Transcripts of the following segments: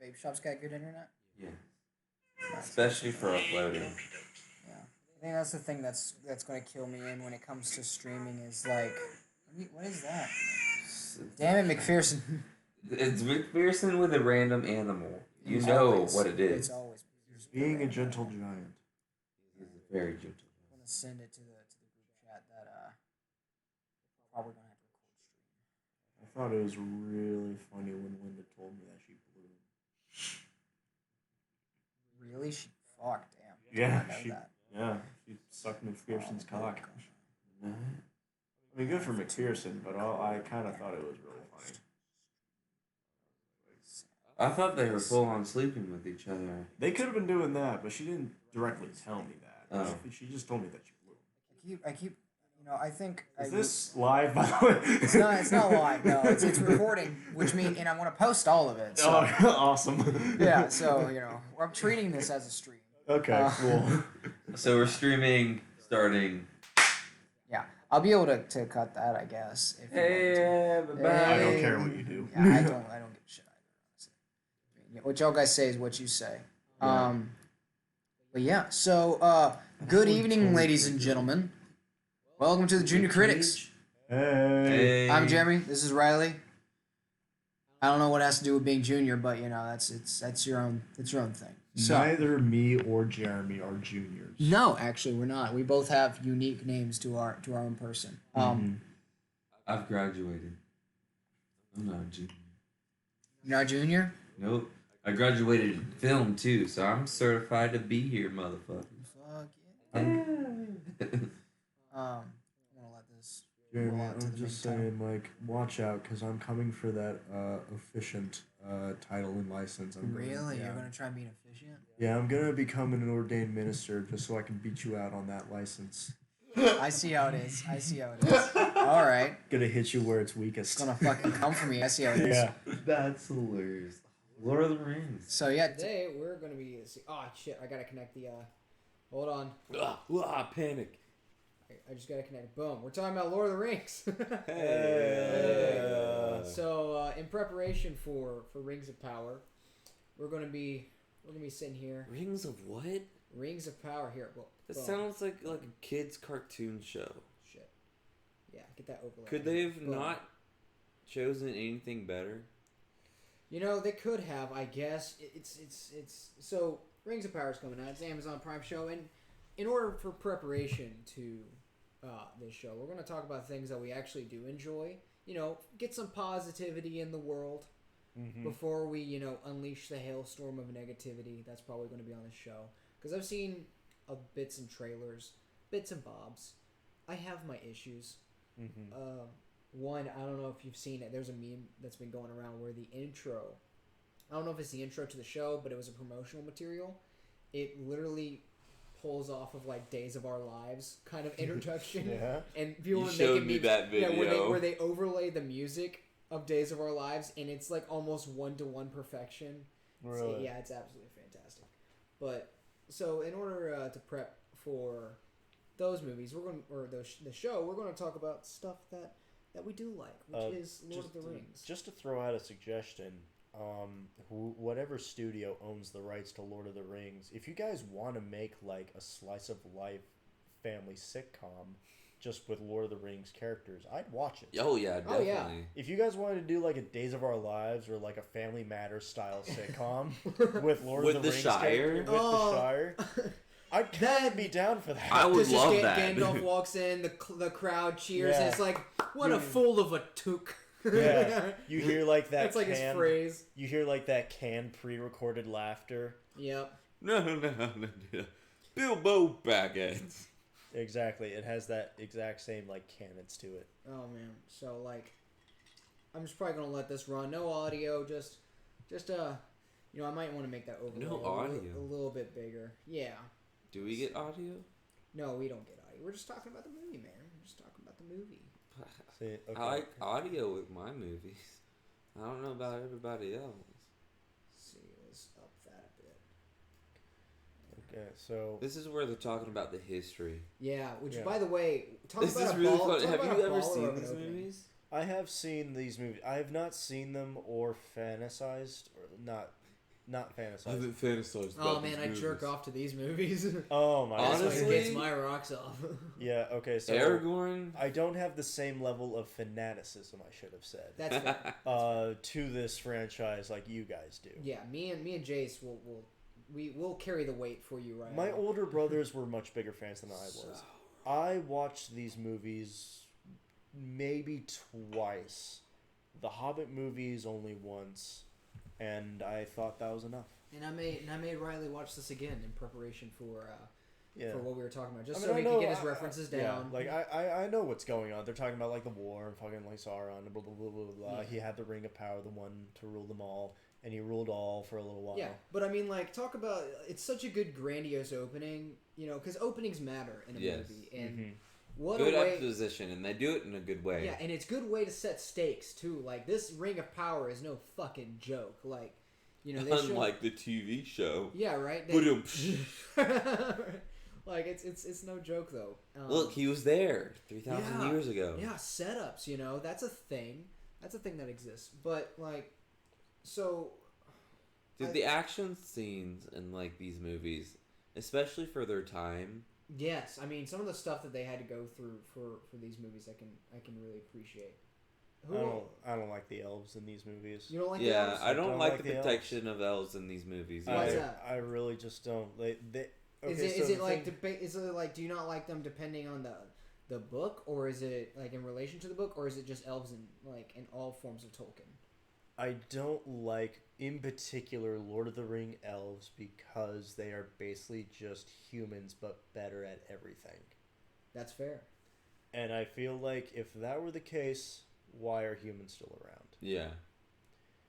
vape shops got good internet? Yeah, Nice. especially for uploading. Yeah, I think that's the thing that's going to kill me in when it comes to streaming is like, what is that? Damn it, McPherson. It's McPherson with a random animal. You It's know always, what it It's is. always Being a gentle giant. He's very gentle. I'm gonna send it to the group chat that probably gonna have to record stream. I thought it was really funny when Linda told me that she blew. Really? Fuck, damn. Yeah, I know that. she sucked McPherson's Oh, cock. gosh. No. I mean, good for McPherson, but I kind of thought it was really funny. I thought they were full on sleeping with each other. They could have been doing that, but she didn't directly tell me that. Oh. She just told me that she blew. I keep, I think. Is this live, by the way? It's not live. No, it's recording, which means, and I'm gonna post all of it. So. Oh, awesome. Yeah, so I'm treating this as a stream. Okay, cool. So we're streaming starting. Yeah, I'll be able to cut that, I guess. If you want me to. Everybody. I don't care what you do. Yeah, I don't give a shit. Honestly. What y'all guys say is what you say. Yeah. But yeah, so good evening, ladies and gentlemen. Welcome to the Junior Critics. Hey. I'm Jeremy. This is Riley. I don't know what it has to do with being junior, but that's your own thing. So, Neither me or Jeremy are juniors. no, actually, we're not. We both have unique names to our own person. I've graduated. I'm not a junior. You're not junior? Nope. I graduated in film too, so I'm certified to be here, motherfucker. Fuck yeah. I'm gonna let this. Jeremy, roll out to I'm the just big time. saying, like, watch out, because I'm coming for that efficient title and license. Really? Yeah. You're gonna try and be efficient? Yeah, I'm gonna become an ordained minister just so I can beat you out on that license. I see how it is. All right. Gonna hit you where it's weakest. It's gonna fucking come for me. I see how it is. Yeah. That's hilarious. Lord of the Rings. So yeah, today we're gonna be. Oh shit! I gotta connect the. Hold on. Panic. I just gotta connect. Boom. We're talking about Lord of the Rings. Hey. So in preparation for Rings of Power, we're gonna be sitting here. Rings of what? Rings of Power here. Well, That boom. sounds like a kid's cartoon show. Shit. Yeah, get that overlay. Could they have Boom. not chosen anything better? They could have. I guess it's so Rings of Power is coming out. It's an Amazon Prime show, and in order for preparation to this show, we're going to talk about things that we actually do enjoy. Get some positivity in the world before we unleash the hailstorm of negativity that's probably going to be on the show. Because I've seen bits and trailers, bits and bobs. I have my issues. One, I don't know if you've seen it. There's a meme that's been going around where the intro, I don't know if it's the intro to the show, but it was a promotional material. It literally pulls off of like Days of Our Lives kind of introduction. Yeah. And people You were showed making me memes, that yeah, video. where they overlay the music of Days of Our Lives, and it's like almost 1-to-1 perfection. Really? Yeah, it's absolutely fantastic. But so in order to prep for those movies, the show, we're going to talk about stuff that we do like, which is Lord of the Rings. Just to throw out a suggestion, whatever studio owns the rights to Lord of the Rings, if you guys want to make like a slice of life family sitcom just with Lord of the Rings characters, I'd watch it. Oh yeah, Oh, definitely. yeah. If you guys wanted to do like a Days of Our Lives or like a Family Matters style sitcom with Lord With of the the Rings Shire? character, with Oh. the Shire, I'd kind of be down for that. I would Just love that. Gandalf walks in, the crowd cheers, and Yeah. it's like, what a fool of a took. Yeah, you hear like that. That's like his phrase. You hear like that canned pre-recorded laughter. Yep. No. Bilbo Baggins. Exactly, it has that exact same like cadence to it. Oh man. So like, I'm just probably gonna let this run. No audio. Just I might want to make that overlay No audio. a little bit bigger. Yeah. Do we get audio? No, we don't get audio. We're just talking about the movie, man. We're just talking about the movie. See, okay. I like audio with my movies. I don't know about everybody else. Let's see, let's up that a bit. Okay, so This is where they're talking about the history. Yeah. Which, Yeah. by the way, talk This about is a really ball, fun. talk Have about you a ever baller seen of an these opening. movies? I have seen these movies. I have not seen them or fantasized or not. not I fantasize. haven't fantasized Oh about man, I these jerk movies. off to these movies. Oh my That's god. what Honestly? gets my rocks off. Yeah, okay, so Aragorn? I don't have the same level of fanaticism, I should have said, That's fair. to this franchise like you guys do. Yeah, me and Jace will carry the weight for you right My now. older brothers were much bigger fans than I was. I watched these movies maybe twice. The Hobbit movies only once, and I thought that was enough. And I made Riley watch this again in preparation for Yeah. for what we were talking about, just I so mean, he I could know- get his references down. Yeah, like I know what's going on. They're talking about like the war and fucking like Sauron and blah blah blah blah blah. Yeah. He had the Ring of Power, the one to rule them all, and he ruled all for a little while. Yeah, but I mean, like, talk about it's such a good grandiose opening, you know, because openings matter in a Yes. movie, and Mhm. what Good a way. exposition, and they do it in a good way. Yeah, and it's a good way to set stakes too. Like this Ring of Power is no fucking joke. Like, you know, they show. Unlike the TV show. Yeah, right. Ba-dum. Like it's no joke though. Look, he was there 3,000 yeah, years ago. Yeah, setups. You know, that's a thing. That's a thing that exists. But like, so. Dude, the action scenes in like these movies, especially for their time. Yes, I mean some of the stuff that they had to go through for these movies, I can really appreciate. I don't like the elves in these movies. You don't like the Yeah, elves? I don't like the the elves. protection of elves in these movies. Why either. is that? I really just don't. Okay, Is it so is it the like thing- is it like do you not like them depending on the book, or is it like in relation to the book, or is it just elves in like in all forms of Tolkien? I don't like, in particular, Lord of the Ring elves because they are basically just humans but better at everything. That's fair. And I feel like if that were the case, why are humans still around? Yeah.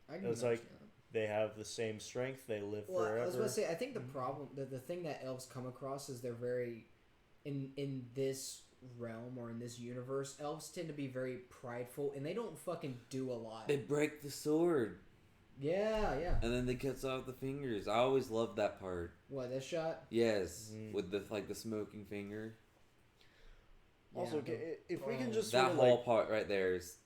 I can It's like- understand. They have the same strength. They live Well, forever. I was about to say, I think the problem, the thing that elves come across is they're very, in this realm or in this universe, elves tend to be very prideful and they don't fucking do a lot. They break the sword, Yeah, yeah. and then they cuts off the fingers. I always loved that part. What, this shot? Yes, Mhm. with the smoking finger. Also, Yeah, if we can oh, just That sort of whole like, part right there is,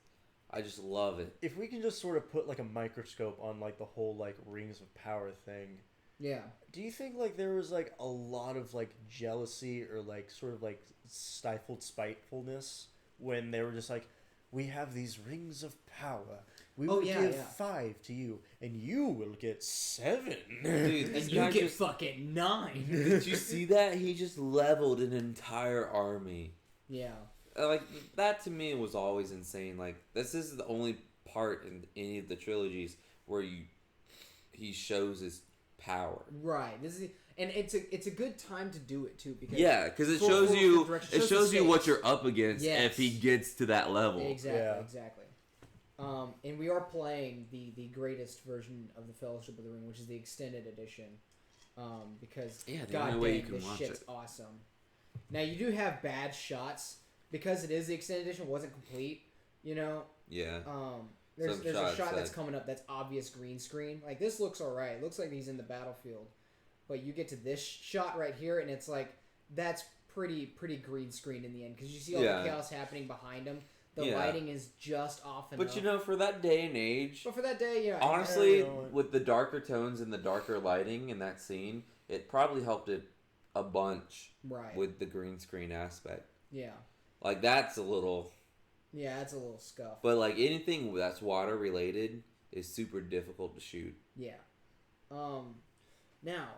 I just love it. if we can just sort of put like a microscope on like the whole like Rings of Power thing. Yeah. Do you think like there was like a lot of like jealousy or like sort of like stifled spitefulness when they were just like, we have these rings of power. We Oh, will yeah, give yeah. 5 to you, and you will get 7. Dude, And this you guy get just, fucking 9. did you see that? He just leveled an entire army. Yeah. Like, that to me was always insane. Like, this is the only part in any of the trilogies where he shows his power. Right. This is, and it's a good time to do it too because Yeah, because it For- shows for you direction. it Shows the shows you what stakes. you're up against Yes. if he gets to that level. Exactly, Yeah. exactly. And we are playing the greatest version of the Fellowship of the Ring, which is the extended edition. Because Yeah, the god only way you dang, can this watch shit's it. awesome. Now you do have bad shots because it is the extended edition, wasn't complete. You know, Yeah. there's Some a shots shot that's that- coming up that's obvious green screen. Like this looks alright. Looks like he's in the battlefield, but you get to this shot right here, and it's like that's pretty green screen in the end because you see all Yeah. the chaos happening behind him. The Yeah. lighting is just off enough. But you know, for that day and age, But for that day, yeah. honestly, you know what? with the darker tones and the darker lighting in that scene, it probably helped it a bunch right. with the green screen aspect. Yeah. Like, that's a little... Yeah, that's a little scuff. But, like, anything that's water related is super difficult to shoot. Yeah. Now,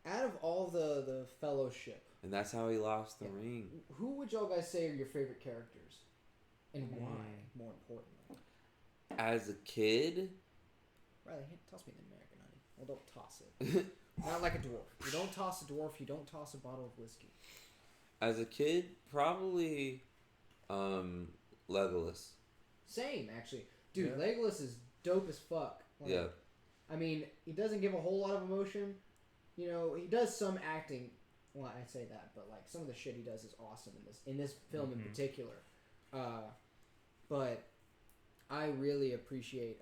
out of all the fellowship, And that's how he lost the Yeah. ring. who would y'all guys say are your favorite characters? And why, Mm. more importantly? As a kid... Riley, toss me the American honey. Well, don't toss it. Not like a dwarf. You don't toss a dwarf, you don't toss a bottle of whiskey. As a kid, probably Legolas. Same, actually. Dude, Yeah. Legolas is dope as fuck. Like, Yeah. I mean, he doesn't give a whole lot of emotion. You know, he does some acting. Well, I say that, but like some of the shit he does is awesome in this film in Mhm. particular. But I really appreciate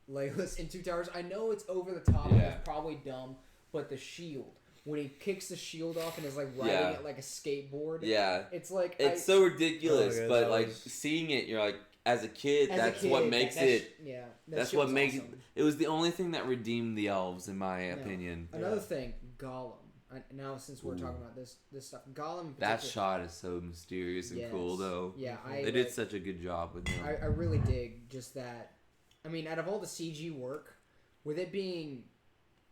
Legolas in Two Towers. I know it's over the top and Yeah. it's probably dumb, but the shield when he kicks the shield off and is like riding Yeah. it like a skateboard. Yeah. It's like It's so ridiculous, Oh, yeah, but that like was- seeing it, you're like, as a kid, As a that's kid, what makes it. Yeah, that That's shit what was makes awesome. it was the only thing that redeemed the elves, in my No. opinion. Another Yeah. thing, Gollum. Now, since we're Ooh. talking about this stuff, Gollum. In That particular- shot is so mysterious and cool, Yes. though. Yeah, They did such a good job with him. I really dig just that. I mean, out of all the CG work, with it being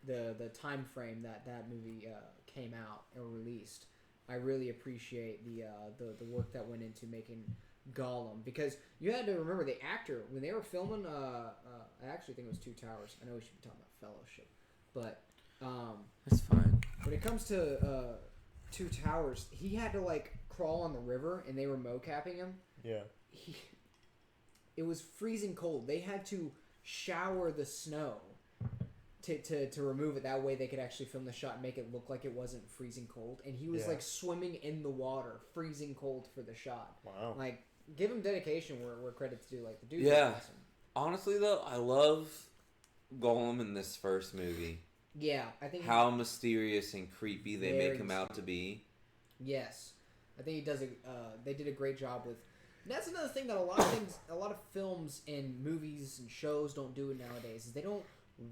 the time frame that movie came out or released, I really appreciate the work that went into making Gollum, because you had to remember the actor when they were filming. I actually think it was Two Towers. I know we should be talking about Fellowship, but That's fine. when it comes to Two Towers, he had to like crawl on the river, and they were mocapping him. Yeah. It was freezing cold. They had to shower the snow to remove it. That way they could actually film the shot and make it look like it wasn't freezing cold. And he was Yeah. like swimming in the water, freezing cold for the shot. Wow. Like, give him dedication where credit's due. Like, the dude Yeah. was awesome. Honestly, though, I love Gollum in this first movie. Yeah, I think How mysterious and creepy they Very make him out to be. Yes, I think he does. They did a great job with. And that's another thing that a lot of films and movies and shows don't do nowadays. Is they don't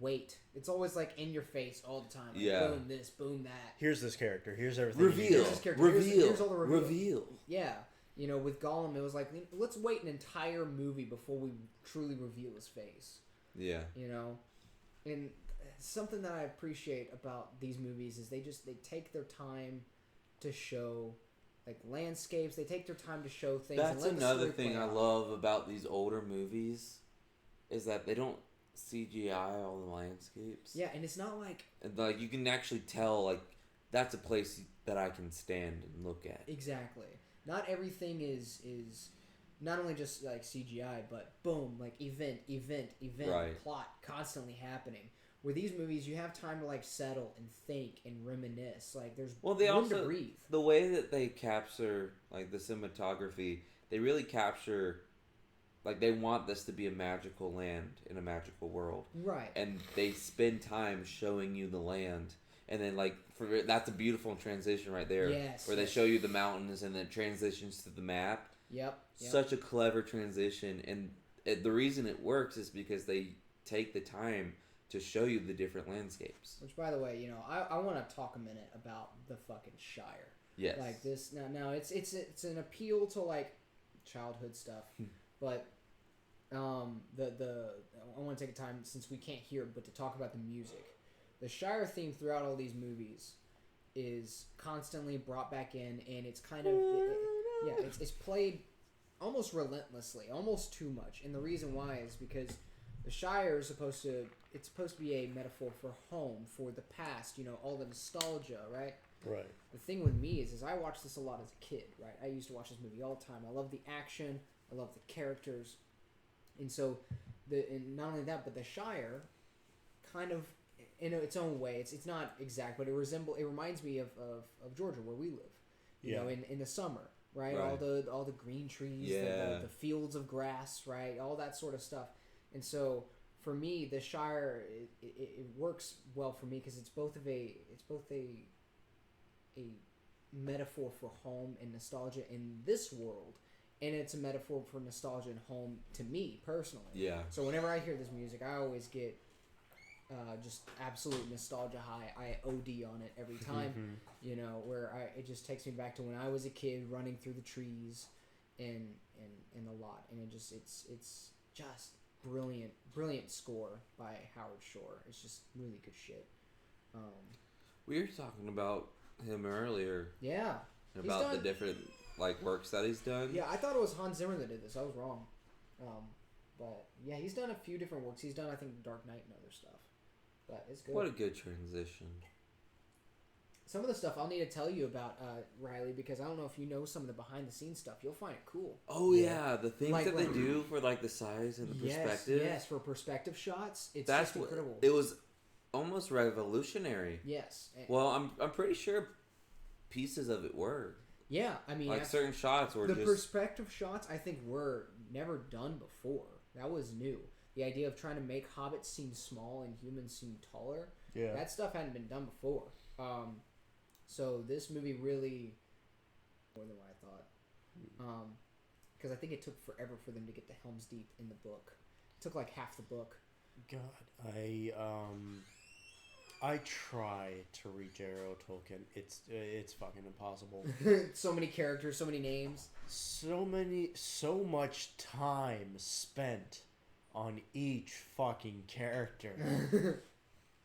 wait. It's always like in your face all the time. Like, Yeah. Boom this, boom that. Here's this character. Here's everything. you need to Reveal. know. Here's his character. Here's all the reveal. Reveal. Yeah, you know, with Gollum, it was like, let's wait an entire movie before we truly reveal his face. Yeah. You know, and something that I appreciate about these movies is they take their time to show like landscapes. They take their time to show things. and That's let the another story thing play I out. love about these older movies, is that they don't CGI all the landscapes. Yeah, and it's not like And, like, you can actually tell, like, that's a place that I can stand and look at. exactly. Not everything is not only just like CGI, but boom, like event, Right. plot constantly happening. Where these movies, you have time to like settle and think and reminisce. Like there's Well, they room also to breathe. the way that they capture, like, the cinematography, they really capture, like, they want this to be a magical land in a magical world, Right. and they spend time showing you the land, and then, like, that's a beautiful transition right there, Yes, where they yes. show you the mountains and then it transitions to the map. Yep. Such a clever transition, and the reason it works is because they take the time to show you the different landscapes. Which, by the way, you know, I want to talk a minute about the fucking Shire. Yes. Like this now it's an appeal to like childhood stuff, but I want to take a time, since we can't hear it, but to talk about the music. The Shire theme throughout all these movies is constantly brought back in, and it's kind of it's played almost relentlessly, almost too much. And the reason why is because the Shire is supposed to be a metaphor for home, for the past, you know, all the nostalgia, right? Right. The thing with me is I watched this a lot as a kid, right? I used to watch this movie all the time. I love the action, I love the characters, and so and not only that, but the Shire, kind of in its own way, it's not exact, but it reminds me of Georgia, where we live, you know, in the summer, right? Right. All the green trees, Yeah. the fields of grass, right? All that sort of stuff, and so. For me, the Shire it works well for me because it's both a metaphor for home and nostalgia in this world, and it's a metaphor for nostalgia and home to me personally. Yeah. So whenever I hear this music, I always get just absolute nostalgia high. I OD on it every time. You know, where it just takes me back to when I was a kid running through the trees and the lot, and it's just brilliant score by Howard Shore. It's just really good shit. We were talking about him earlier, Yeah. and He's about the done- different, like, works that he's done. Yeah, I thought it was Hans Zimmer that did this. I was wrong. But yeah, he's done a few different works. He's done, I think, Dark Knight and other stuff. But it's good. What a good transition. Some of the stuff I'll need to tell you about, Riley, because I don't know if you know some of the behind the scenes stuff. You'll find it cool. Oh yeah, the things Like, that they like- do for, like, the size and the perspective. Yes, for perspective shots, it's That's just incredible. It was almost revolutionary. Yes. Well, I'm pretty sure pieces of it were, Yeah, I mean, like, certain shots were the just perspective shots, I think, were never done before. That was new. The idea of trying to make hobbits seem small and humans seem taller. Yeah. That stuff hadn't been done before. So this movie really more than what I thought. because I think it took forever for them to get the Helm's Deep in the book. It took like half the book. God, I try to read J.R.R. Tolkien. It's fucking impossible. So many characters, so many names. So much time spent on each fucking character.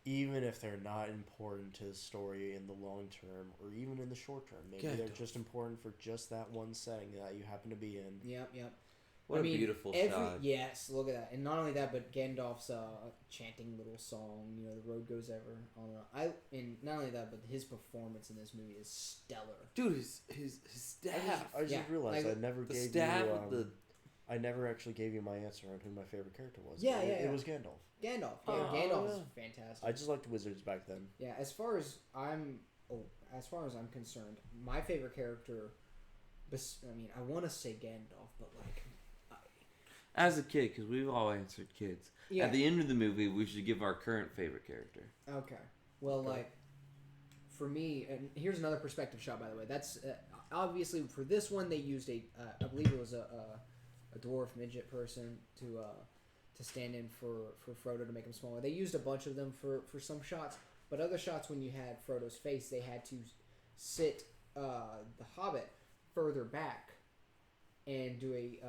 Even if they're not important to the story in the long term or even in the short term. Maybe they're just important for just that one setting that you happen to be in. Yep. What a beautiful shot. Yes, look at that. And not only that, but Gandalf's chanting little song, you know, the road goes ever on. And not only that, but his performance in this movie is stellar. Dude, his staff. I just realized like, I never the gave staff you. with I never actually gave you my answer on who my favorite character was. Yeah. It was Gandalf. Gandalf. Yeah, Oh, Gandalf's yeah. fantastic. I just liked wizards back then. Yeah, as far as I'm concerned, my favorite character. I mean, I want to say Gandalf, but like, As a kid, because we've all answered kids. yeah. At the end of the movie, we should give our current favorite character. Okay. Well, like, for me, and here's another perspective shot, by the way. That's obviously for this one they used I believe it was a dwarf midget person to stand in for Frodo to make him smaller. They used a bunch of them for some shots, but other shots when you had Frodo's face, they had to sit the Hobbit further back and do a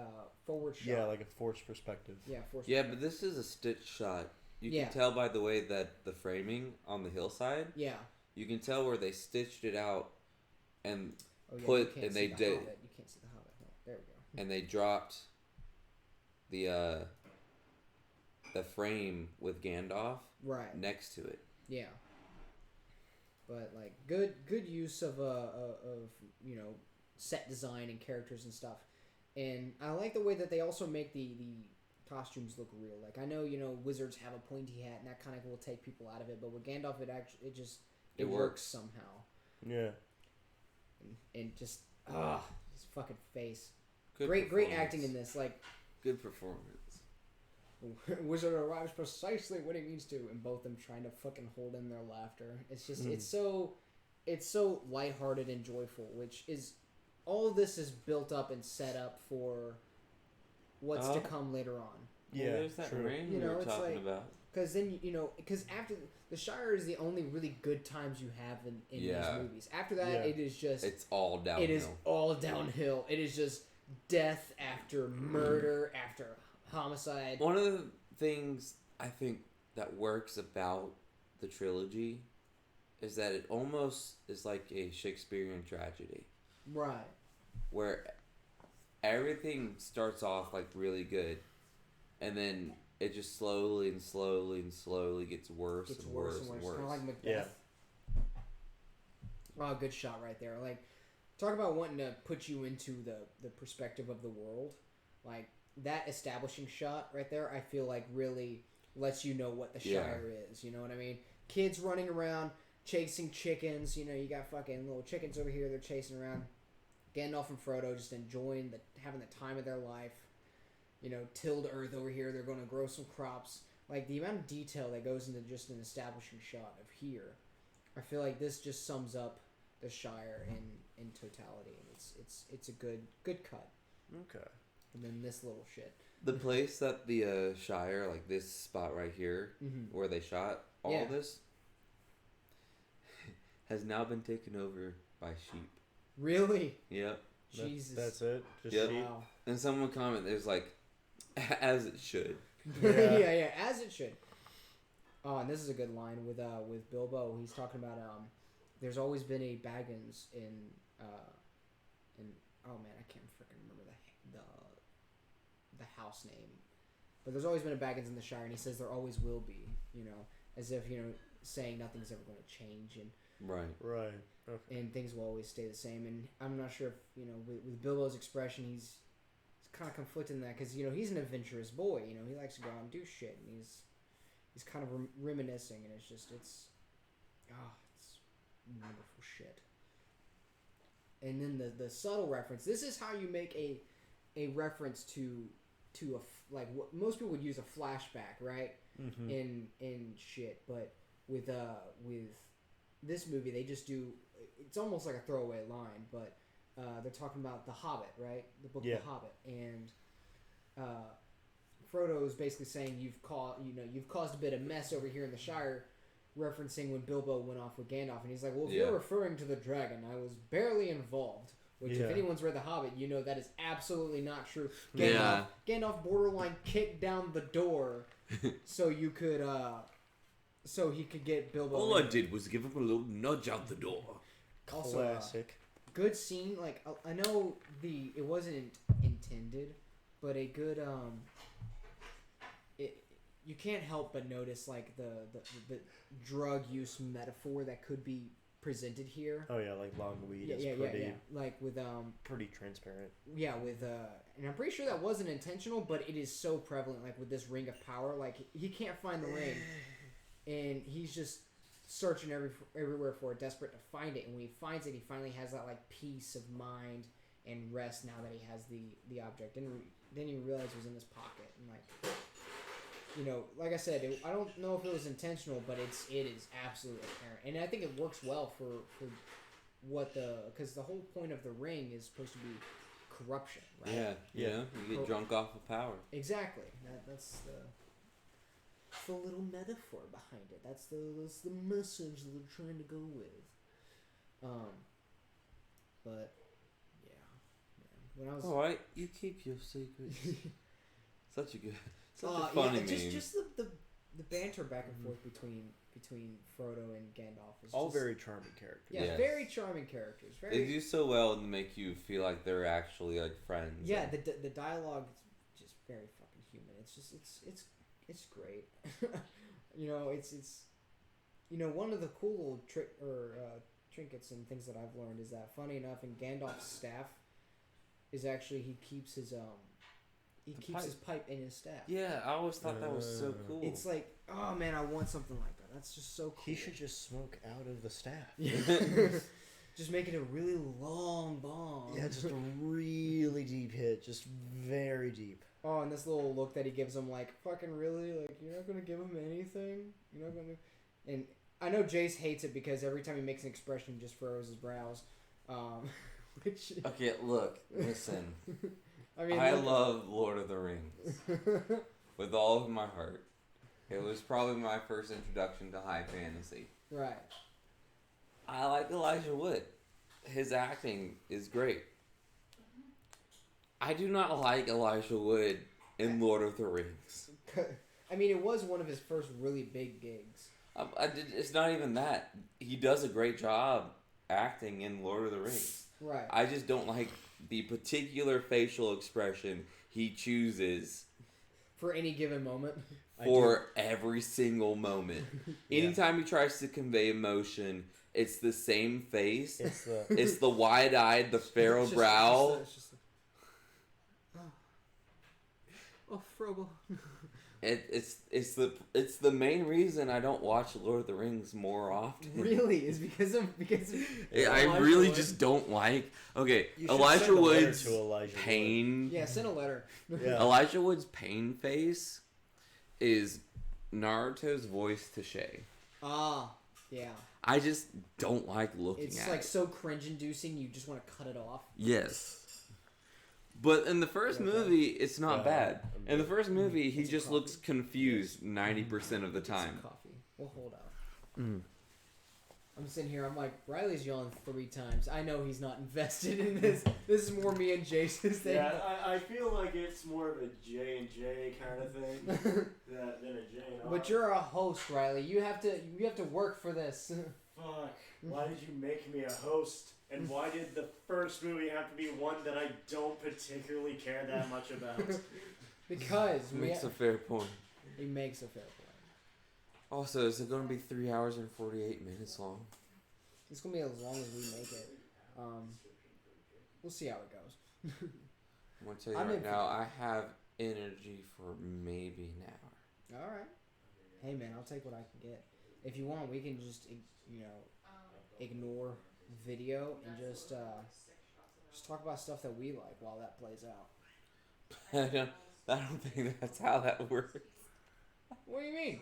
forward shot. Yeah, like a forced perspective. Yeah, forced. Yeah, but this is a stitch shot. You Yeah. can tell by the way that the framing on the hillside, Yeah. you can tell where they stitched it out and Oh, yeah, Put- you can't and see they the did- Hobbit. You can't see the Hobbit. No, there we go. and they dropped the frame with Gandalf Right. next to it. Yeah. But like good use of you know, set design and characters and stuff. And I like the way that they also make the costumes look real. Like I know, you know, wizards have a pointy hat and that kind of will take people out of it, but with Gandalf it works works. somehow. Yeah. And just his fucking face. Good Great performance. acting in this. Like Good performance. wizard arrives precisely when he needs to, and both them trying to fucking hold in their laughter. It's just it's so lighthearted and joyful, which is all of this is built up and set up for what's to come later on. Yeah, there's that true. ring You we know, were it's talking like- about. Because then because after the Shire is the only really good times you have in Yeah. these movies. After that, Yeah. it is just It's all downhill. it is all downhill. It is just death after murder after homicide. One of the things I think that works about the trilogy is that it almost is like a Shakespearean tragedy, Right. where everything starts off like really good, and then it just slowly and slowly and slowly gets worse Gets and worse worse and worse. and worse. Kind of like Macbeth. Oh, good shot right there. Like, talk about wanting to put you into the perspective of the world. Like, that establishing shot right there, I feel like really lets you know what the Yeah. Shire is. You know what I mean? Kids running around, chasing chickens. You know, you got fucking little chickens over here, they're chasing around. Gandalf and Frodo just enjoying having the time of their life. You know, tilled earth over here, they're going to grow some crops. Like, the amount of detail that goes into just an establishing shot of here, I feel like this just sums up the Shire in totality, and it's a good cut. Okay. And then this little shit. The place that the Shire, like this spot right here, Mm-hmm. where they shot all Yeah. this, has now been taken over by sheep. Really? Yep. Jesus. That's it. Just Yep. sheep. Wow. And someone commented, "There's like, as it should." Yeah. yeah, as it should. Oh, and this is a good line with Bilbo. He's talking about there's always been a Baggins in oh man, I can't freaking remember the house name, but there's always been a Baggins in the Shire, and he says there always will be. You know, as if saying nothing's ever going to change and. Right. Right. Okay. And things will always stay the same. And I'm not sure if with Bilbo's expression, he's kind of conflicted in that because he's an adventurous boy. He likes to go out and do shit, and he's kind of reminiscing, and it's wonderful shit. And then the subtle reference. This is how you make a reference to like what most people would use a flashback, right? Mm-hmm. In shit, but with this movie they just do. It's almost like a throwaway line, but they're talking about the Hobbit, right? The book Yeah. The Hobbit, and Frodo is basically saying you've caused a bit of mess over here in the Shire, referencing when Bilbo went off with Gandalf, and he's like, well, if Yeah. you're referring to the dragon, I was barely involved. Which, Yeah. if anyone's read The Hobbit, you know that is absolutely not true. Yeah. Gandalf borderline kicked down the door so you could, so he could get Bilbo. All I in. did was give him a little nudge out the door. Also, Classic. good scene. Like I know it wasn't intended, but a good you can't help but notice like the drug use metaphor that could be presented here. Oh yeah, like long weed is pretty Like with pretty transparent. yeah, with and I'm pretty sure that wasn't intentional, but it is so prevalent. Like with this ring of power, like he can't find the ring, and he's just searching everywhere for it, desperate to find it. And when he finds it, he finally has that like peace of mind and rest now that he has the object. Didn't even realize it was in his pocket, and like. You know, like I said, I don't know if it was intentional, but it is absolutely apparent, and I think it works well for what because the whole point of the ring is supposed to be corruption, right? Yeah, Yeah. yeah. You get drunk off of power. Exactly. That's the little metaphor behind it. That's the message that they're trying to go with. But yeah, when I was All right, you keep your secrets. Such a good. Such a funny meme. just the banter back and forth between Frodo and Gandalf is All just, very charming characters. yeah, Yes. very charming characters. They Very do so well to make you feel like they're actually like friends. yeah. and- The dialogue is just very fucking human. It's just it's great. You know, it's one of the cool little trinkets and things that I've learned is that funny enough, in Gandalf's staff is actually he keeps his pipe in his staff. Yeah, I always thought that was so cool. It's like, oh man, I want something like that. That's just so cool. He should just smoke out of the staff. Just make it a really long bomb. Yeah, just a really deep hit, just very deep. Oh, and this little look that he gives him, like, fucking really? Like, you're not gonna give him anything? You're not gonna... And I know Jace hates it because every time he makes an expression, he just furrows his brows. Which... Okay, look, listen. I mean... I love Lord of the Rings with all of my heart. It was probably my first introduction to high fantasy. Right. I like Elijah Wood. His acting is great. I do not like Elijah Wood in Lord of the Rings. I mean, it was one of his first really big gigs. It's not even that. He does a great job acting in Lord of the Rings. Right. I just don't like the particular facial expression he chooses For any given moment. for every single moment. Anytime he tries to convey emotion, it's the same face. It's the wide-eyed, the furrowed brow. Oh, Frobo. It's the main reason I don't watch Lord of the Rings more often. Really? Is because of I Elijah really Wood? just don't like. Okay, You should Elijah send a letter Wood's to Elijah pain. Yeah, send a letter. Yeah. Elijah Wood's pain face is Naruto's voice to Shay. Ah, yeah. I just don't like looking It's at like it. so cringe-inducing. You just want to cut it off. Yes. But in the first Okay. movie, it's not Yeah, bad. I'm In the first movie, he It's a just coffee. looks confused 90% of the Get some time. coffee. We'll hold out. I'm sitting here. I'm like, Riley's yawning 3 times. I know he's not invested in this. This is more me and Jason's thing. Yeah, I feel like it's more of a J and J kind of thing than a J and R. But you're a host, Riley. You have to work for this. Fuck. Why did you make me a host? And why did the first movie have to be one that I don't particularly care that much about? Because Makes a fair point. he makes a fair point. Also, is it going to be 3 hours and 48 minutes long? It's gonna be as long as we make it. We'll see how it goes. I'm going to tell you I'm right in for now, it. I have energy for maybe an hour. All right. Hey man, I'll take what I can get. If you want, we can just ignore video and just talk about stuff that we like while that plays out. I don't think that's how that works. What do you mean?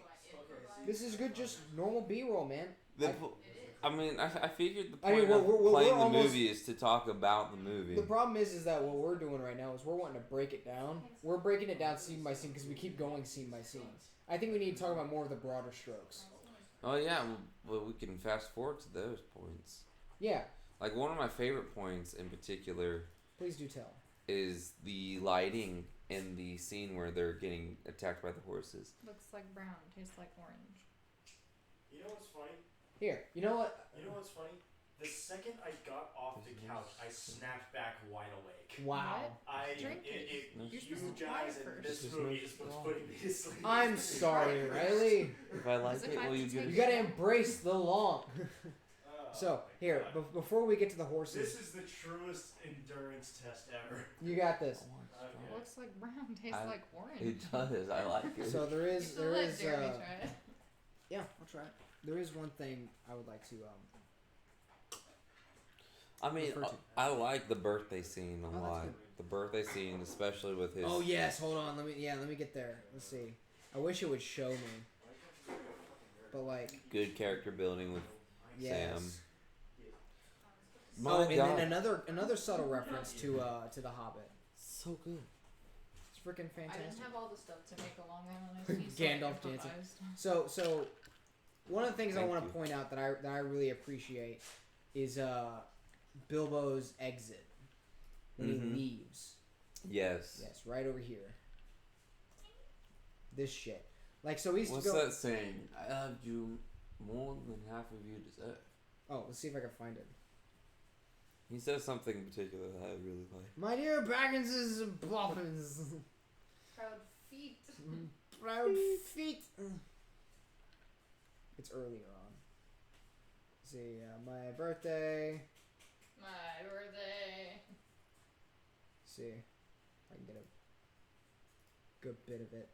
This is good, just normal B-roll, man. The, I- po- I mean, I figured the I mean, point of we're playing the almost- movie is to talk about the movie. The problem is that what we're doing right now is we're wanting to break it down. We're breaking it down scene by scene because we keep going scene by scene. I think we need to talk about more of the broader strokes. Oh yeah, well we can fast forward to those points. Yeah, Like one of my favorite points in particular please do tell. is the lighting in the scene where they're getting attacked by the horses. Looks like brown, tastes like orange. You know what's funny? Here, you know what? You know what's funny? The second I got off the couch, I snapped back wide awake. Wow. Drink it. You're You supposed to guys try and first. this movie is what's putting me to sleep. I'm sorry, Riley. If I like As if it, I will have you to give take You it? gotta embrace the long. Oh, So, my here, God. before we get to the horses, This is the truest endurance test ever. you got this. Okay. Looks like brown, tastes I- like orange. It does. I like it. So there You is, should there let is, Jeremy try it. yeah, I'll try it. There is one thing I would like to, I mean, refer to. I like the birthday scene a that's lot. good. The birthday scene, especially with his. Oh yes, hold on. Let me get there. Let's see. I wish it would show me. But like, Good character building with yes. Sam. Oh, My and God. then another subtle reference to the Hobbit. So good. It's freaking I didn't fantastic. have all the stuff to make a Long Island iced tea, so I Gandalf dancing. improvised. So one of the things I Thank want to you. point out that I really appreciate is Bilbo's exit when Mhm. he leaves. Yes. Yes, right over here. This shit. Like, so he's What's to go. that saying? I loved you more than half of you deserve. Oh, let's see if I can find it. He says something in particular that I really like. My dear Bagginses and Bobbins. Proud feet. Proud feet. It's earlier on. Let's see, my birthday. My birthday. See if I can get a good bit of it.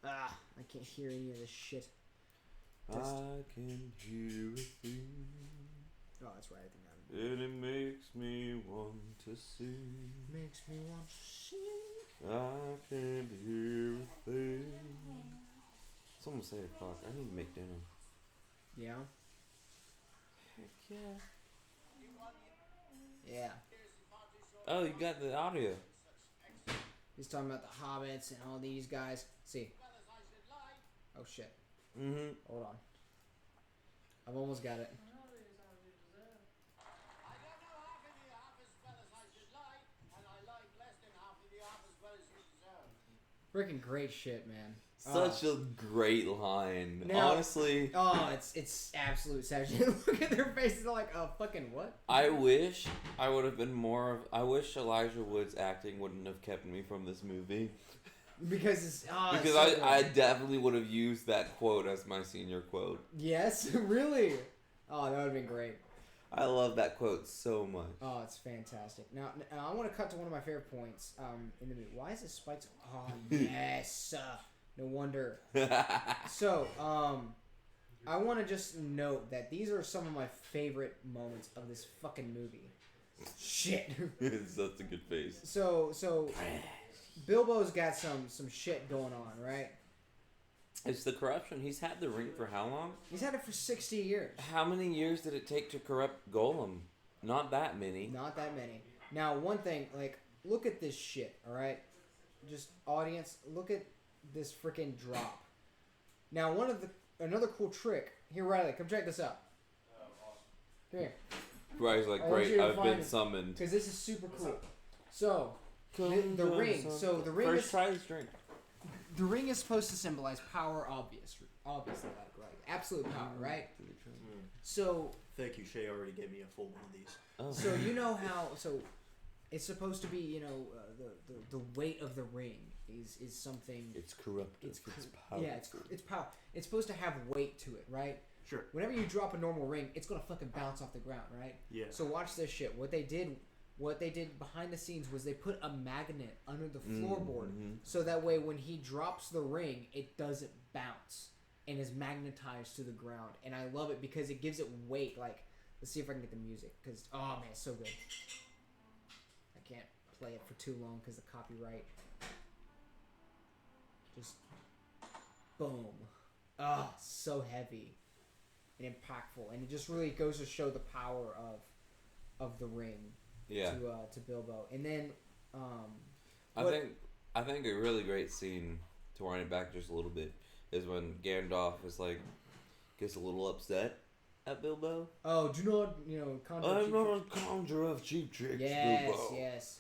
Ah, I can't hear any of this shit. Just- I can hear a thing, Oh, that's right. I think I'm. and it makes me want to sing. Makes me want to sing. I can hear a thing. It's almost 8 o'clock. I need to make dinner. Yeah. Heck yeah. Yeah. Oh, you got the audio. He's talking about the hobbits and all these guys. See. Oh shit. Mm-hmm. Hold on. I've almost got it. Freaking great shit, man. Such a great line. Now- Honestly, Oh, it's absolute savage. Look at their faces. They're like, fucking what? I wish I would have been more of. I wish Elijah Wood's acting wouldn't have kept me from this movie. Because it's it's Because so good. I definitely would have used that quote as my senior quote. Yes, really. Oh, that would have been great. I love that quote so much. Oh, it's fantastic. Now I want to cut to one of my favorite points in the movie. Why is this spiked? Oh, yes. No wonder. So, I want to just note that these are some of my favorite moments of this fucking movie. Shit. It's such a good face. So, Bilbo's got some shit going on, right? It's the corruption. He's had the ring for how long? He's had it for 60 years. How many years did it take to corrupt Golem? Not that many. Not that many. Now, one thing, like, look at this shit, alright? Just, audience, look at this freaking drop. Now, another cool trick. Here, Riley, come check this out. Come here. Bry's like, I want you great, to I've find been it. summoned. Because this is super cool. So, the ring. So, the ring First is... try this drink. The ring is supposed to symbolize power, obviously, like absolute power, right? So, Thank you, Shay already gave me a full one of these. Oh. so you know how it's supposed to be, the weight of the ring is something. It's corrupt. It's powerful. Yeah, it's power. It's supposed to have weight to it, right? Sure. Whenever you drop a normal ring, it's gonna fucking bounce off the ground, right? Yeah. So watch this shit. What they did behind the scenes was they put a magnet under the floorboard, Mhm. so that way when he drops the ring, it doesn't bounce and is magnetized to the ground. And I love it because it gives it weight. Like, let's see if I can get the music, because oh man, it's so good. I can't play it for too long because the copyright. Just boom. Oh, so heavy. and impactful, and it just really goes to show the power of the ring to Bilbo. And then I think a really great scene, to wind it back just a little bit, is when Gandalf is like gets a little upset at Bilbo. Oh, do not conjure. I'm not a conjurer of cheap tricks, Yes, Bilbo. yes.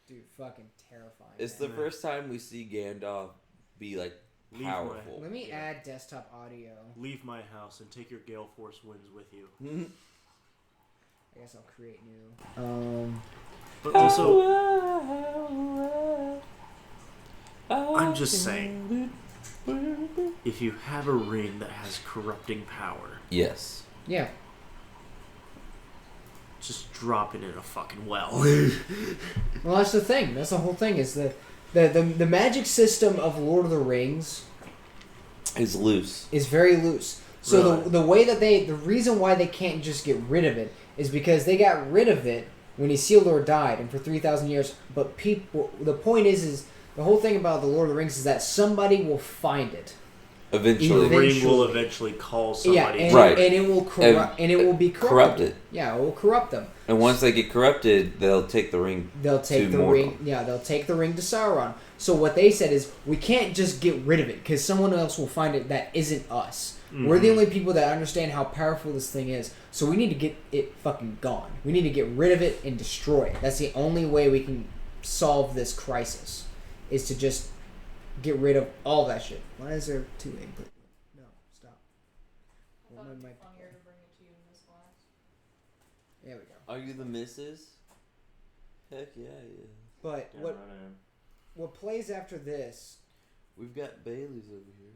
Dude, fucking terrifying. It's man. the first time we see Gandalf be like powerful. Let me add desktop audio. Leave my house and take your Gale Force winds with you. I guess I'll create new. But also, I'm just saying, if you have a ring that has corrupting power, Yes. Yeah. just drop it in a fucking well. Well, that's the thing. That's the whole thing. Is the magic system of Lord of the Rings It's loose. is very loose. So Really? the way that the reason why they can't just get rid of it is because they got rid of it when Isildur died, and for 3,000 years. But the point is the whole thing about the Lord of the Rings is that somebody will find it. Eventually. The ring will Eventually. eventually call somebody. Yeah, and, Right. and it will corrupt, and it will be corrupted. Yeah, it will corrupt them. And once they get corrupted, they'll take the ring. They'll take to the Mordor. ring. Yeah, they'll take the ring to Sauron. So what they said is, we can't just get rid of it because someone else will find it that isn't us. Mm-hmm. We're the only people that understand how powerful this thing is. So we need to get it fucking gone. We need to get rid of it and destroy it. That's the only way we can solve this crisis, is to just get rid of all that shit. Why is there two input? No, stop. I Well, thought it'd my be mic- funnier to bring it to you in this glass. There we go. Are you the missus? Heck yeah, yeah. But Damn what right I am. what plays after this We've got Bailey's over here.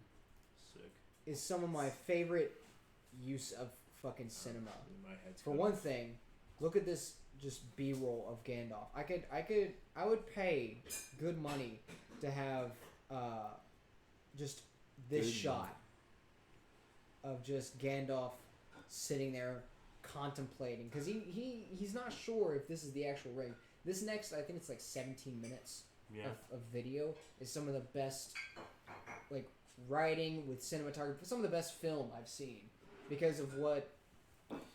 Sick. is some of my favorite use of fucking cinema. My head's For cut one off. thing, look at this just B-roll of Gandalf. I would pay good money to have just this Good shot of just Gandalf sitting there contemplating, because he's not sure if this is the actual ring. This next, I think it's like 17 minutes Yeah. of video is some of the best, like, writing with cinematography, some of the best film I've seen, because of what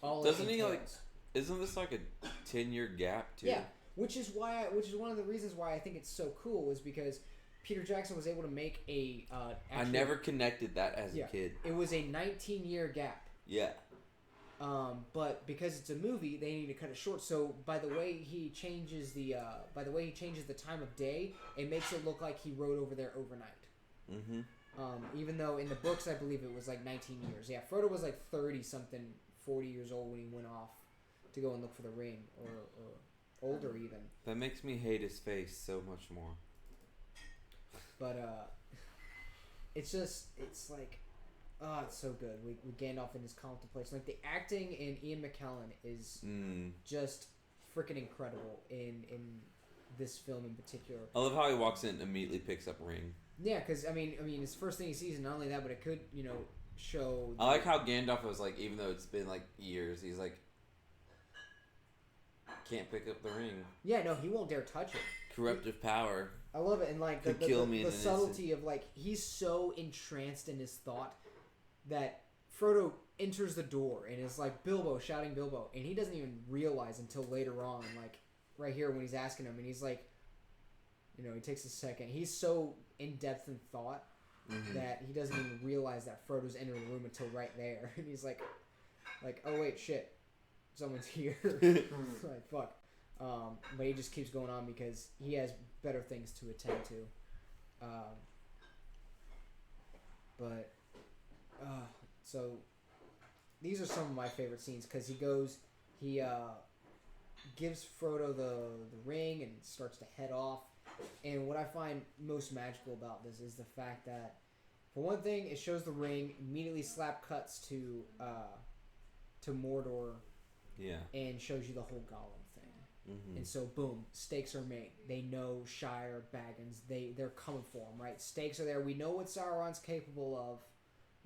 all Doesn't it he, like, entails. Isn't this like a 10-year gap too? Yeah, which is one of the reasons why I think it's so cool, is because Peter Jackson was able to make a. I actual- never connected that as Yeah. a kid. It was a 19-year gap. Yeah. But because it's a movie, they need to cut it short. So by the way he changes the time of day, it makes it look like he rode over there overnight. Mm-hmm. Even though in the books, I believe it was like 19 years. Yeah, Frodo was like 30-something, 40 years old when he went off to go and look for the ring, or older even. That makes me hate his face so much more. But it's like, oh, it's so good. We Gandalf in his contemplation. Like, the acting in Ian McKellen is just freaking incredible in this film in particular. I love how he walks in and immediately picks up ring. Yeah, because I mean, it's the first thing he sees, and not only that, but it could, show. I like how Gandalf was like, even though it's been like years, he's like, can't pick up the ring. Yeah, no, he won't dare touch it. Corruptive power. I love it, and like Could kill me in the an subtlety of, like, he's so entranced in his thought that Frodo enters the door and is like, Bilbo, shouting Bilbo, and he doesn't even realize until later on, like right here when he's asking him, and he's like, he takes a second. He's so in depth in thought that he doesn't even realize that Frodo's entering the room until right there, and he's like, oh wait, shit, someone's here. It's like, fuck. But he just keeps going on because he has better things to attend to. So these are some of my favorite scenes, because he gives Frodo the ring and starts to head off. And what I find most magical about this is the fact that, for one thing, it shows the ring, immediately slap cuts to Mordor, Yeah. and shows you the whole Gollum thing. Mm-hmm. And so, boom, stakes are made. They know Shire, Baggins, they're coming for him, right? Stakes are there. We know what Sauron's capable of,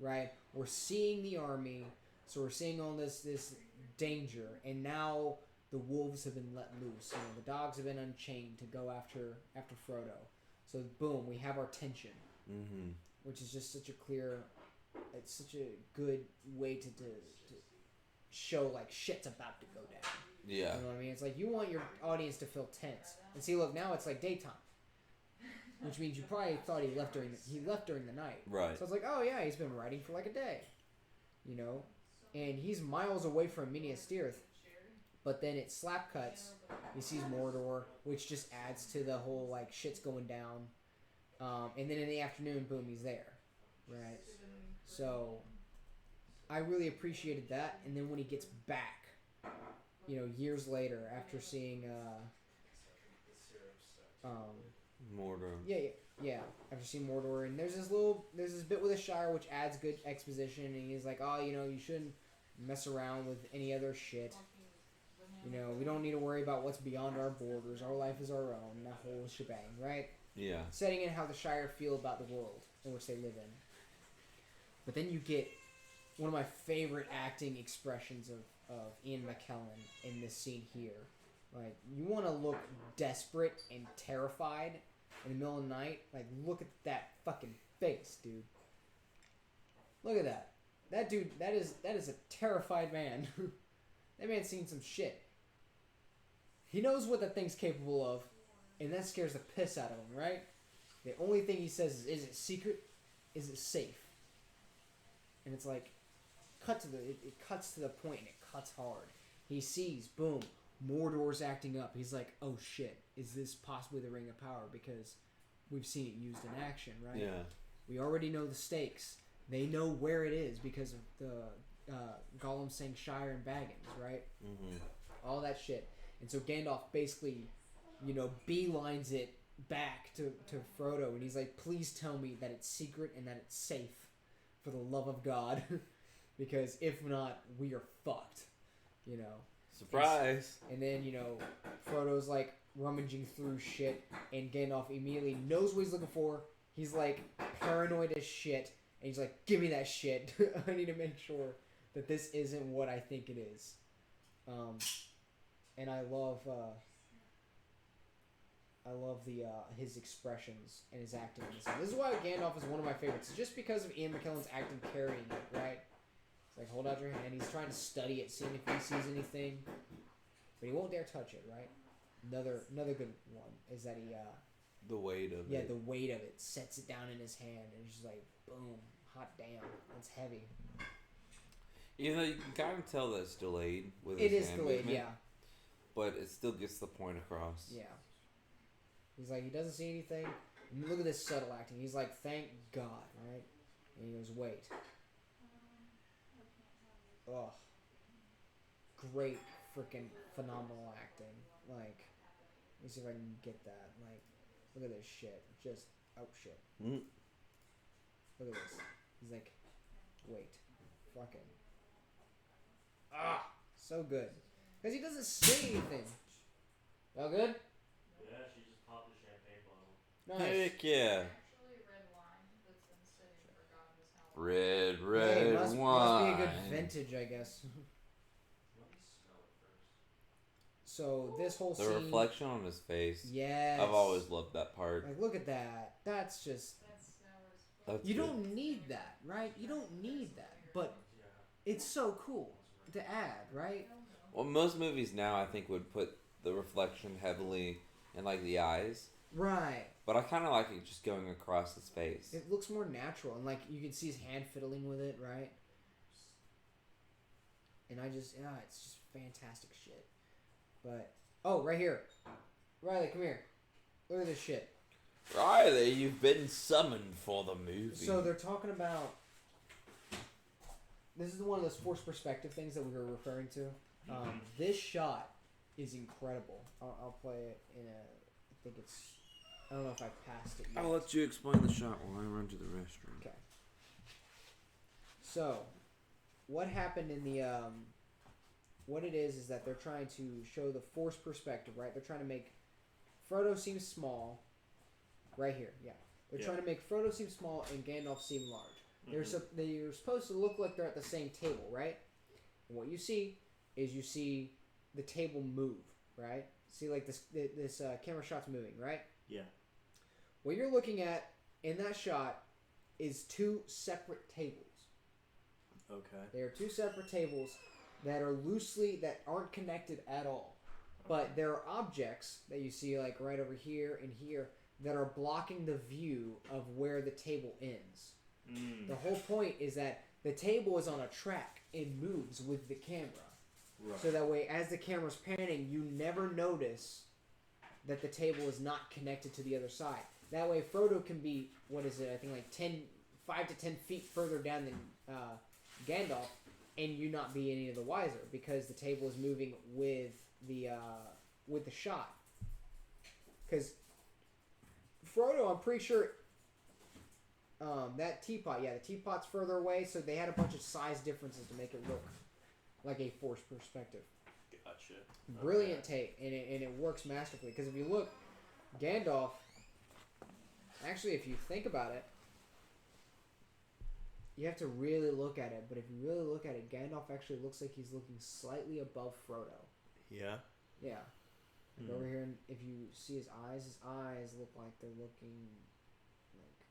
right? We're seeing the army, so we're seeing all this danger, and now the wolves have been let loose. The dogs have been unchained to go after Frodo. So, boom, we have our tension. Mm-hmm. which is just such a clear. It's such a good way to show like shit's about to go down. Yeah. You know what I mean? It's like you want your audience to feel tense. And see, look, now it's like daytime, which means you probably thought he left during the night. Right. So it's like, oh yeah, he's been writing for like a day, you know, and he's miles away from Minas Tirith. But then it slap cuts. He sees Mordor, which just adds to the whole like shit's going down. And then in the afternoon, boom, he's there, right? So I really appreciated that. And then when he gets back, you know, years later, after seeing Mordor. yeah, after seeing Mordor, and there's this bit with the Shire which adds good exposition, and he's like, oh, you know, you shouldn't mess around with any other shit. You know, we don't need to worry about what's beyond our borders. Our life is our own. That whole shebang, right? Yeah. Setting in how the Shire feel about the world in which they live in. But then you get one of my favorite acting expressions of Ian McKellen in this scene here. Like, you want to look desperate and terrified in the middle of the night? Like, look at that fucking face, dude. Look at that. That dude, that is a terrified man. That man's seen some shit. He knows what that thing's capable of, and that scares the piss out of him, right? The only thing he says is it secret? Is it safe? And it's like, it cuts to the point, and it cuts hard. He sees, boom, Mordor's acting up. He's like, oh shit, is this possibly the Ring of Power? Because we've seen it used in action, right? Yeah. We already know the stakes. They know where it is because of the Gollum saying Shire and Baggins, right? Mm-hmm. All that shit. And so Gandalf basically, you know, beelines it back to Frodo, and he's like, please tell me that it's secret and that it's safe, for the love of God. Because if not, we are fucked, you know. Surprise! And then, you know, Frodo's like rummaging through shit, and Gandalf immediately knows what he's looking for. He's like paranoid as shit, and he's like, give me that shit. I need to make sure that this isn't what I think it is. And I love the his expressions and his acting in this. This is why Gandalf is one of my favorites. Just because of Ian McKellen's acting carrying it, right? It's like, hold out your hand. He's trying to study it, seeing if he sees anything, but he won't dare touch it, right? Another good one is that he The weight of it. yeah, the weight of it sets it down in his hand, and it's just like, boom, hot damn, it's heavy. You know, you can kind of tell that it's delayed with It his is hand delayed, movement, yeah. but it still gets the point across. Yeah. He's like, he doesn't see anything. And look at this subtle acting. He's like, thank God, right? And he goes, wait. Ugh. Great freaking phenomenal acting. Like, let me see if I can get that. Like, look at this shit. Just, oh shit. Mm. Look at this. He's like, wait. Fucking. Ah! So good. Because he doesn't say anything. All good? Yeah, she just popped a champagne bottle. Nice. Heck yeah. Actually, red wine that's been sitting for God knows how long. Hey, Red must wine. be a good vintage, I guess. Let me smell it first. So this whole The scene, reflection on his face. yes, I've always loved that part. like, look at that. That's just, That smell is That's you good. don't need that, right? You don't need that, but it's so cool to add, right? Well, most movies now I think would put the reflection heavily in like the eyes, Right. but I kind of like it just going across his face. It looks more natural, and like you can see his hand fiddling with it, right? And I just, it's just fantastic shit. But oh, right here, Riley, come here. Look at this shit. Riley, you've been summoned for the movie. So they're talking about. This is one of those forced perspective things that we were referring to. This shot is incredible. I'll play it in a. I think it's. I don't know if I passed it yet. I'll let you explain the shot while I run to the restroom. Okay. So, what happened in the what it is that they're trying to show the forced perspective, right? They're trying to make Frodo seem small. Right here, yeah. They're trying to make Frodo seem small and Gandalf seem large. They're supposed to look like they're at the same table, right? And what you see is you see the table move, right? See, like this camera shot's moving, right? Yeah. What you're looking at in that shot is two separate tables. Okay. They are two separate tables that aren't connected at all. But there are objects that you see like right over here and here that are blocking the view of where the table ends. The whole point is that the table is on a track and moves with the camera. Right. So that way, as the camera's panning, you never notice that the table is not connected to the other side. That way, Frodo can be, what is it, I think like 5 to 10 feet further down than Gandalf, and you not be any of the wiser, because the table is moving with the shot. Because Frodo, I'm pretty sure, that teapot, the teapot's further away, so they had a bunch of size differences to make it look like a forced perspective. Gotcha. Brilliant take, and it works masterfully. Because if you look, Gandalf, actually, if you think about it, you have to really look at it. But if you really look at it, Gandalf actually looks like he's looking slightly above Frodo. Yeah. Yeah. Like over here, and if you see his eyes look like they're looking like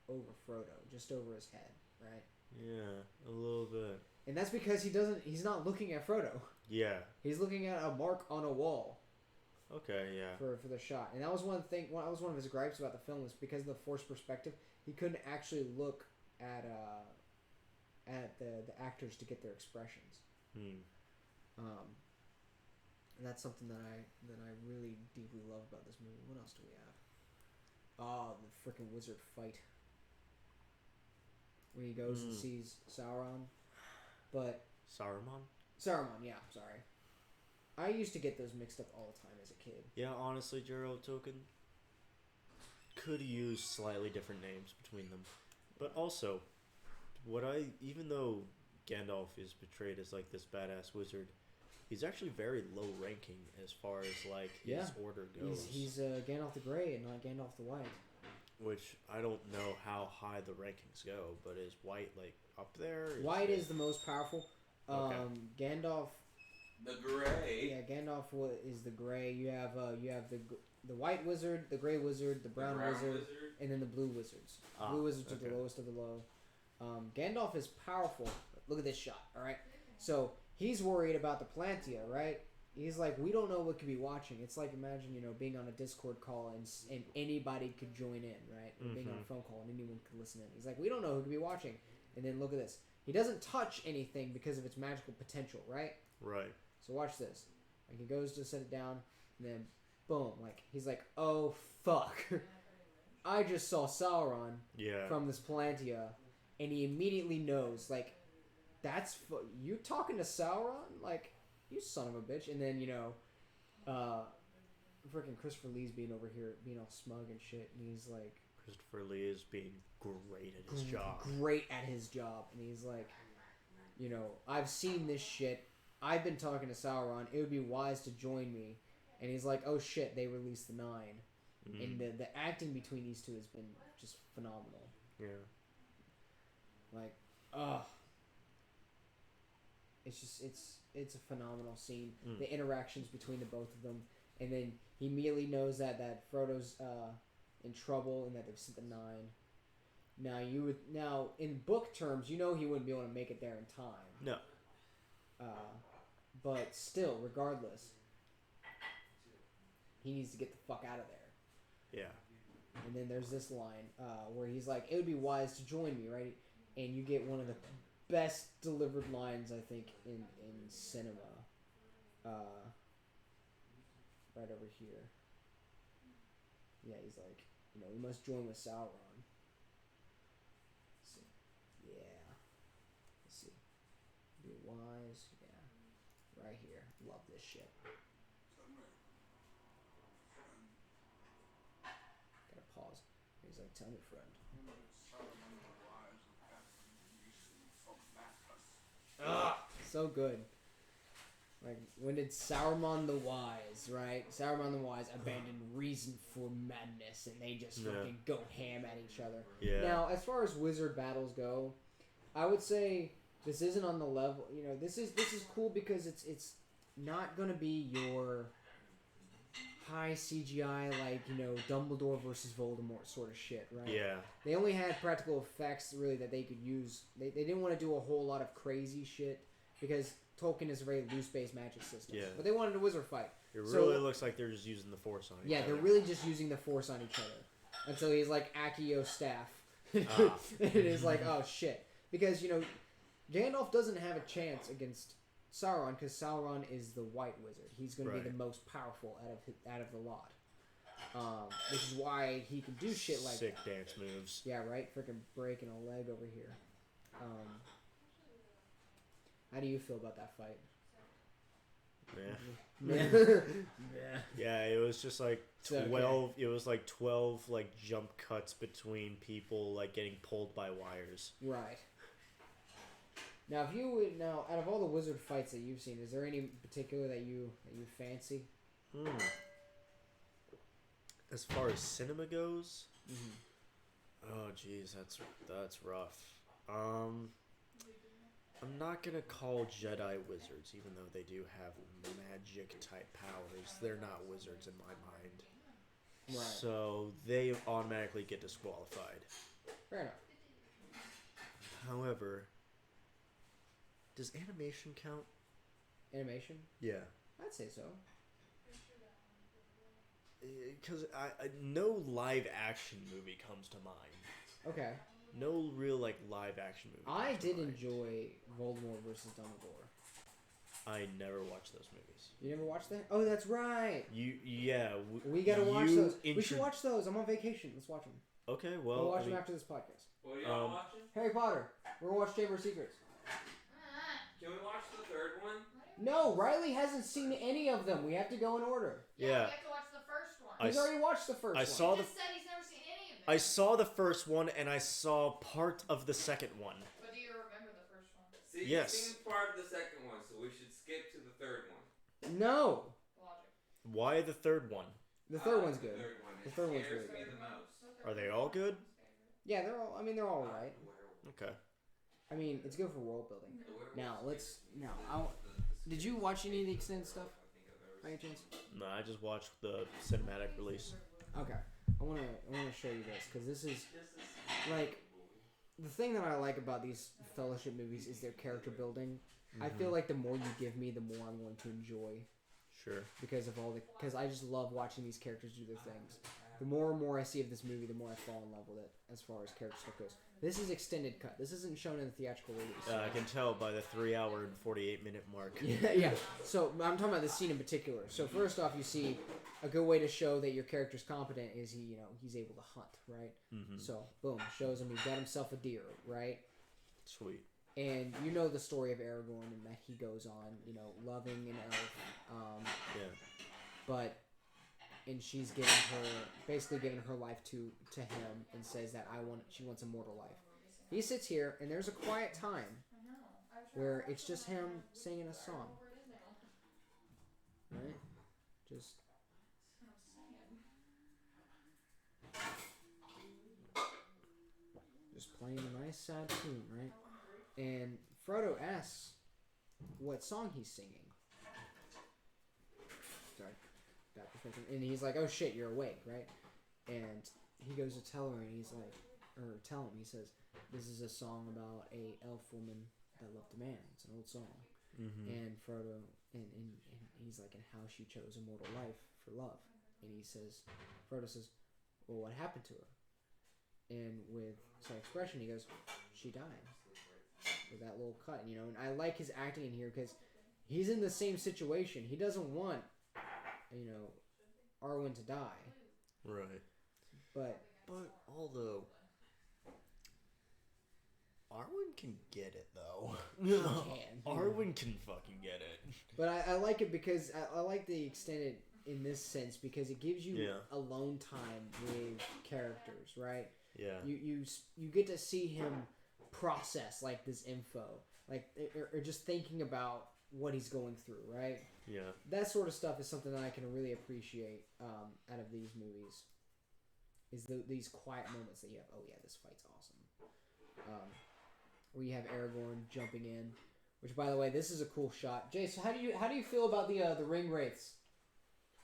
over Frodo, just over his head, right? Yeah, a little bit. And that's because he's not looking at Frodo. Yeah. He's looking at a mark on a wall. Okay, yeah. For the shot. And that was one of his gripes about the film, was because of the forced perspective, he couldn't actually look at the actors to get their expressions. And that's something that I really deeply love about this movie. What else do we have? Oh, the freaking wizard fight. When he goes and sees Sauron. But Saruman, yeah, sorry. I used to get those mixed up all the time as a kid. Yeah, honestly, Gerald Token could use slightly different names between them. But also, even though Gandalf is portrayed as like this badass wizard, he's actually very low ranking as far as like his order goes. He's Gandalf the Grey and not Gandalf the White. Which I don't know how high the rankings go, but is White like up there? White is the most powerful. Okay. Gandalf. The Gray. Yeah, Gandalf is the Gray. You have the White Wizard, the Gray Wizard, the Brown Wizard, and then the Blue Wizards. Blue Wizards are the lowest of the low. Gandalf is powerful. Look at this shot. All right, so he's worried about the Palantir, right? He's like, we don't know what could be watching. It's like, imagine, being on a Discord call and anybody could join in, right? Or being on a phone call and anyone could listen in. He's like, we don't know who could be watching. And then look at this. He doesn't touch anything because of its magical potential, right? Right. So watch this. Like, he goes to set it down, and then, boom. Like, he's like, oh, fuck. I just saw Sauron from this Palantir, and he immediately knows, like, you talking to Sauron? Like, you son of a bitch. And then, freaking Christopher Lee's being over here, being all smug and shit, and he's like... Christopher Lee is being great at his job. Great at his job. And he's like, I've seen this shit. I've been talking to Sauron. It would be wise to join me. And he's like, oh shit, they released the 9. And the acting between these two has been just phenomenal. Yeah. Like, it's a phenomenal scene. The interactions between the both of them, and then he immediately knows that Frodo's in trouble and that they've sent the 9. Now in book terms, he wouldn't be able to make it there in time. No. But still, regardless, he needs to get the fuck out of there. Yeah. And then there's this line where he's like, "It would be wise to join me," right? And you get one of the best delivered lines, I think, in cinema. Right over here. Yeah, he's like, we must join with Sauron. Let's see. Yeah. Let's see. Be wise. Yeah. Right here. Love this shit. Gotta pause. He's like, tell me, friend. So good. Like, when did Saruman the Wise, right? Saruman the Wise abandoned reason for madness, and they just fucking go ham at each other. Yeah. Now, as far as wizard battles go, I would say this isn't on the level. This is cool because it's not gonna be your high CGI, like, you know, Dumbledore versus Voldemort sort of shit, right? Yeah. They only had practical effects, really, that they could use. They didn't want to do a whole lot of crazy shit, because Tolkien is a very loose-based magic system. Yeah. But they wanted a wizard fight. It So- really looks like they're just using the Force on each Yeah, other. they're really just using the Force on each other. Until he's like Accio staff. Ah. And it's like, oh shit. Because, you know, Gandalf doesn't have a chance against Sauron, because Sauron is the white wizard. He's going to be Right. the most powerful out of the lot. Which is why he can do shit like Sick that. dance moves. Yeah, right? Freaking breaking a leg over here. How do you feel about that fight? Yeah. Yeah. Yeah, it was just like So, okay. 12 it was like 12 like jump cuts between people like getting pulled by wires. Right. Now, if you would out of all the wizard fights that you've seen, is there any in particular that you fancy? As far as cinema goes, Mm-hmm. oh jeez, that's rough. I'm not gonna call Jedi wizards, even though they do have magic type powers. They're not wizards in my mind. Right. So they automatically get disqualified. Fair enough. However, does animation count? Animation? Yeah. I'd say so. Because no live action movie comes to mind. Okay. No real like live action movie. I comes to did mind. enjoy Voldemort versus Dumbledore. I never watched those movies. You never watched that? Oh, that's right. Yeah. We gotta watch you those. We intro- should watch those. I'm on vacation. Let's watch them. Okay, We'll well, watch I mean, them after this podcast. What are y'all Um, watching? Harry Potter. We're gonna watch Chamber of Secrets. Can we watch the third one? No, Riley hasn't seen any of them. We have to go in order. Yeah. We have to watch the first one. I He's s- already watched the first I one. saw He the just said he's never seen any of them. I saw the first one and I saw part of the second one. But do you remember the first one? See, Yes. you've seen part of the second one, so we should skip to the third one. No. Logic. Why the third one? The third I one's like the good. third one. The It third one's scares really me good. the most. Are they all good? Yeah, they're all. I mean, they're all right. Okay. I mean, it's good for world building. The werewolves Now let's. scares me Now, the I'll, most. did you watch any of the extended stuff? I think I've ever By any chance? No, I just watched the cinematic release. Okay. I wanna show you this, because this is like the thing that I like about these Fellowship movies is their character building. I feel like the more you give me, the more I'm going to enjoy, Sure. because I just love watching these characters do their things. The more and more I see of this movie, the more I fall in love with it as far as character stuff goes. This is extended cut. This isn't shown in the theatrical release. I can tell by the 3 hour and 48-minute mark. Yeah. So I'm talking about this scene in particular. So first off, you see a good way to show that your character's competent is he's able to hunt, right? Mm-hmm. So boom, shows him he got himself a deer, right? Sweet. And you know the story of Aragorn and that he goes on, loving an elf, Yeah. and she's basically giving her life to him and says that she wants immortal life. He sits here and there's a quiet time I know. I was where it's just him singing a song, where it is now. right? Just playing a nice sad tune, right? And Frodo asks what song he's singing. Sorry, that perfection. And he's like, "Oh shit, you're awake, right?" And he goes to tell her, and he's like, or tell him, he says, "This is a song about a elf woman that loved a man. It's an old song." Mm-hmm. And Frodo, and he's like, and how she chose immortal life for love. And he says, Frodo says, "Well, what happened to her?" And with some expression, he goes, "She died." With that little cut, and I like his acting in here because he's in the same situation. He doesn't want, Arwen to die, Right. but although Arwen can get it though. he can. Arwen can fucking get it. But I like it because I like the extended in this sense because it gives you Yeah. alone time with characters, right? Yeah. You get to see him process like this info, like or just thinking about what he's going through, right? Yeah. That sort of stuff is something that I can really appreciate out of these movies. Is these quiet moments that you have? Oh yeah, this fight's awesome. Where you have Aragorn jumping in, which by the way, this is a cool shot. Jay, so how do you feel about the ring wraiths?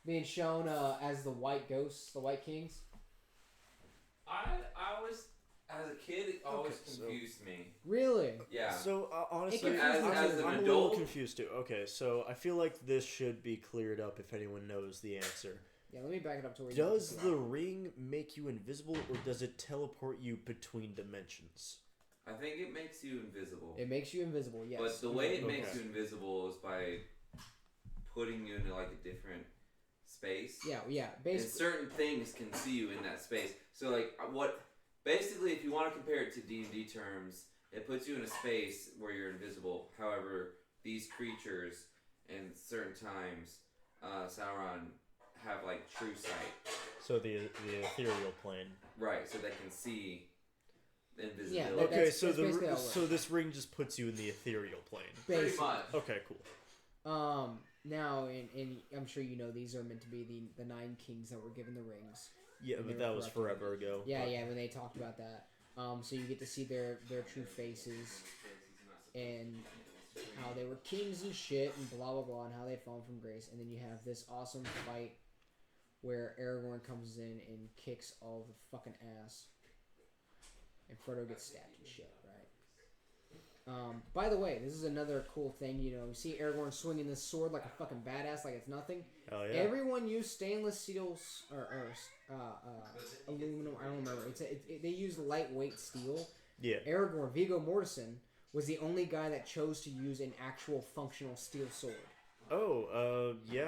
being shown as the white ghosts, the white kings. I always, as a kid, it always Okay, so- confused me. Really? Yeah. So honestly, confuses I'm, me. I'm As an a little adult- confused too. Okay, so I feel like this should be cleared up if anyone knows the answer. Yeah, let me back it up to where you Does can see the it. ring make you invisible, or does it teleport you between dimensions? I think it makes you invisible. It makes you invisible, yes. But the way it Okay. makes you invisible is by putting you into like a different space. Yeah, And basically. certain things can see you in that space. So like what basically if you want to compare it to D&D terms, it puts you in a space where you're invisible. However, these creatures in certain times, Sauron have like true sight. So the ethereal plane. Right, so they can see invisibility. Yeah, Okay, That's- so that's basically how it so this ring just puts you in the ethereal plane. Pretty Basically. much. Okay, cool. Now, and I'm sure you know these are meant to be the 9 kings that were given the rings. Yeah, And but they that were was corrupted. forever ago. Yeah, but- yeah, when they talked about that. So you get to see their true faces and how they were kings and shit and blah blah blah and how they fallen from grace. And then you have this awesome fight where Aragorn comes in and kicks all the fucking ass, and Frodo gets stabbed and shit. Right. By the way, this is another cool thing. You know, you see Aragorn swinging this sword like a fucking badass, like it's nothing. Oh yeah. Everyone used stainless steel or aluminum. I don't remember. They used lightweight steel. Yeah. Aragorn, Viggo Mortensen, was the only guy that chose to use an actual functional steel sword. Oh, yeah.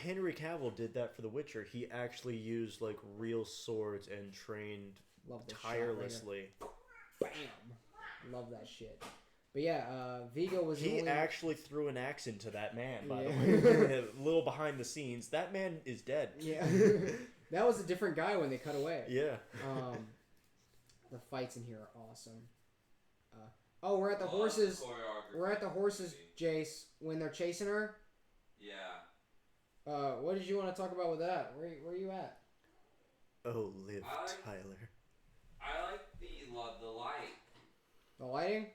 Henry Cavill did that for The Witcher. He actually used like real swords and trained Love this shot right here. tirelessly. Bam! Love that shit. But yeah, Viggo was the He only... actually threw an axe into that man, by Yeah. the way. A little behind the scenes. That man is dead. Yeah. That was a different guy when they cut away. Yeah. The fights in here are awesome. Oh, we're at the horses. We're at the horses, Jace, when they're chasing her. Yeah. What did you want to talk about with that? Where are you at? Oh, Liv I Tyler. like the light. The lighting?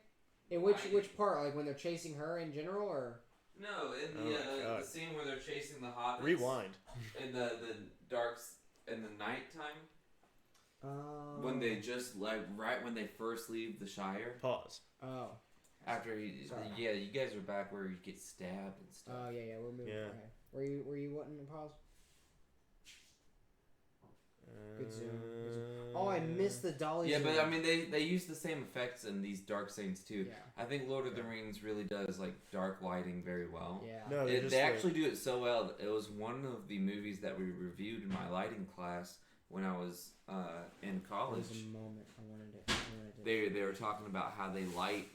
In which part? Like when they're chasing her in general, or? No, in Oh my God. the scene where they're chasing the hobbits. Rewind. In the in the nighttime. When they just like right when they first leave the Shire. Pause. Oh. After he, Sorry. yeah, you guys are back where you get stabbed and stuff. Oh yeah, we're moving. Yeah. Okay. Were you wanting to pause? Good zoom. Good zoom. Oh, I missed the dolly. Yeah, zoom. but I mean they use the same effects in these Dark Saints too. Yeah. I think Lord of the Rings really does like dark lighting very well. Yeah. No, they're just They like- actually do it so well. It was one of the movies that we reviewed in my lighting class when I was in There college. was a moment I wanted to. They were talking about how they light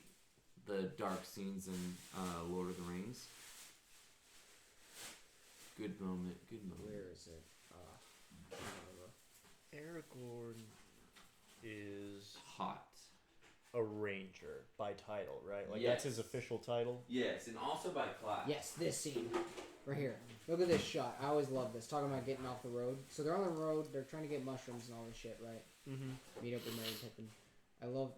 the dark scenes in Lord of the Rings. Good moment. Good moment. Where is it? I don't remember. Aragorn is Hot. a ranger by title, right? Like Yes. that's his official title. Yes, and also by class. Yes, this scene right here. Look at this shot. I always love this. Talking about getting off the road. So they're on the road. They're trying to get mushrooms and all this shit, right? Mm-hmm. Meet up with Mary Pippin. I love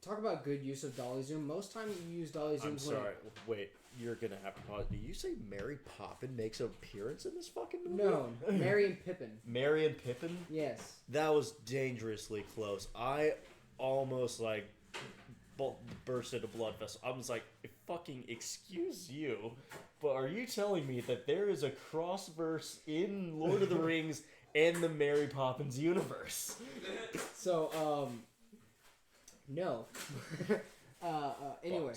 talk about good use of dolly zoom. Most times you use dolly zooms I'm when sorry. Wait, you're gonna have to pause. Did you say Mary Poppin makes an appearance in this fucking movie? No, Mary and Pippin. Mary and Pippin? Yes. That was dangerously close. I almost like bursted a blood vessel. I was like, fucking excuse you, but are you telling me that there is a cross-verse in Lord of the Rings and the Mary Poppins universe? So no. Anyway,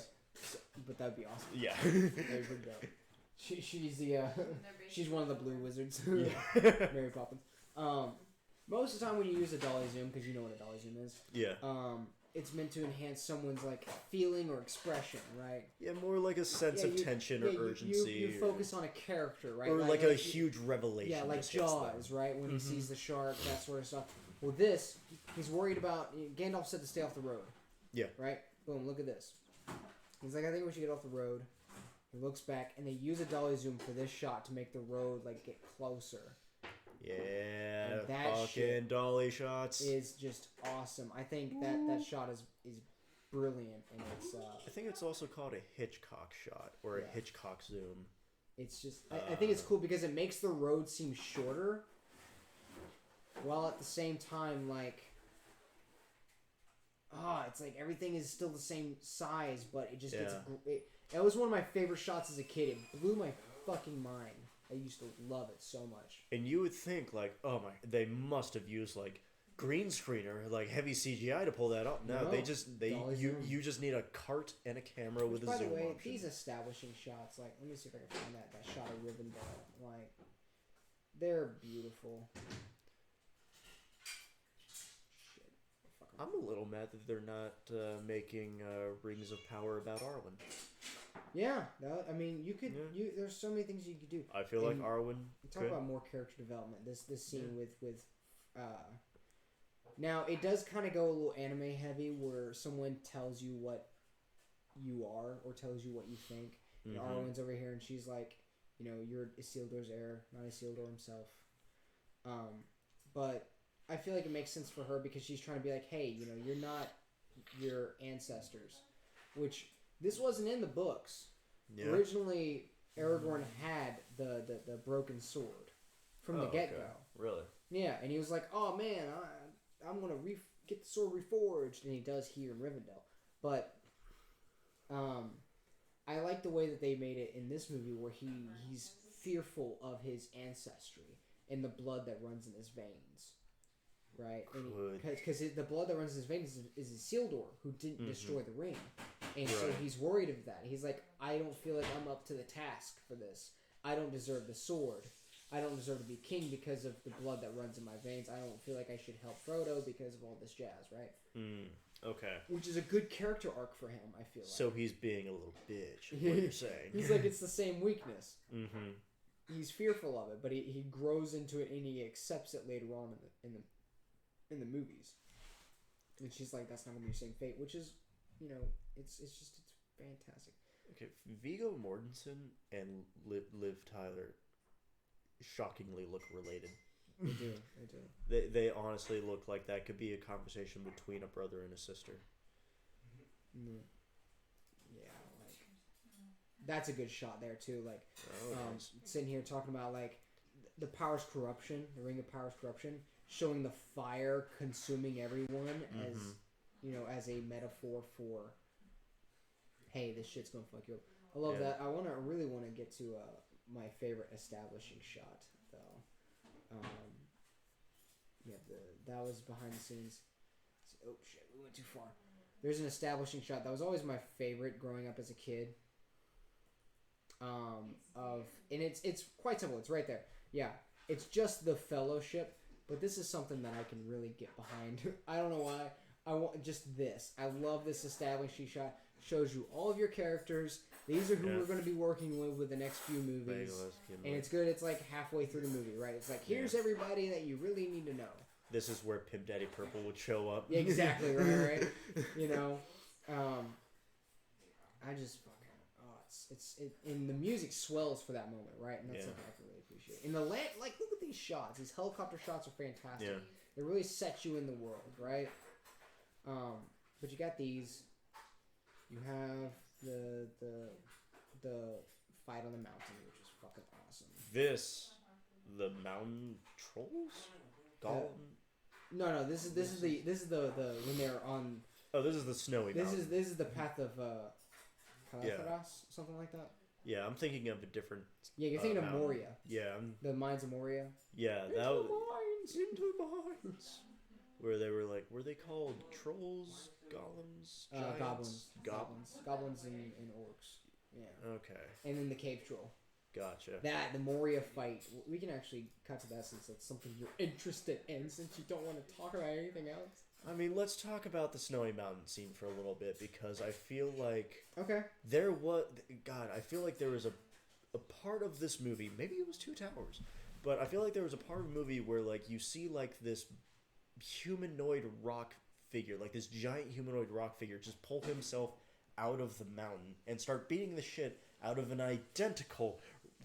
but that'd be awesome. Yeah. That'd be pretty dope. She's the she's one of the blue wizards. Yeah. Mary Poppins. Most of the time when you use a dolly zoom, because you know what a dolly zoom is, Yeah. it's meant to enhance someone's like feeling or expression, right? Yeah, more like a sense Yeah, of you- tension yeah, or urgency. You focus on a character, right? or like a you- huge revelation. Yeah, like just hits them. Jaws, right? When he Mhm. sees the shark, that sort of stuff. Well, this, he's worried about. Gandalf said to stay off the road. Yeah. Right? Boom, look at this. He's like, I think we should get off the road. He looks back, and they use a dolly zoom for this shot to make the road, like, get closer. Yeah, And that fucking shit dolly shots. Is just awesome. I think that shot is brilliant, and it's, I think it's also called a Hitchcock shot or Yeah. a Hitchcock zoom. It's just I think it's cool because it makes the road seem shorter, while at the same time like. It's like everything is still the same size, but it just gets. It was one of my favorite shots as a kid. It blew my fucking mind. I used to love it so much. And you would think like, oh my, they must have used like green screen or like heavy CGI to pull that off. No, you just need a cart and a camera with a by zoom the way, option. these establishing shots, like let me see if I can find that shot of Rivendell. Like, they're beautiful. I'm a little mad that they're not making Rings of Power about Arwen. Yeah, I mean, you could. Yeah. There's so many things you could do. I feel like Arwen. Talk about more character development. This scene with. Now it does kind of go a little anime heavy, where someone tells you what you are or tells you what you think. And Arwen's over here, and she's like, you're Isildur's heir, not Isildur himself. But I feel like it makes sense for her because she's trying to be like, hey, you're not your ancestors, which this wasn't in the books. Yeah. Originally, Aragorn had the broken sword from the get-go. Really? Yeah, and he was like, oh man, I'm going to get the sword reforged, and he does here in Rivendell. But I like the way that they made it in this movie where he's fearful of his ancestry and the blood that runs in his veins. Right, because the blood that runs in his veins is Isildur, who didn't destroy the ring, and so he's worried of that. He's like, I don't feel like I'm up to the task for this. I don't deserve the sword. I don't deserve to be king because of the blood that runs in my veins. I don't feel like I should help Frodo because of all this jazz, right? Okay. Which is a good character arc for him, I feel like. So he's being a little bitch, is what you're saying. He's like, it's the same weakness. He's fearful of it, but he grows into it and he accepts it later on in the movies. And she's like, that's not going to be your same fate, which is, it's fantastic. Okay, Viggo Mortensen and Liv Tyler shockingly look related. They do. They honestly look like that could be a conversation between a brother and a sister. Yeah, like, that's a good shot there too. Like, nice. Sitting here talking about like the power's corruption, the Ring of Power's corruption, showing the fire consuming everyone as as a metaphor for, hey, this shit's gonna fuck you up. I love that. I really want to get to my favorite establishing shot though. That was behind the scenes. Oh shit, we went too far. There's an establishing shot that was always my favorite growing up as a kid. And it's quite simple. It's right there. Yeah, it's just the Fellowship, but this is something that I can really get behind. I don't know why. I want just this. I love this establishing shot. Shows you all of your characters. These are who we're going to be working with the next few movies. And it's good. It's like halfway through the movie, right? It's like, here's everybody that you really need to know. This is where Pimp Daddy Purple would show up. Yeah, exactly, right? I just fucking, and the music swells for that moment, right? And that's something I can really appreciate. And the land, like, look at these shots. These helicopter shots are fantastic. Yeah. They really set you in the world, right? But you got these. You have the fight on the mountain, which is fucking awesome. The mountain trolls? Gollum? No. This is the when they're on. Oh, this is the snowy mountain. This is the path of Calatharas, something like that. Yeah, I'm thinking of a different. Yeah, you're thinking of Moria. Yeah, the mines of Moria. Yeah, into mines. Where they were like, were they called trolls, golems, giants? Goblins and orcs. Yeah. Okay. And then the cave troll. Gotcha. The Moria fight. We can actually cut to that since it's something you're interested in, since you don't want to talk about anything else. I mean, let's talk about the Snowy Mountain scene for a little bit, because I feel like I feel like there was a part of this movie, maybe it was Two Towers, but I feel like there was a part of the movie where like you see like this humanoid rock figure, like this giant humanoid rock figure, just pull himself out of the mountain and start beating the shit out of an identical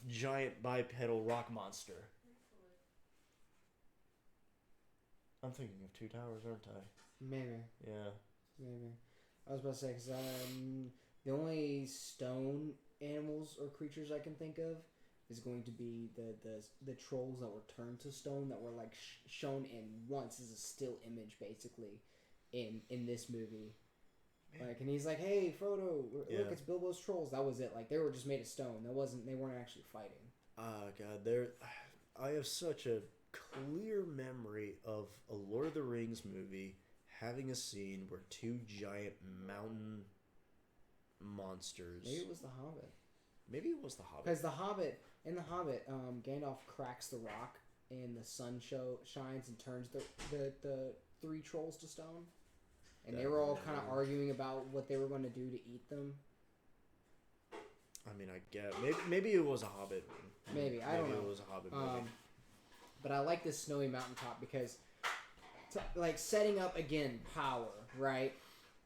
giant bipedal rock monster. I'm thinking of Two Towers, aren't I? Maybe. Yeah. Maybe. I was about to say, because the only stone animals or creatures I can think of is going to be the trolls that were turned to stone that were like shown in once as a still image basically in this movie. Like, and he's like, "Hey, Frodo, look, it's Bilbo's trolls." That was it. Like, they were just made of stone. They weren't actually fighting. God, I have such a clear memory of a Lord of the Rings movie having a scene where two giant mountain monsters. Maybe it was The Hobbit. Maybe it was The Hobbit. Because in The Hobbit, Gandalf cracks the rock and the sun shines and turns the three trolls to stone. And they were all kind of arguing about what they were going to do to eat them. I mean, I get maybe it was a Hobbit. Maybe I don't know. Maybe it was a Hobbit movie. But I like this snowy mountaintop because, like, setting up again power, right?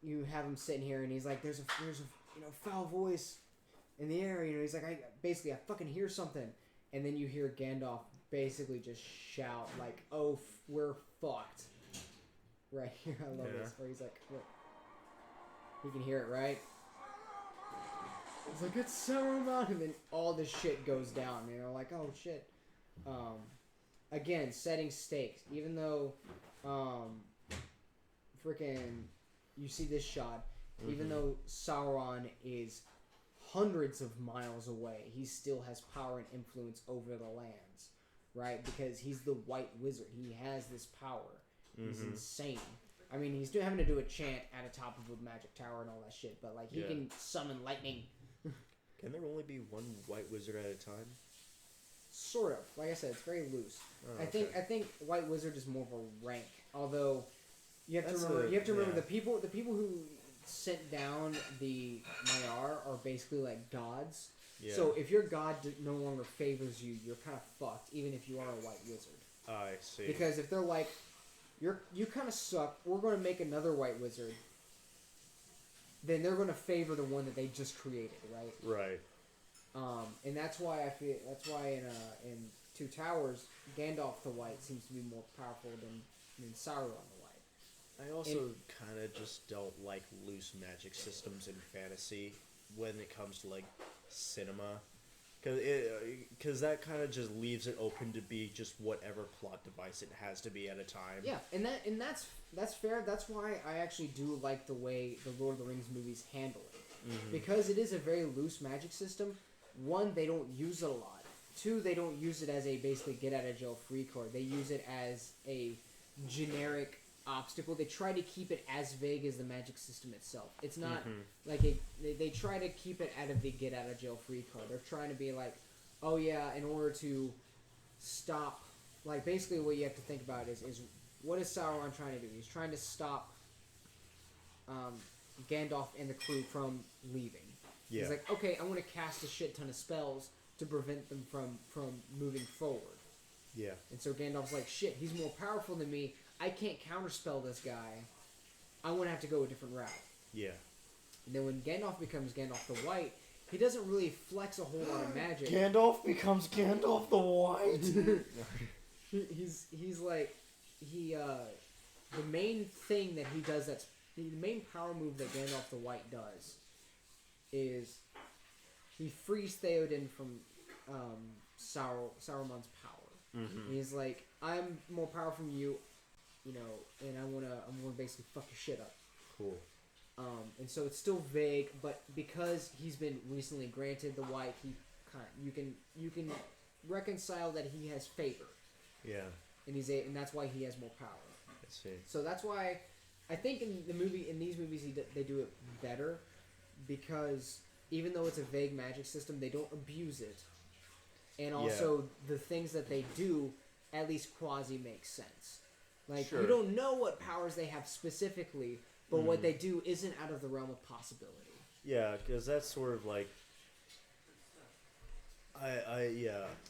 You have him sitting here and he's like, "There's a foul voice in the air." He's like, I fucking hear something, and then you hear Gandalf basically just shout like, "Oh, we're fucked." Right here, I love this. Where he's like, "What?" You can hear it, right? It's like, "It's Saruman," and then all this shit goes down. Like, oh shit. Again, setting stakes. Even though, freaking, you see this shot. Mm-hmm. Even though Sauron is hundreds of miles away, he still has power and influence over the lands, right? Because he's the White Wizard. He has this power. He's insane. I mean, he's having to do a chant at the top of a magic tower and all that shit, but like he can summon lightning. Can there only be one White Wizard at a time? Sort of. Like I said, it's very loose. Oh, I think White Wizard is more of a rank. Although you have to remember the people who sent down the Maiar are basically like gods. Yeah. So if your god no longer favors you, you're kind of fucked, even if you are a White Wizard. I see. Because if they're like, you kind of suck, we're going to make another White Wizard, then they're going to favor the one that they just created, right? Right. And that's why in Two Towers, Gandalf the White seems to be more powerful than Sauron the White. I also kind of just don't like loose magic systems in fantasy when it comes to like cinema. Because that kind of just leaves it open to be just whatever plot device it has to be at a time. Yeah, and that's fair. That's why I actually do like the way the Lord of the Rings movies handle it. Mm-hmm. Because it is a very loose magic system. One, they don't use it a lot. Two, they don't use it as a basically get out of jail free card. They use it as a generic obstacle. They try to keep it as vague as the magic system itself. It's not like they try to keep it out of the get out of jail free card. They're trying to be like, oh yeah, in order to stop, like basically what you have to think about is what is Sauron trying to do? He's trying to stop Gandalf and the crew from leaving. Yeah. He's like, okay, I want to cast a shit ton of spells to prevent them from moving forward. Yeah. And so Gandalf's like, shit, he's more powerful than me. I can't counterspell this guy. I want to have to go a different route. Yeah. And then when Gandalf becomes Gandalf the White, he doesn't really flex a whole lot of magic. Gandalf becomes Gandalf the White. he's like the main thing that he does the main power move that Gandalf the White does is he frees Theoden from Saruman's power. Mm-hmm. He's like, I'm more powerful than you, and I'm gonna basically fuck your shit up. Cool. And so it's still vague, but because he's been recently granted the White, you can reconcile that he has favor. Yeah. And that's why he has more power. I see. So that's why I think in these movies they do it better, because even though it's a vague magic system, they don't abuse it, and also the things that they do at least quasi make sense. Like, you don't know what powers they have specifically, but what they do isn't out of the realm of possibility. Yeah, because that's sort of like I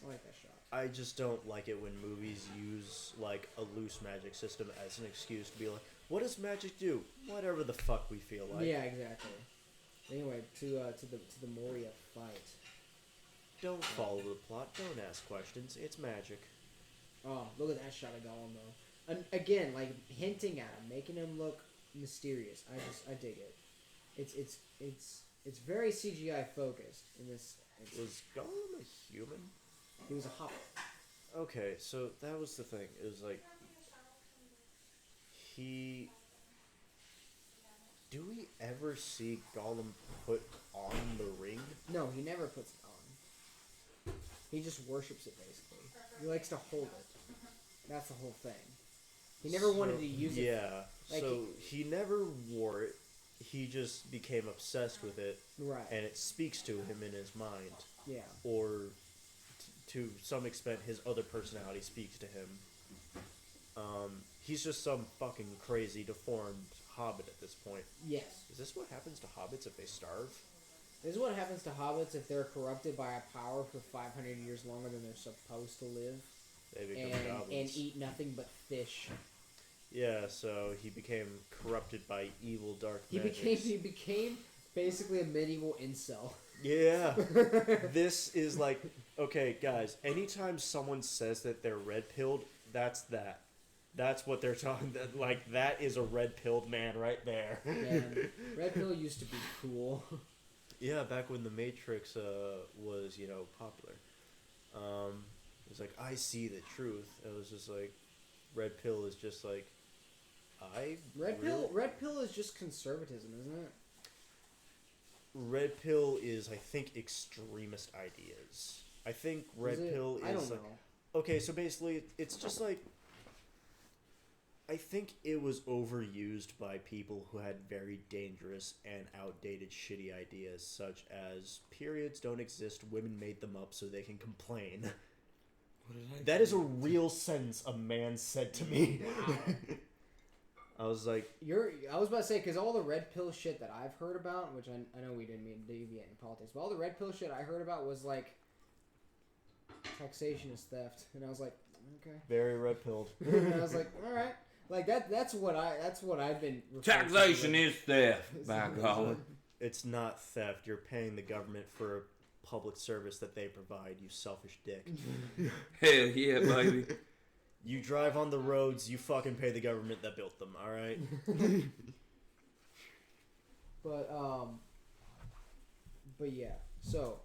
like that shot. I just don't like it when movies use like a loose magic system as an excuse to be like, what does magic do? Whatever the fuck we feel like. Yeah, exactly. Anyway, to the Moria fight. Don't follow the plot. Don't ask questions. It's magic. Oh, look at that shot of Gollum though. And again, like hinting at him, making him look mysterious. I dig it. It's very CGI focused in this. Was Gollum a human? He was a hobbit. Okay, so that was the thing. It was like he. Do we ever see Gollum put on the ring? No, he never puts it on. He just worships it, basically. He likes to hold it. That's the whole thing. He never wanted to use it. Yeah. Like So he never wore it. He just became obsessed with it, Right. and it speaks to him in his mind, Yeah. or to some extent, his other personality speaks to him. He's just some fucking crazy, deformed hobbit at this point. Yes. Is this what happens to hobbits if they starve? This is what happens to hobbits if they're corrupted by a power for 500 years longer than they're supposed to live. They become And goblins. eat nothing but fish. Yeah, so he became corrupted by evil dark He magics. became basically a medieval incel. Yeah. This is like, okay, guys, anytime someone says that they're red-pilled, that's that. That's what they're talking. Like, that is a red-pilled man right there. Man, Red Pill used to be cool. Yeah, back when the Matrix was, popular. It was like, I see the truth. It was just like, Red Pill is just like, Red Pill is just conservatism, isn't it? Red Pill is, I think, extremist ideas. I think Red Pill is I don't like, know. okay, so basically, it's just like, I think it was overused by people who had very dangerous and outdated shitty ideas, such as periods don't exist, women made them up so they can complain. That is a real sentence a man said to me. I was like, I was about to say, because all the Red Pill shit that I've heard about, which I know we didn't mean to deviate in politics, but all the Red Pill shit I heard about was like, taxation is theft. And I was like, okay. very red-pilled. And I was like, alright. Like that's what I've been referring to Taxation as- is theft, by God. It's not theft. You're paying the government for a public service that they provide, you selfish dick. Hell yeah, baby. You drive on the roads, you fucking pay the government that built them, alright? But yeah. So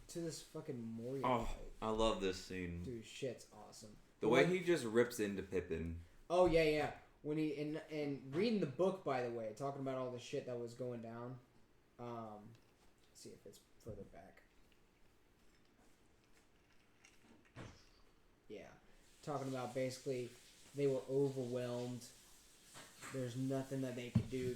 to this fucking Moria Oh, fight. I love this scene. Dude, shit's awesome. The way he just rips into Pippin. Oh yeah. When he and reading the book, by the way, talking about all the shit that was going down. Let's see if it's further back. Yeah, talking about basically they were overwhelmed. There's nothing that they could do.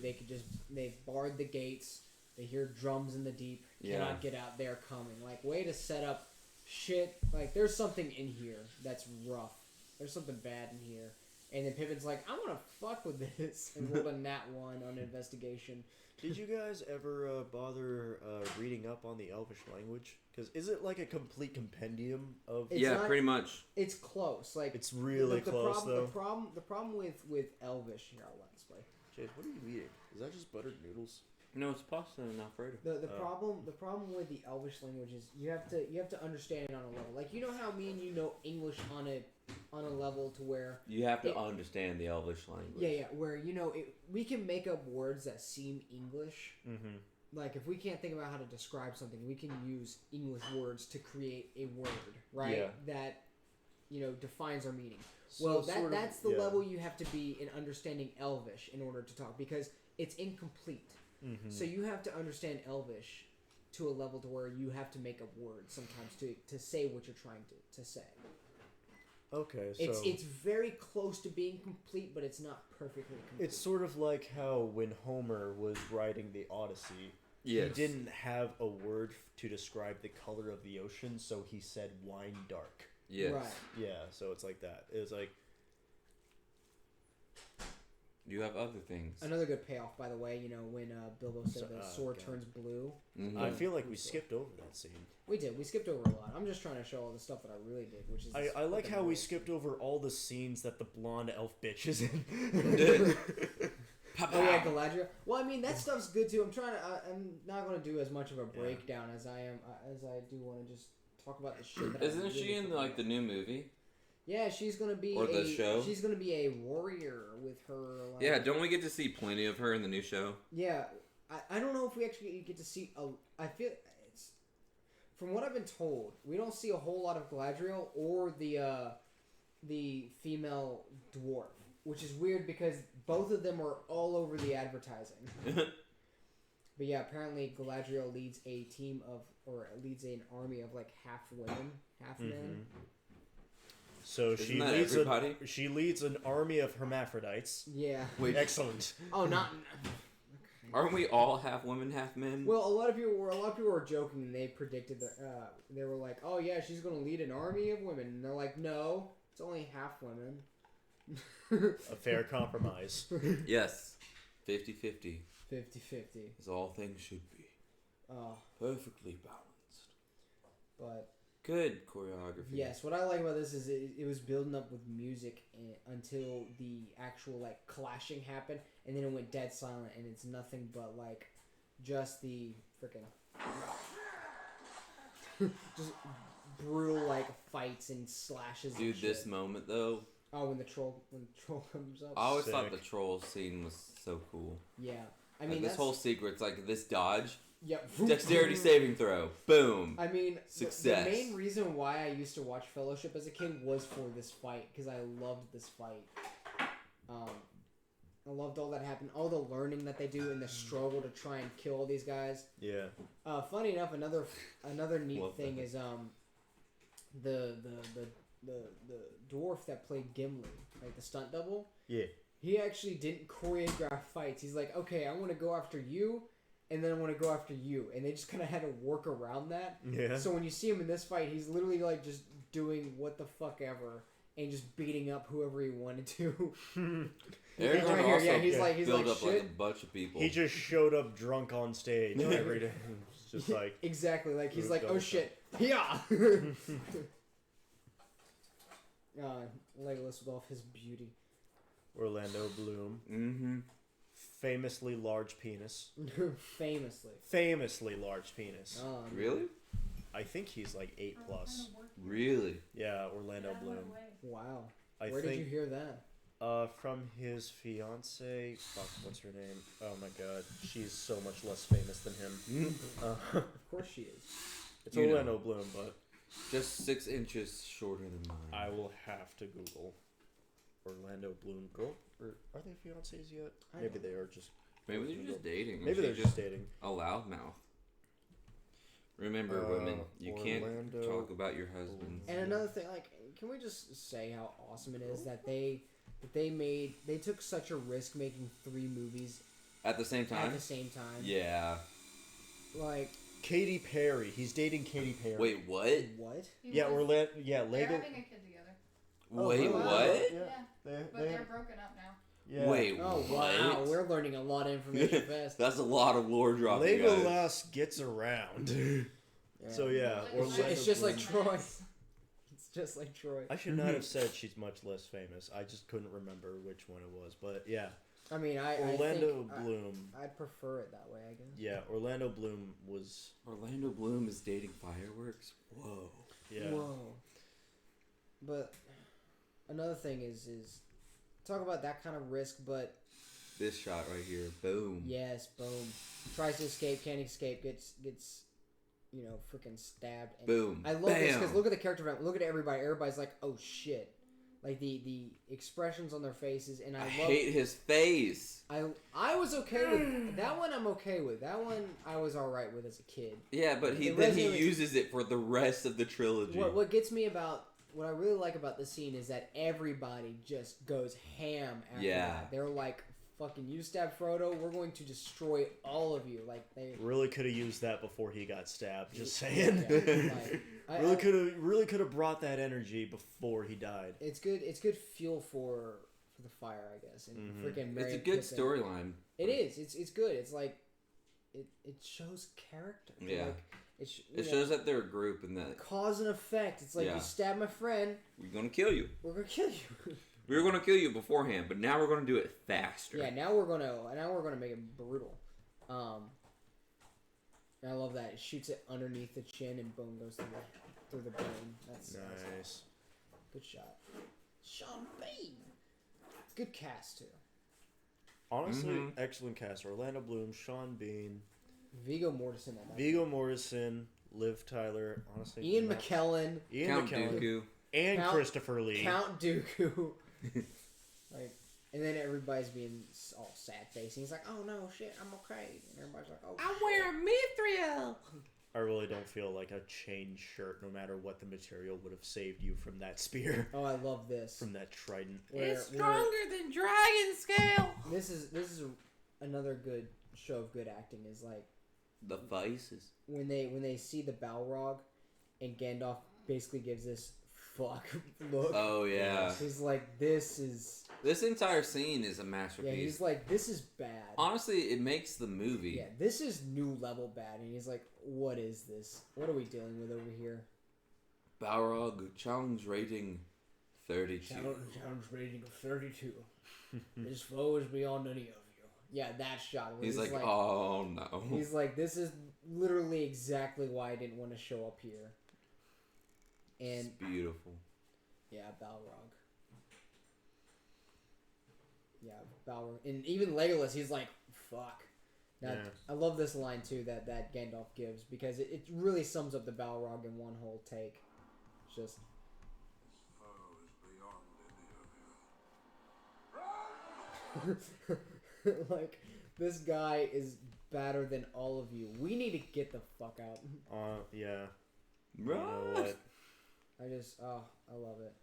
They've barred the gates. They hear drums in the deep. Cannot get out. They're coming. Like, way to set up shit. Like, there's something in here that's rough. There's something bad in here. And then Pippin's like, I'm gonna fuck with this, and rolled a nat 1 on investigation. Did you guys ever bother reading up on the Elvish language? Because is it like a complete compendium of... It's yeah, not- pretty much. It's close. Like, It's really close, though. The problem with Elvish here, I'll let this play. Chase, what are you eating? Is that just buttered noodles? No, it's pasta and Alfredo. The problem with the Elvish language is you have to understand it on a level. Like, you know how me and you know English on a level to where You have to understand the Elvish language. where we can make up words that seem English. Mm-hmm. Like, if we can't think about how to describe something, we can use English words to create a word, right? Yeah. That defines our meaning. So Well, sort of- that's the yeah. level you have to be in understanding Elvish in order to talk, because it's incomplete. Mm-hmm. So you have to understand Elvish to a level to where you have to make up words sometimes to say what you're trying to say. Okay, so... It's very close to being complete, but it's not perfectly complete. It's sort of like how when Homer was writing the Odyssey, Yes. he didn't have a word to describe the color of the ocean, so he said wine dark. Yes. Right. Yeah, so it's like that. It was like... You have other things. Another good payoff, by the way, when Bilbo said So- the sword God. turns blue. Mhm. I feel like we skipped over that scene. We did. We skipped over a lot. I'm just trying to show all the stuff that I really did, which is... I like fucking how we nice. skipped over all the scenes that the blonde elf bitch is in. Oh yeah, Galadriel. Well, I mean that stuff's good too. I'm not going to do as much of a breakdown as I do want to just talk about the shit. That I Isn't really she in fucking like the like. new movie? Yeah, she's gonna be Or the show? She's gonna be a warrior with her. Like, Yeah, don't we get to see plenty of her in the new show? Yeah, I don't know if we actually get to see. I feel it's from what I've been told, we don't see a whole lot of Galadriel or the female dwarf, which is weird because both of them are all over the advertising. But yeah, apparently Galadriel leads a team of, or leads an army of like half women, half men. So she leads an army of hermaphrodites. Yeah. Wait, Excellent. Oh, not. aren't we all half women, half men? Well, a lot of people were joking. And they predicted that they were like, "Oh yeah, she's gonna lead an army of women," and they're like, "No, it's only half women." A fair compromise. Yes, 50-50. 50-50. As all things should be. Perfectly balanced. But good choreography. yes, what I like about this is it was building up with music until the actual like clashing happened, and then it went dead silent, and it's nothing but like just the freaking just brutal like fights and slashes. Dude, and this shit. moment though. Oh, when the troll comes up. I always Sick. thought the troll scene was so cool. Yeah, I Like, mean this that's, whole secret's like this dodge, Yep. dexterity saving throw, boom. I mean, Success. The main reason why I used to watch Fellowship as a kid was for this fight, because I loved this fight. I loved all that happened, all the learning that they do, and the struggle to try and kill all these guys. Yeah. Funny enough, another neat Love thing that. is the dwarf that played Gimli, like the stunt double. Yeah. He actually didn't choreograph fights. He's like, okay, I want to go after you, and then I want to go after you, and they just kind of had to work around that. Yeah. So when you see him in this fight, he's literally like just doing what the fuck ever, and just beating up whoever he wanted to. Aragorn right here, also yeah, he's like built up like shit. a bunch of people. He just showed up drunk on stage every day. It's just like Exactly, like he's Ooh, like, double oh shit, yeah. Legolas with all his beauty. Orlando Bloom. Mm-hmm. Famously large penis. Famously. Famously large penis. Really? I think he's like 8 plus. Really? Yeah, Orlando Bloom. Wow. I Where think did you hear that? From his fiance. Fuck, what's her name? Oh my god, she's so much less famous than him. Of course she is. It's You know. Orlando Bloom, but Just 6 inches shorter than mine. I will have to Google Orlando Bloom. Girl, or are they fiancés yet? I Maybe don't they are just. Maybe they're just dating. Maybe they're She's just dating. a loudmouth. Remember, women, you Orlando can't talk about your husbands. And another thing, like, can we just say how awesome it is that they took such a risk making 3 movies At the same time? at the same time. Yeah. Like, Katy Perry. He's dating Katy Perry. Wait, what? what? Yeah, Orlando. Yeah, They're Lego. having a kid together. Wait, wow. what? Yeah, They, but they're broken up now. yeah. Wait, Oh what? wow, we're learning a lot of information fast. That's a lot of lore dropping, guys. Legolas gets around. So yeah, Orlando It's just like Bloom. Troy. It's just like Troy. I should not have said she's much less famous. I just couldn't remember which one it was. But yeah, I mean, I Orlando think Bloom. I'd prefer it that way, I guess. Yeah, Orlando Bloom was. Orlando Bloom is dating fireworks? Whoa. Yeah. Whoa. But another thing is talk about that kind of risk, but This shot right here. Boom. yes, boom. Tries to escape, can't escape, gets freaking stabbed. And Boom. I love this Bam. because look at the character development. Look at everybody. Everybody's like, oh shit. Like the expressions on their faces, and I love. hate his face. I was okay with that one. I'm okay with that one. I was all right with as a kid. Yeah, but The then he Resident- uses it for the rest of the trilogy. What gets me about what I really like about this scene is that everybody just goes ham after Yeah. that. They're like, fucking you stabbed Frodo, we're going to destroy all of you. Like they Really could have used that before he got stabbed. Just saying. Yeah, like, Really could have brought that energy before he died. it's good fuel for the fire, I guess. And Mhm. freaking It's Merry a good Pippin. storyline. It is. It's good. It's like it shows character. Yeah. Like, It shows that they're a group and that cause and effect. It's like Yeah. you stab my friend, we're gonna kill you. we're gonna kill you. We were gonna kill you beforehand, but now we're gonna do it faster. Yeah, now we're gonna make it brutal. And I love that it shoots it underneath the chin and boom goes through the brain. That's Nice. good shot. Sean Bean. Good cast too. Honestly, Mhm. excellent cast. Orlando Bloom, Sean Bean, Viggo Mortensen. Viggo Mortensen, Liv Tyler, honestly. Ian McKellen, Ian Count McKellen. Dooku. And Count- Christopher Lee. Count Dooku. Like, and then everybody's being all sad faced. He's like, "Oh no, shit, I'm okay." And everybody's like, "Oh, I'm wearing mithril. I really don't feel like a chain shirt, no matter what the material, would have saved you from that spear, oh, I love this." from that trident. It's stronger than dragon scale. This is another good show of good acting. Is like The Vices. when they see the Balrog, and Gandalf basically gives this fuck look. Oh yeah. He's like, "This is." This entire scene is a Yeah, masterpiece. he's like, "This is bad." Honestly, it makes the movie. Yeah, this is new level bad, and he's like, "What is this? What are we dealing with over here?" Balrog challenge rating 32. Challenge rating of 32. His foe is beyond any of you. Yeah, that shot. Where He's like, oh no. He's like, "This is literally exactly why I didn't want to show up here." It's And beautiful. yeah, Balrog. Yeah, Balrog. And even Legolas, he's like, "Fuck." Now, Yeah. I love this line too that Gandalf gives because it really sums up the Balrog in one whole take. It's just like, this guy is badder than all of you. We need to get the fuck out. Yeah. You Right. know what? I just, I love it.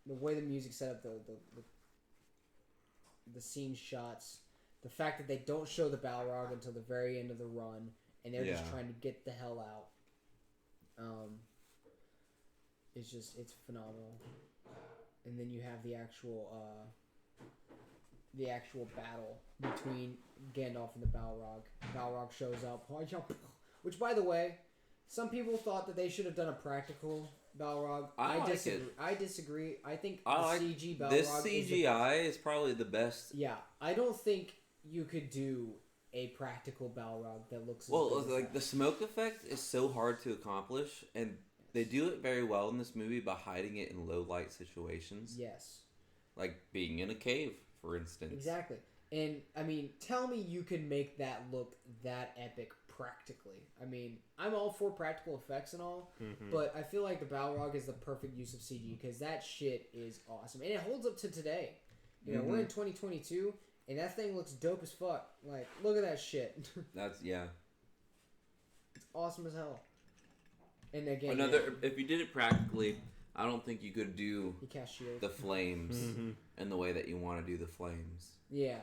The way the music set up, the scene shots, the fact that they don't show the Balrog until the very end of the run, and they're just Yeah. trying to get the hell out. It's phenomenal. And then you have the actual battle between Gandalf and the Balrog. Balrog shows up, which, by the way, some people thought that they should have done a practical Balrog. I like disagree. it. I disagree. I think I the like CG Balrog This is the CGI is probably the best. yeah, I don't think you could do a practical Balrog that looks as Well, good as like that. the smoke effect is so hard to accomplish, and they do it very well in this movie by hiding it in low light situations, Yes, like being in a cave, for instance. exactly. And I mean, tell me you can make that look that epic practically. I mean, I'm all for practical effects and all, but I feel like the Balrog is the perfect use of CG because that shit is awesome and it holds up to today. You know, we're in 2022 and that thing looks dope as fuck. Like, look at that shit. That's yeah. It's awesome as hell. And again, Another, if you did it practically, I don't think you could do he cast shield. the flames in the way that you want to do the flames. Yeah.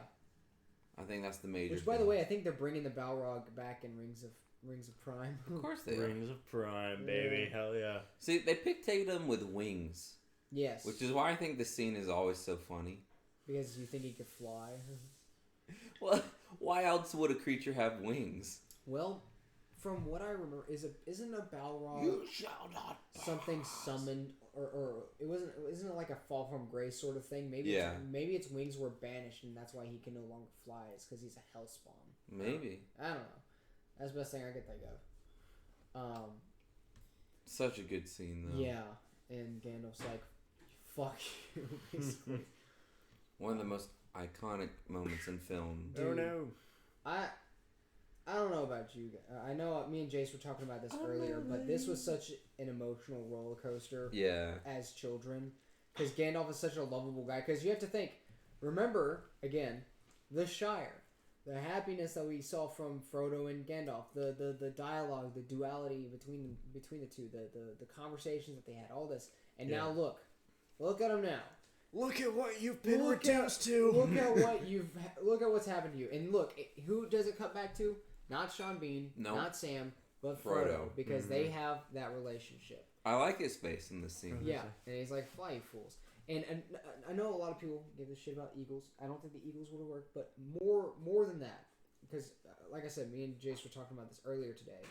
I think that's the major. Which, by the thing. way, I think they're bringing the Balrog back in Rings of Prime. Of course they are. Rings of Prime, baby. Hell yeah. See, they picked him with wings, Yes. which is why I think this scene is always so funny. Because you think he could fly. Well, why else would a creature have wings? Well, from what I remember, isn't a Balrog shall not. something summoned, or isn't it like a fall from grace sort of thing? Maybe Yeah. maybe its wings were banished, and that's why he can no longer fly. It's because he's a hellspawn. Maybe. I don't know. That's the best thing I could think of. Such a good scene, though. Yeah, and Gandalf's like, "Fuck you," basically. One of the most iconic moments in film. Oh no. I don't know about you. I know me and Jace were talking about this earlier, but this was such an emotional roller coaster Yeah. as children because Gandalf is such a lovable guy. Because you have to think, remember again, the Shire, the happiness that we saw from Frodo and Gandalf, the dialogue, the duality between the two, the conversations that they had, all this, and now look at him now. Look at what you've been Look reduced at, to. look at what's happened to you, and look, who does it cut back to? Not Sean Bean, No. not Sam, but Frodo, Frodo. because they have that relationship. I like his face in this scene. Yeah, and he's like, "Fly, you fools!" And I know a lot of people give a shit about Eagles. I don't think the Eagles would have worked, but more than that, because like I said, me and Jace were talking about this earlier today.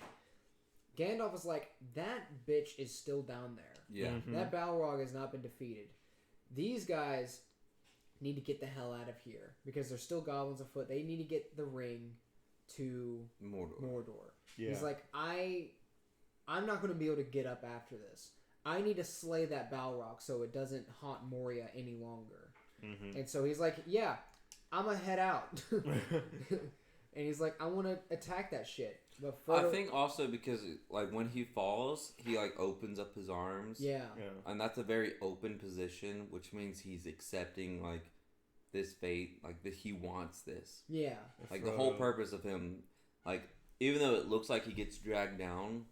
Gandalf is like, that bitch is still down there. Yeah. That Balrog has not been defeated. These guys need to get the hell out of here because there's still goblins afoot. They need to get the ring to Mordor. Yeah. He's like, I'm not going to be able to get up after this. I need to slay that Balrog so it doesn't haunt Moria any longer. And so he's like, yeah, I'm going to head out. And he's like, I want to attack that shit. But I Frodo, think also because like when he falls, he like opens up his arms. yeah, And that's a very open position, which means he's accepting like this fate, like that he wants this. yeah, Like the whole purpose of him, like even though it looks like he gets dragged down,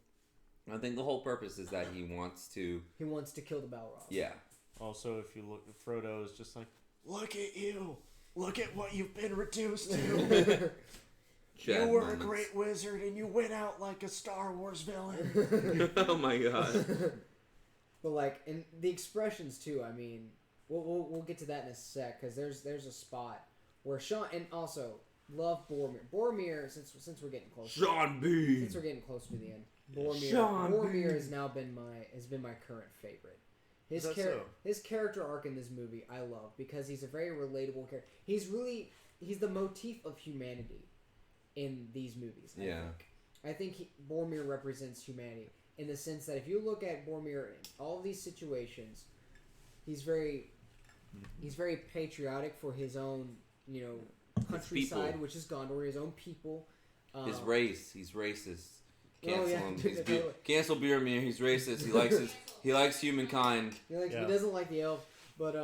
I think the whole purpose is that he wants to. he wants to kill the Balrogs. Yeah. Also, if you look, Frodo is just like, look at you. Look at what you've been reduced to. You Chad were moments. a great wizard and you went out like a Star Wars villain. Oh my god. But like, and the expressions too. I mean, we'll get to that in a sec because there's a spot where Sean, and also love Boromir. Boromir, since we're getting close. Sean Bean. Since we're getting close to the end, Boromir. Sean Boromir Bean. has now been my current favorite. Is that so? His character arc in this movie I love because he's a very relatable character. He's the motif of humanity in these movies. I think Boromir represents humanity in the sense that if you look at Boromir in all of these situations, he's very patriotic for his own, countryside, people. which is Gondor, his own people. His race. He's racist. Cancel yeah, him. dude, totally. Cancel Boromir. He's racist. He likes humankind. He doesn't like the elves, but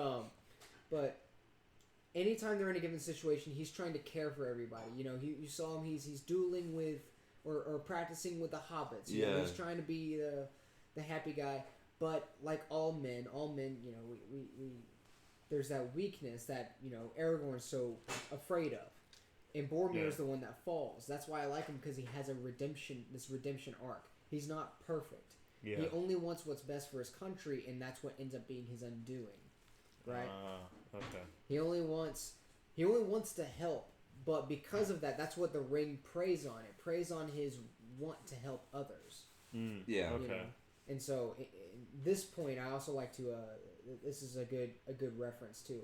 anytime they're in a given situation, he's trying to care for everybody. You saw him. He's dueling with or practicing with the hobbits. Yeah. He's trying to be the happy guy. But like all men, we there's that weakness that Aragorn's so afraid of, and Boromir is the one that falls. That's why I like him because he has this redemption arc. He's not perfect. Yeah. He only wants what's best for his country, and that's what ends up being his undoing. Right? Okay. He only wants to help, but because of that, that's what the ring preys on. It preys on his want to help others. Yeah. Okay. And so, at this point, I also like to. This is a good reference too,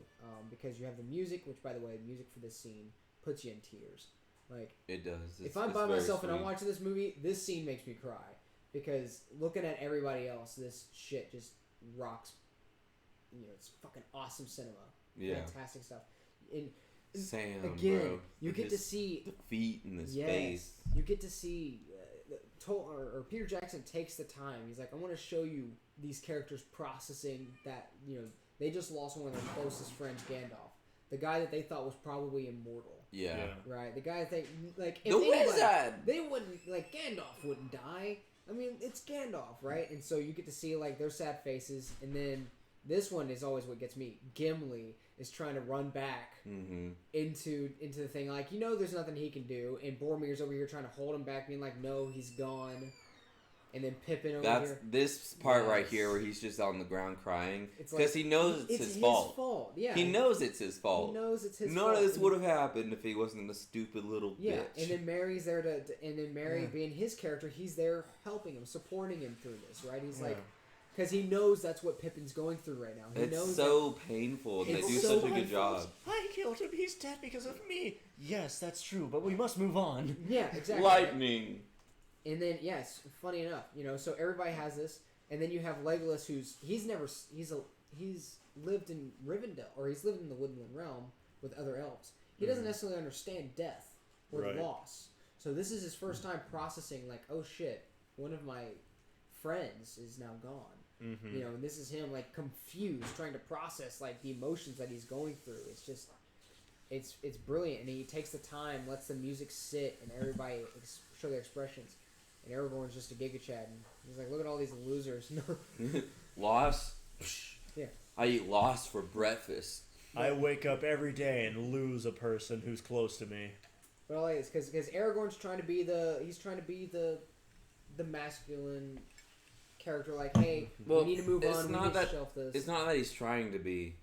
because you have the music, which, by the way, the music for this scene puts you in tears. Like It does. if I'm it's by very myself and I'm sweet. watching this movie, this scene makes me cry because looking at everybody else, this shit just rocks. It's fucking awesome cinema. Yeah. Fantastic stuff. And Sam, again, bro. you get to Just see the feet and the yes, space. you get to see Peter Jackson takes the time. He's like, I want to show you these characters processing that they just lost one of their closest friends, Gandalf, the guy that they thought was probably immortal. Yeah. Right, the guy that they like. The wizard! They wouldn't like Gandalf wouldn't die. I mean, it's Gandalf, right? And so you get to see like their sad faces, and then this one is always what gets me. Gimli is trying to run back into the thing, like there's nothing he can do, and Boromir's over here trying to hold him back, being like, no, he's gone. And then Pippin over That's here. this part right Yes. here where he's just on the ground crying It's because like, he knows it's his fault. Yeah, He knows it's his fault. He knows it's his None fault. of this would have happened if he wasn't a stupid little Yeah, bitch. and then Mary's there and then Mary being his character, he's there helping him, supporting him through this, right? He's like, because he knows that's what Pippin's going through right now. He it's knows so painful, and they It's do so such a good painful. job. I killed him. He's dead because of me. Yes, that's true, but we must move on. Yeah, exactly. Lightning. And then yes, funny enough, so everybody has this, and then you have Legolas, he's lived in Rivendell, or he's lived in the Woodland Realm with other elves. He doesn't necessarily understand death or Right. loss. So this is his first time processing, like, oh shit, one of my friends is now gone. Mm-hmm. And this is him like confused, trying to process like the emotions that he's going through. It's just, it's brilliant, and he takes the time, lets the music sit, and everybody show their expressions. And Aragorn's just a Giga Chad, and he's like, look at all these losers. Loss? Yeah. I eat loss for breakfast. I wake up every day and lose a person who's close to me. But all it's because Aragorn's trying to be the masculine character. Like, hey, Well, we need to move it's on. We not need to that- shelf this. It's not that he's trying to be.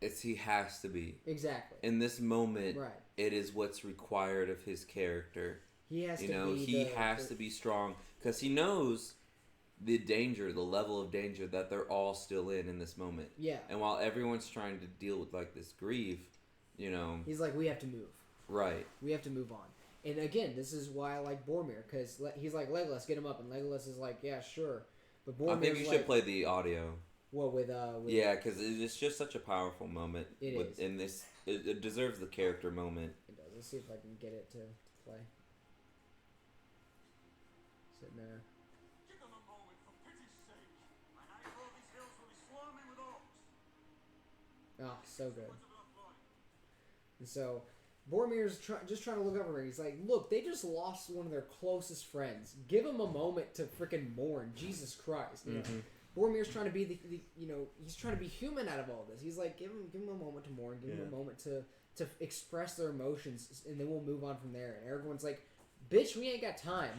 It's he has to be. Exactly. In this moment, Right. it is what's required of his character. He has to be. He has to be strong because he knows the danger, the level of danger that they're all still in this moment. Yeah. And while everyone's trying to deal with like this grief, He's like, we have to move. right? We have to move on. And again, this is why I like Boromir, because he's like, Legolas, get him up, and Legolas is like, yeah, sure. But Boromir's I think you like, should play the audio. What with Yeah, because it's just such a powerful moment. It is. In this, it deserves the character moment. It does. Let's see if I can get it to play. sitting there. Give them a moment, for pity's sake. By nightfall, these hills will be swarming with orcs. Oh, so good. And so Boromir's just trying to look over her. He's like, look, they just lost one of their closest friends. Give them a moment to freaking mourn. Jesus Christ. You know? Boromir's trying to be the he's trying to be human out of all this. He's like, give him a moment to mourn. Give him a moment to express their emotions, and then we'll move on from there. And Aragorn's like, bitch, we ain't got time.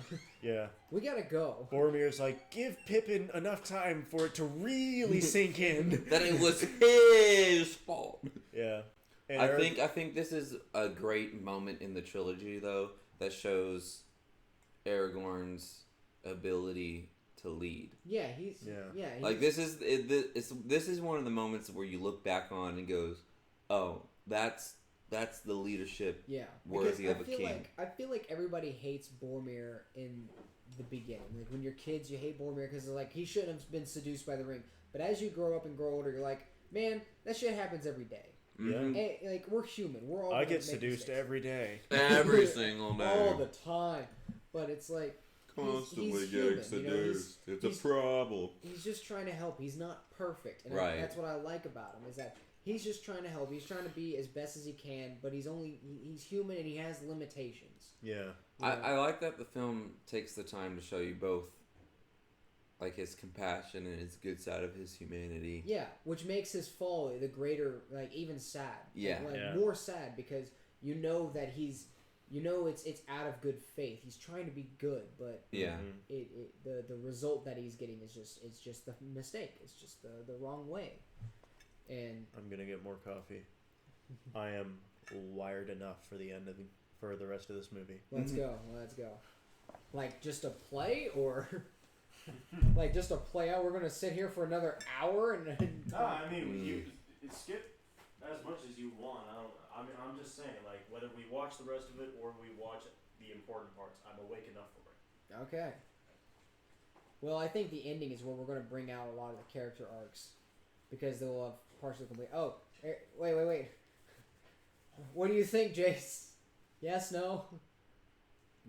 Yeah. We gotta go. Boromir's like, give Pippin enough time for it to really sink in. That it was his fault. Yeah. And I think this is a great moment in the trilogy, though, that shows Aragorn's ability to lead. Yeah, he's like this is one of the moments where you look back on and goes, oh, that's the leadership worthy of a king. I feel like everybody hates Boromir in the beginning. Like when you're kids, you hate Boromir because like he shouldn't have been seduced by the ring. But as you grow up and grow older, you're like, man, that shit happens every day. Yeah. And, like we're human. We're all. I get seduced every day. Every single day. All the time. But it's like constantly getting seduced. It's a problem. He's just trying to help. He's not perfect, and right. That's what I like about him is that he's just trying to help. He's trying to be as best as he can, but he's human and he has limitations. Yeah. I like that the film takes the time to show you both, like his compassion and his good side of his humanity. Yeah, which makes his fall the greater, like even sad. Yeah, more sad because you know that it's out of good faith. He's trying to be good, but the result that he's getting is just the mistake. It's just the wrong way. And I'm gonna get more coffee. I am wired enough for the rest of this movie. Let's go. Like just a play or. Like just to play out, we're gonna sit here for another hour and. No, I mean you skip as much as you want. I'm just saying, like whether we watch the rest of it or we watch the important parts, I'm awake enough for it. Okay. Well, I think the ending is where we're gonna bring out a lot of the character arcs, because they'll have partially complete. Oh, wait. What do you think, Jace? Yes, no.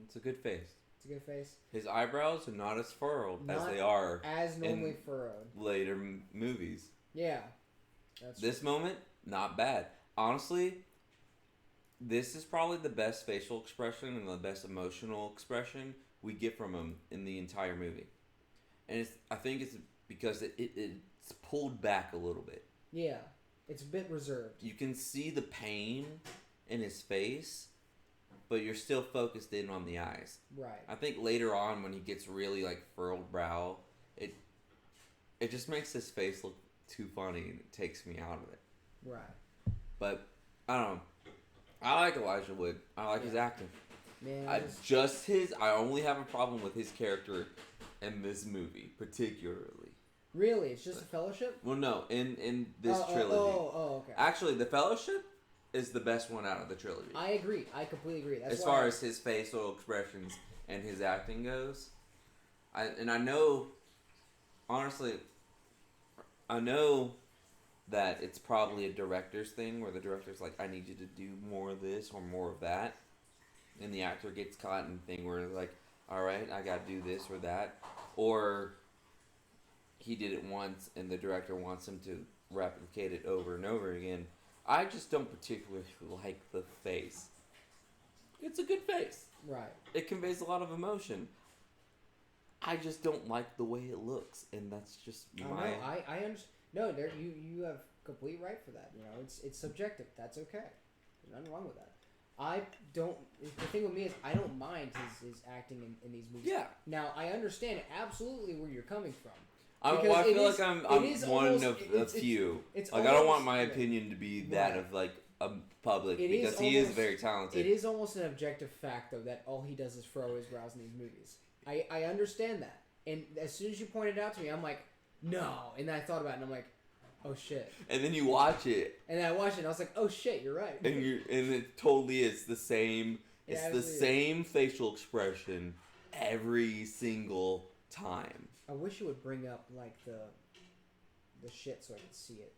It's a good face. It's a good face. His eyebrows are not as furrowed as they are as normally in furrowed later movies. Yeah, this moment, not bad. Honestly, this is probably the best facial expression and the best emotional expression we get from him in the entire movie, and I think it's because it's pulled back a little bit. Yeah, it's a bit reserved. You can see the pain in his face, but you're still focused in on the eyes. Right. I think later on when he gets really like furrowed brow, it just makes his face look too funny and it takes me out of it. Right. But I don't know. I like Elijah Wood. I like his acting. Man, I only have a problem with his character in this movie particularly. Really? It's just a Fellowship? Well, no, in this trilogy. Okay. Actually, the Fellowship is the best one out of the trilogy. I agree. I completely agree. That's as far as his facial expressions and his acting goes. I know, honestly, I know that it's probably a director's thing where the director's like, I need you to do more of this or more of that. And the actor gets caught in the thing where it's like, all right, I got to do this or that. Or he did it once and the director wants him to replicate it over and over again. I just don't particularly like the face. It's a good face. Right. It conveys a lot of emotion. I just don't like the way it looks, and that's just my... No, I understand. No, you have complete right for that. You know, it's subjective. That's okay. There's nothing wrong with that. I don't... The thing with me is I don't mind his acting in these movies. Yeah. Now, I understand absolutely where you're coming from. I feel like I'm one of the few. It's like, I don't want my opinion to be that of, like, a public, because he is very talented. It is almost an objective fact, though, that all he does is furrow his brows in these movies. I understand that. And as soon as you pointed it out to me, I'm like, no. And then I thought about it, and I'm like, oh, shit. And then you watch it. And then I watched it, and I was like, oh, shit, you're right. And it totally is the same. It's the same facial expression every single time. I wish it would bring up, like, the shit so I could see it.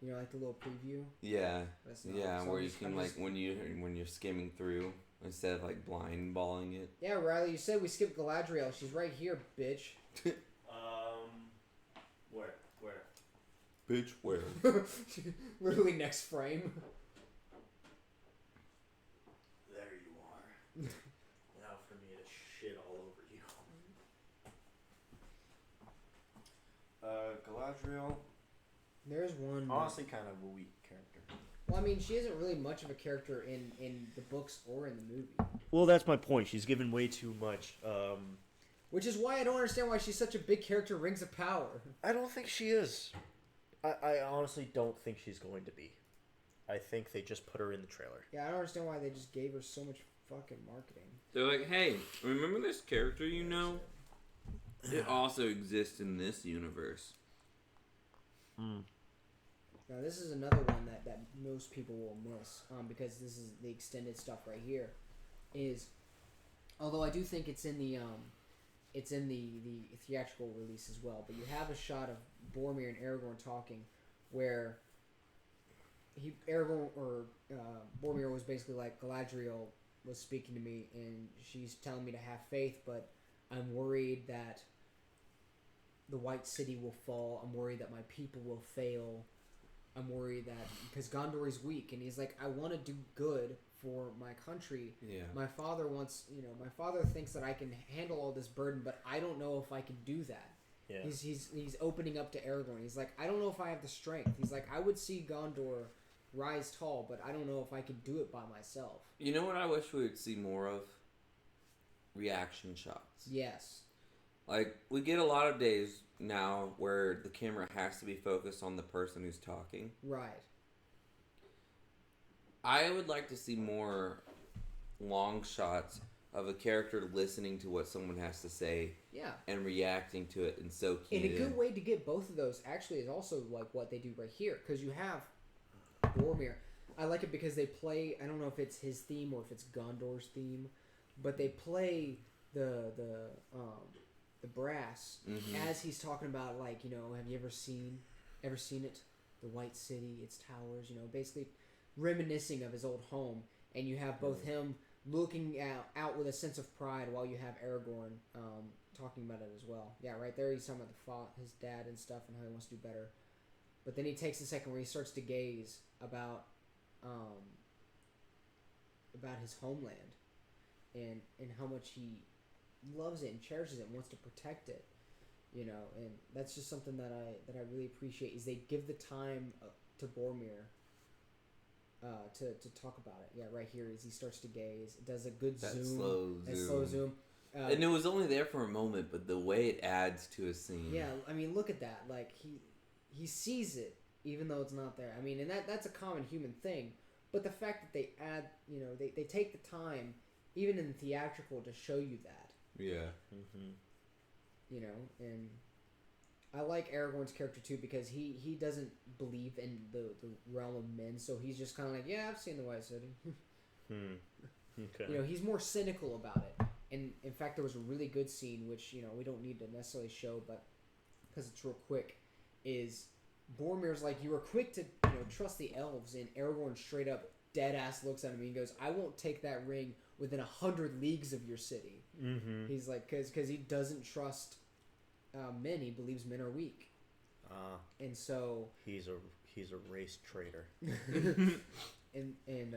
You know, like the little preview? Yeah. That's not, yeah, so where you can, like, when you're skimming through. instead of like blind balling it. Yeah, Riley, you said we skipped Galadriel. She's right here, bitch. Where? Bitch, where? Literally next frame. There you are. Now for me to shit all over you. Galadriel, There's one. honestly, kind of a weak character. Well, I mean, she isn't really much of a character in the books or in the movie. Well, that's my point. She's given way too much. Which is why I don't understand why she's such a big character in Rings of Power. I don't think she is. I honestly don't think she's going to be. I think they just put her in the trailer. Yeah, I don't understand why they just gave her so much fucking marketing. They're like, hey, remember this character you know? It also exists in this universe. Now, this is another one that most people will miss, because this is the extended stuff right here. Although I do think it's in the theatrical release as well. But you have a shot of Boromir and Aragorn talking, where Boromir was basically like, Galadriel was speaking to me, and she's telling me to have faith, but I'm worried that the White City will fall. I'm worried that my people will fail. I'm worried that because Gondor is weak, and he's like, I want to do good for my country. Yeah. My father thinks that I can handle all this burden, but I don't know if I can do that. Yeah. He's opening up to Aragorn. He's like, I don't know if I have the strength. He's like, I would see Gondor rise tall, but I don't know if I could do it by myself. You know what I wish we would see more of? Reaction shots. Yes. Like, we get a lot of days now where the camera has to be focused on the person who's talking. Right. I would like to see more long shots of a character listening to what someone has to say. Yeah. And reacting to it and soaking And a it good in. way to get both of those actually is also like what they do right here, because you have Boromir. I like it because they play. I don't know if it's his theme or if it's Gondor's theme, but they play the brass as he's talking about, like, you know, have you ever seen it, the White City, its towers, you know, basically reminiscing of his old home. And you have both him looking out with a sense of pride, while you have Aragorn talking about it as well. Yeah, right there he's talking about his dad and stuff and how he wants to do better. But then he takes a second where he starts to gaze about his homeland and how much he loves it and cherishes it and wants to protect it, you know. And that's just something that I really appreciate, is they give the time to Boromir to talk about it. Yeah, right here as he starts to gaze, it does a good slow zoom. And it was only there for a moment, but the way it adds to a scene. Yeah, I mean, look at that. Like, he sees it even though it's not there. I mean, and that's a common human thing. But the fact that they add, you know, they take the time, even in theatrical, to show you that. Yeah. You know, and I like Aragorn's character too, because he doesn't believe in the realm of men, so he's just kind of like, yeah, I've seen the White City. Okay. You know, he's more cynical about it. And in fact, there was a really good scene, which, you know, we don't need to necessarily show, but because it's real quick, is Boromir's like, you were quick to, you know, trust the elves, and Aragorn straight up dead ass looks at him and goes, I won't take that ring within 100 leagues of your city. He's like, because he doesn't trust men. He believes men are weak. And so he's a race traitor. and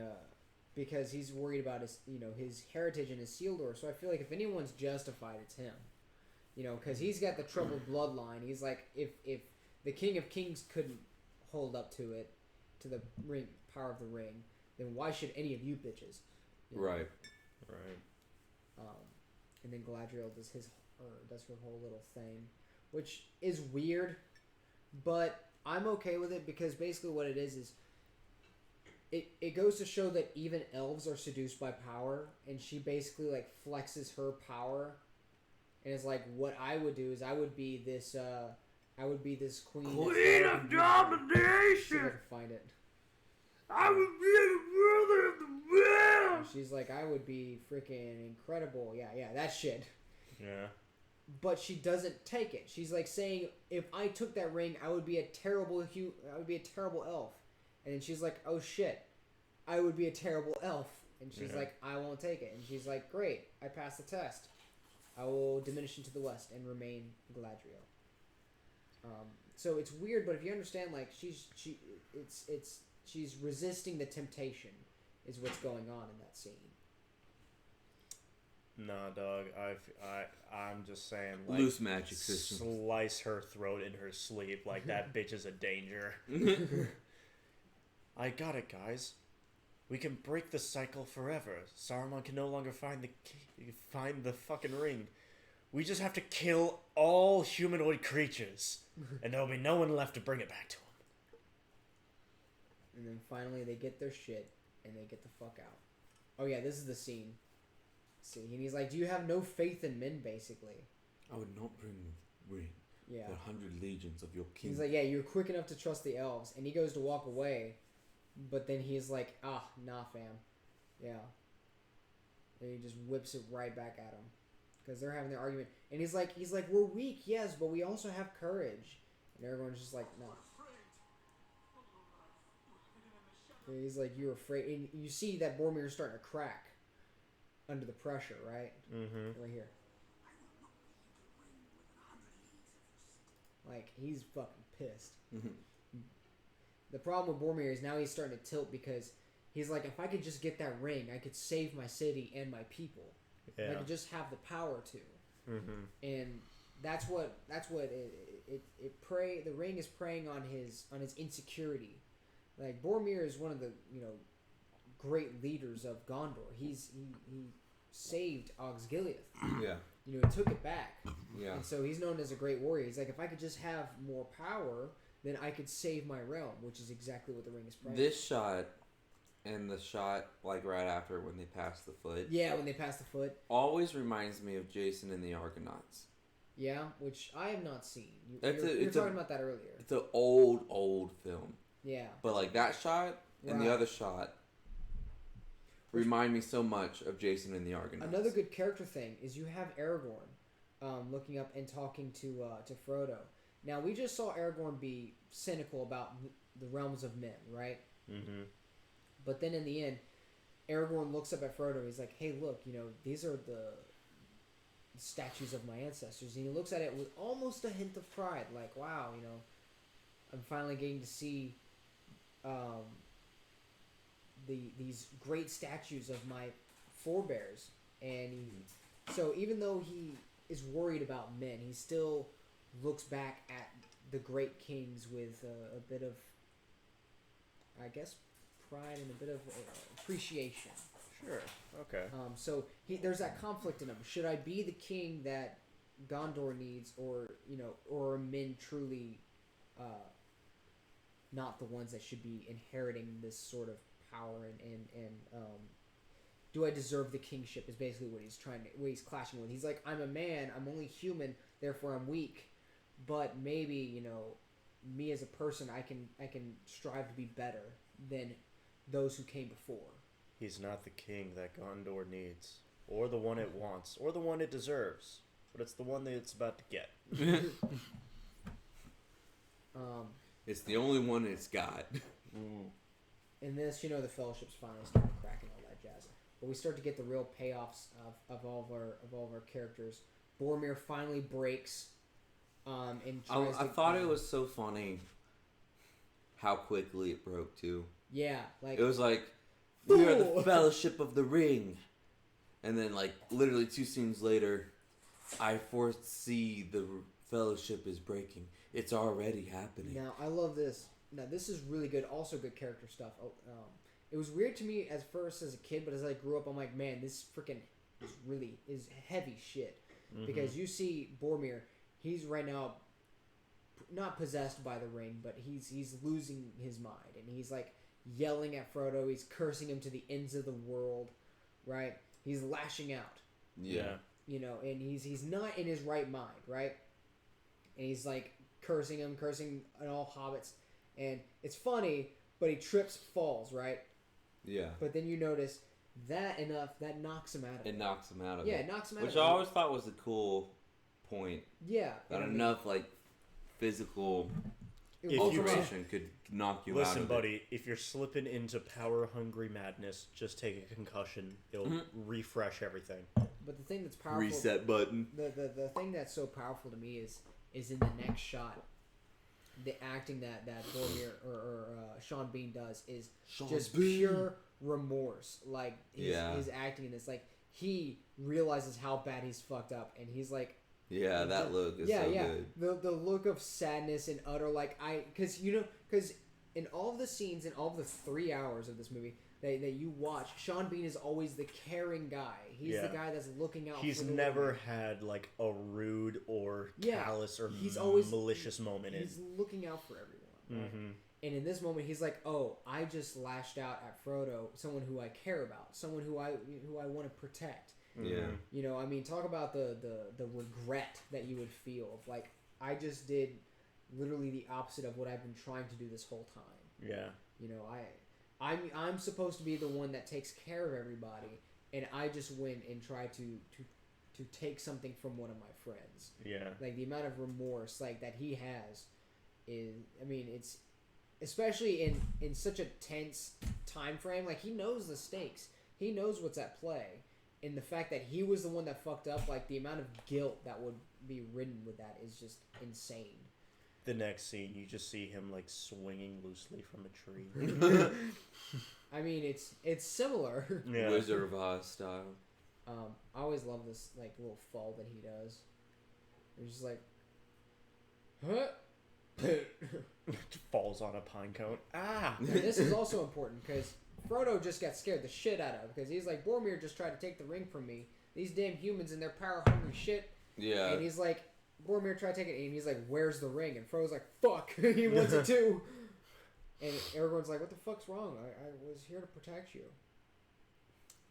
because he's worried about his, you know, his heritage and his Isildur. So I feel like if anyone's justified, it's him. You know, because he's got the troubled bloodline. He's like, if the King of Kings couldn't hold up to it, to the ring, power of the ring, then why should any of you bitches? You know? Right. And then Galadriel does her whole little thing, which is weird, but I'm okay with it, because basically what it is it goes to show that even elves are seduced by power, and she basically like flexes her power, and is like, what I would do is I would be this queen of domination. See if I can find it. I would be the ruler of the world. She's like, I would be freaking incredible. Yeah, that shit. Yeah. But she doesn't take it. She's like saying, if I took that ring, I would be a terrible elf. And then she's like, oh shit, I would be a terrible elf. And she's Yeah. like, I won't take it. And she's like, great, I passed the test. I will diminish into the west and remain Galadriel. So it's weird, but if you understand, like she's resisting the temptation, is what's going on in that scene. Nah, dog. I'm just saying, like, Loose magic system. slice her throat in her sleep. Like, that bitch is a danger. I got it, guys. We can break the cycle forever. Saruman can no longer find the fucking ring. We just have to kill all humanoid creatures, and there'll be no one left to bring it back to him. And then finally they get their shit and they get the fuck out. Oh yeah, this is the scene. See, and he's like, "Do you have no faith in men?" Basically. I would not bring the ring. Yeah. The 100 legions of your king. He's like, "Yeah, you're quick enough to trust the elves," and he goes to walk away, but then he's like, "Ah, nah, fam." Yeah. And he just whips it right back at him, because they're having their argument, and he's like, "We're weak, yes, but we also have courage," and everyone's just like, "No." And he's like, "You're afraid," and you see that Boromir's starting to crack under the pressure, right? Mm-hmm. Right here. Like, he's fucking pissed. The problem with Boromir is now he's starting to tilt because he's like, if I could just get that ring, I could save my city and my people. Yeah. I could just have the power to. Mm-hmm. And that's what the ring is preying on his insecurity. Like, Boromir is one of the, great leaders of Gondor. He saved Osgiliath. Yeah. He took it back. Yeah. And so he's known as a great warrior. He's like, if I could just have more power, then I could save my realm, which is exactly what the ring is praying. This shot and the shot like right after when they pass the foot. Yeah, when they pass the foot. Always reminds me of Jason and the Argonauts. Yeah, which I have not seen. You It's were talking about that earlier. It's an old film. Yeah. But like that shot and the Right. other shot remind me so much of Jason and the Argonauts. Another good character thing is you have Aragorn looking up and talking to Frodo. Now, we just saw Aragorn be cynical about the realms of men, right? Mm-hmm. But then in the end, Aragorn looks up at Frodo. He's like, hey, look, these are the statues of my ancestors. And he looks at it with almost a hint of pride. Like, wow, I'm finally getting to see these great statues of my forebears. And so even though he is worried about men, he still looks back at the great kings with a bit of, I guess, pride and a bit of appreciation. Sure. Okay. So there's that conflict in him. Should I be the king that Gondor needs, or are men truly not the ones that should be inheriting this sort of power and do I deserve the kingship? Is basically what he's clashing with. He's like, I'm a man, I'm only human, therefore I'm weak, but maybe me as a person, I can strive to be better than those who came before. He's not the king that Gondor needs, or the one it wants, or the one it deserves, but it's the one that it's about to get. It's the only one it's got. In this, the fellowship's finally starting to crack and all that jazz. But we start to get the real payoffs of all of our characters. Boromir finally breaks. And tries I to, thought it was so funny how quickly it broke too. Yeah, like It was like, we are the Fellowship of the Ring, and then like literally 2 scenes later, I foresee the Fellowship is breaking. It's already happening. Now I love this. Now this is really good. Also good character stuff. It was weird to me at first as a kid, but as I grew up, I'm like, man, this freaking is heavy shit. Mm-hmm. Because you see Boromir, he's right now not possessed by the ring, but he's losing his mind, and he's like yelling at Frodo. He's cursing him to the ends of the world, right? He's lashing out. Yeah. And he's not in his right mind, right? And he's like cursing at all hobbits, and it's funny, but he trips, falls, right? Yeah. But then you notice that knocks him out of it. It knocks him out of Yeah, it. it knocks him out Which of I it. always thought was a cool point. Yeah. That and I mean, enough like physical If you alteration could knock you out Listen, of buddy, if you're slipping into power-hungry madness, just take a concussion. It'll refresh everything. But the thing that's it. powerful, Reset button. the thing that's so powerful to me is in the next shot, the acting that Boromir or Sean Bean does is just pure remorse. Like his acting in this, like he realizes how bad he's fucked up, and he's like, Yeah, that look is so good. The look of sadness and utter because in all of the scenes in all of the 3 hours of this movie that you watch, Sean Bean is always the caring guy. He's the guy that's looking out. He's for the never women. had like a rude or callous or he's always malicious moment. He's looking out for everyone. Right? Mm-hmm. And in this moment, he's like, "Oh, I just lashed out at Frodo, someone who I care about, someone who I want to protect." Yeah. You know, I mean, talk about the regret that you would feel of like, I just did literally the opposite of what I've been trying to do this whole time. Yeah. You know, I'm supposed to be the one that takes care of everybody, and I just went and try to take something from one of my friends. Yeah. Like the amount of remorse like that he has is, I mean, it's especially in such a tense time frame. Like he knows the stakes. He knows what's at play. And the fact that he was the one that fucked up, like the amount of guilt that would be ridden with that is just insane. The next scene, you just see him like swinging loosely from a tree. I mean, it's similar. Yeah. Wizard of Oz style. I always love this like little fall that he does. It's just like, huh? Falls on a pine cone. Ah! And this is also important because Frodo just got scared the shit out of because he's like, Boromir just tried to take the ring from me. These damn humans and their power hungry shit. Yeah. And he's like, Boromir tried to take it, and he's like, where's the ring? And Frodo's like, fuck, he wants it too. And Aragorn's like, what the fuck's wrong? I was here to protect you.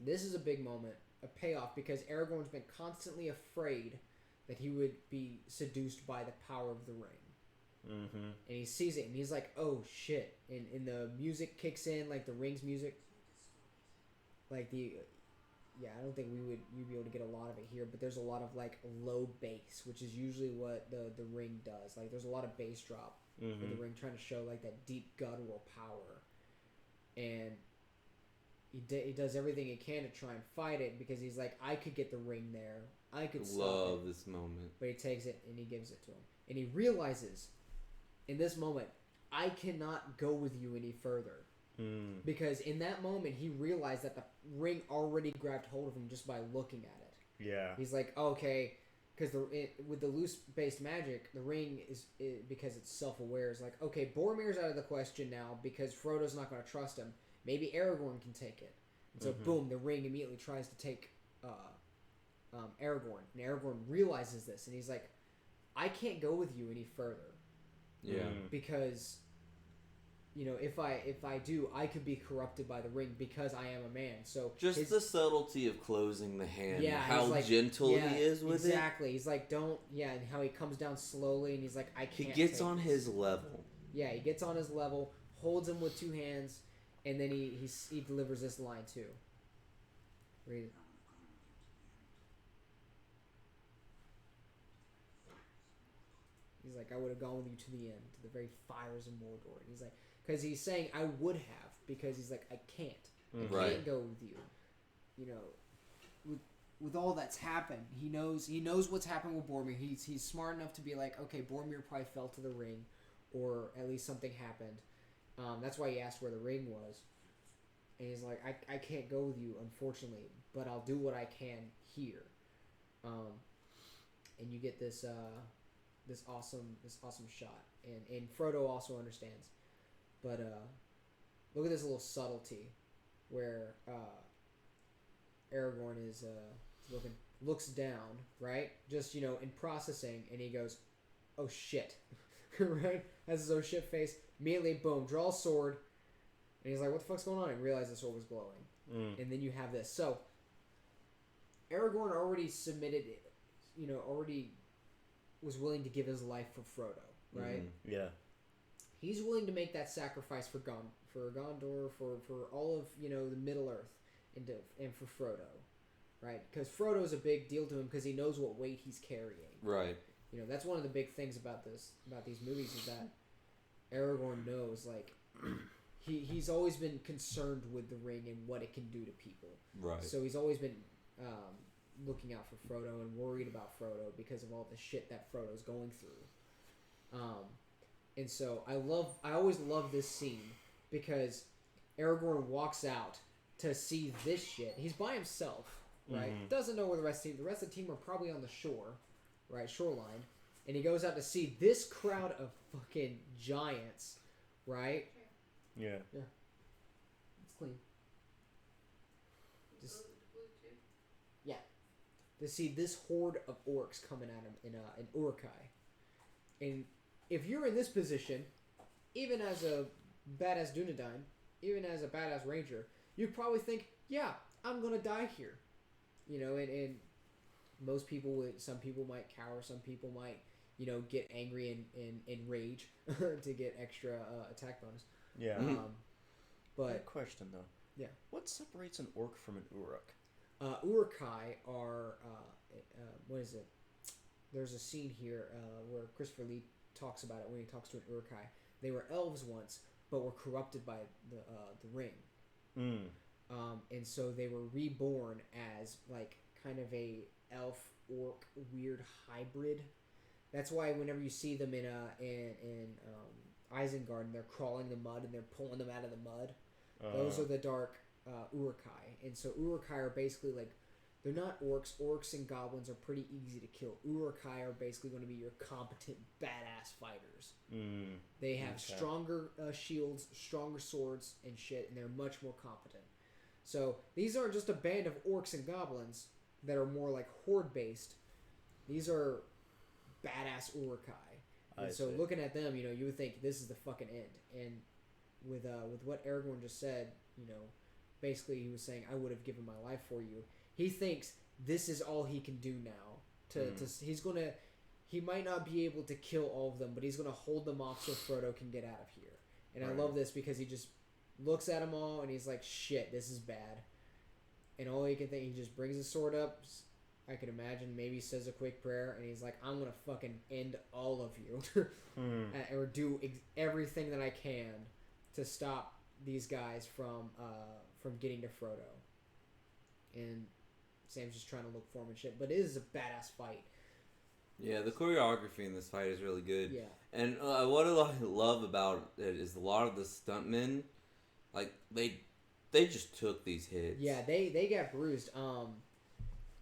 This is a big moment, a payoff, because Aragorn's been constantly afraid that he would be seduced by the power of the ring. Mm-hmm. And he sees it, and he's like, oh shit. And the music kicks in, like the Rings music. Like I don't think you'd be able to get a lot of it here, but there's a lot of like low bass, which is usually what the Ring does. Like there's a lot of bass drop with the Ring, trying to show like that deep guttural power. And he does everything he can to try and fight it because he's like, I could get the ring there. I could stop it. This moment. But he takes it and he gives it to him. And he realizes in this moment, I cannot go with you any further. Because in that moment, he realized that the ring already grabbed hold of him just by looking at it. Yeah. He's like, okay, because with the loose-based magic, the ring is because it's self-aware, is like, okay, Boromir's out of the question now because Frodo's not going to trust him. Maybe Aragorn can take it. And so, boom, the ring immediately tries to take Aragorn. And Aragorn realizes this, and he's like, I can't go with you any further. Yeah. Because, you know, if I do, I could be corrupted by the ring because I am a man. So just the subtlety of closing the hand. Yeah, how like, gentle he is with it. Exactly. He's like, don't. Yeah, and how he comes down slowly, and he's like, I can't. He gets take on this. his level. Yeah, he gets on his level, holds him with two hands, and then he delivers this line too. Read it. He's like, I would have gone with you to the end, to the very fires of Mordor. And he's like, because he's saying I would have, because he's like, I can't. I can't go with you. You know, with all that's happened, he knows what's happened with Boromir. He's smart enough to be like, okay, Boromir probably fell to the ring, or at least something happened. That's why he asked where the ring was. And he's like, I can't go with you, unfortunately, but I'll do what I can here. And you get this awesome shot, and Frodo also understands. But look at this little subtlety, where Aragorn is looks down, right? Just, you know, in processing, and he goes, "Oh shit," right? Has his oh shit face. Immediately, boom, draws sword, and he's like, "What the fuck's going on?" And realizes the sword was glowing, and then you have this. So Aragorn already submitted, you know, already was willing to give his life for Frodo, right? Yeah. He's willing to make that sacrifice for Gondor, for all of, you know, the Middle Earth, and for Frodo, right? Because Frodo's a big deal to him because he knows what weight he's carrying. Right. You know, that's one of the big things about these movies is that Aragorn knows, like, he's always been concerned with the ring and what it can do to people. Right. So he's always been looking out for Frodo and worried about Frodo because of all the shit that Frodo's going through. And so I always love this scene because Aragorn walks out to see this shit. He's by himself, right? Mhm. Doesn't know where the rest of the team are probably on the shore, right? Shoreline. And he goes out to see this crowd of fucking giants, right? Yeah. It's clean. Just to see this horde of orcs coming at him in Uruk-hai. And if you're in this position, even as a badass Dunedain, even as a badass ranger, you'd probably think, yeah, I'm gonna die here. You know, and most people would, some people might cower, some people might, you know, get angry and rage to get extra attack bonus. Yeah. But Good question though. Yeah. What separates an orc from an uruk? Uruk-hai are what is it? There's a scene here where Christopher Lee talks about it when he talks to an Uruk-hai. They were elves once, but were corrupted by the ring. And so they were reborn as like kind of a elf orc weird hybrid. That's why whenever you see them in Isengard, they're crawling the mud and they're pulling them out of the mud. Those are the dark Uruk-hai. And so Uruk-hai are basically like, they're not orcs. Orcs and goblins are pretty easy to kill. Uruk-hai are basically going to be your competent, badass fighters. They have stronger shields, stronger swords and shit, and they're much more competent. So these aren't just a band of orcs and goblins that are more like horde-based. These are badass Uruk-hai. And so looking at them, you know, you would think this is the fucking end. And with what Aragorn just said, you know, basically he was saying, I would have given my life for you. He thinks this is all he can do now. He might not be able to kill all of them, but he's gonna hold them off so Frodo can get out of here. And I love this because he just looks at them all and he's like, shit, this is bad. And all he can think, he just brings his sword up. I could imagine maybe says a quick prayer and he's like, I'm gonna fucking end all of you, or do everything that I can to stop these guys from getting to Frodo. And Sam's just trying to look for him and shit, but it is a badass fight. Yeah, the choreography in this fight is really good. Yeah. And what I love about it is a lot of the stuntmen, like they just took these hits. Yeah, they got bruised.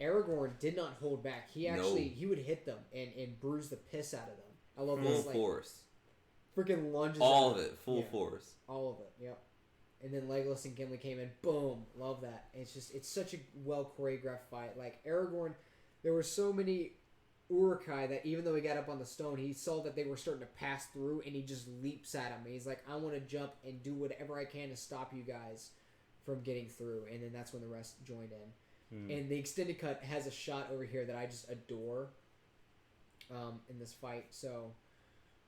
Aragorn did not hold back. He actually he would hit them and bruise the piss out of them. I love full this, like, force. Freaking lunges. All out. of it, full force. All of it. Yep. And then Legolas and Gimli came in. Boom. Love that. It's such a well choreographed fight. Like Aragorn, there were so many Uruk-hai that even though he got up on the stone, he saw that they were starting to pass through, and he just leaps at him. And he's like, I want to jump and do whatever I can to stop you guys from getting through. And then that's when the rest joined in. And the extended cut has a shot over here that I just adore in this fight. So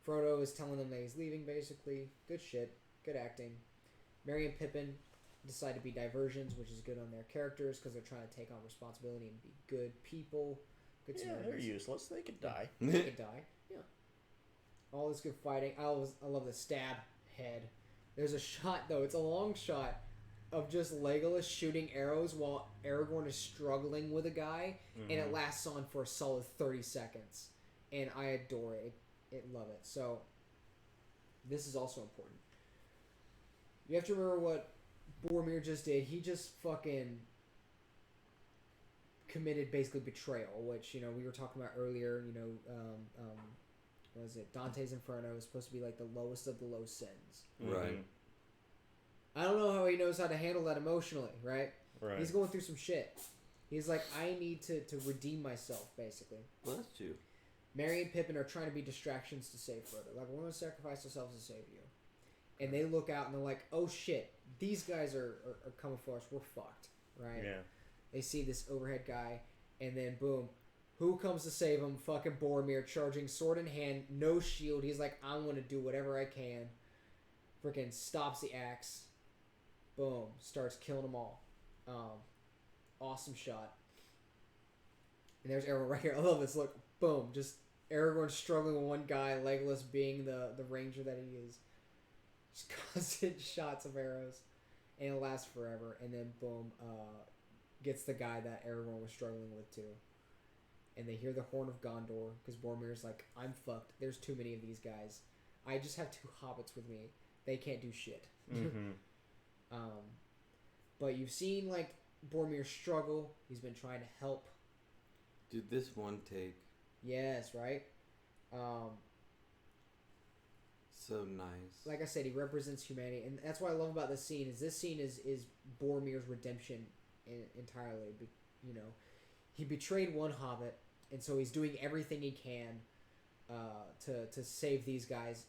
Frodo is telling them that he's leaving, basically. Good shit. Good acting. Merry and Pippin decide to be diversions, which is good on their characters because they're trying to take on responsibility and be good people. Good Yeah, they're useless. They could die. They could die. Yeah. All this good fighting. I love the stab head. There's a shot, though. It's a long shot of just Legolas shooting arrows while Aragorn is struggling with a guy, and it lasts on for a solid 30 seconds. And I adore it. Love it. So, this is also important. You have to remember what Boromir just did. He just fucking committed basically betrayal, which, you know, we were talking about earlier. You know, what was it? Dante's Inferno is supposed to be like the lowest of the low sins. Right. I don't know how he knows how to handle that emotionally, right? Right. He's going through some shit. He's like, I need to redeem myself, basically. Well, that's true. Merry and Pippin are trying to be distractions to save Frodo. Like, we're going to sacrifice ourselves to save you. And they look out and they're like, oh shit, these guys are coming for us. We're fucked, right? Yeah. They see this overhead guy, and then boom, who comes to save him? Fucking Boromir, charging sword in hand, no shield. He's like, I'm going to do whatever I can. Freaking stops the axe. Boom, starts killing them all. Awesome shot. And there's Aragorn right here. I love this. Look, boom, just Aragorn struggling with one guy, Legolas being the ranger that he is. just constant shots of arrows, and it lasts forever. And then boom, gets the guy that Aragorn was struggling with too. And they hear the horn of Gondor because Boromir's like, I'm fucked. There's too many of these guys. I just have 2 hobbits with me. They can't do shit. But you've seen like Boromir struggle. He's been trying to help. Dude, this one take. Yes, right. So nice. Like I said, he represents humanity, and that's what I love about this scene. This scene is Boromir's redemption entirely. You know, he betrayed one hobbit, and so he's doing everything he can to save these guys.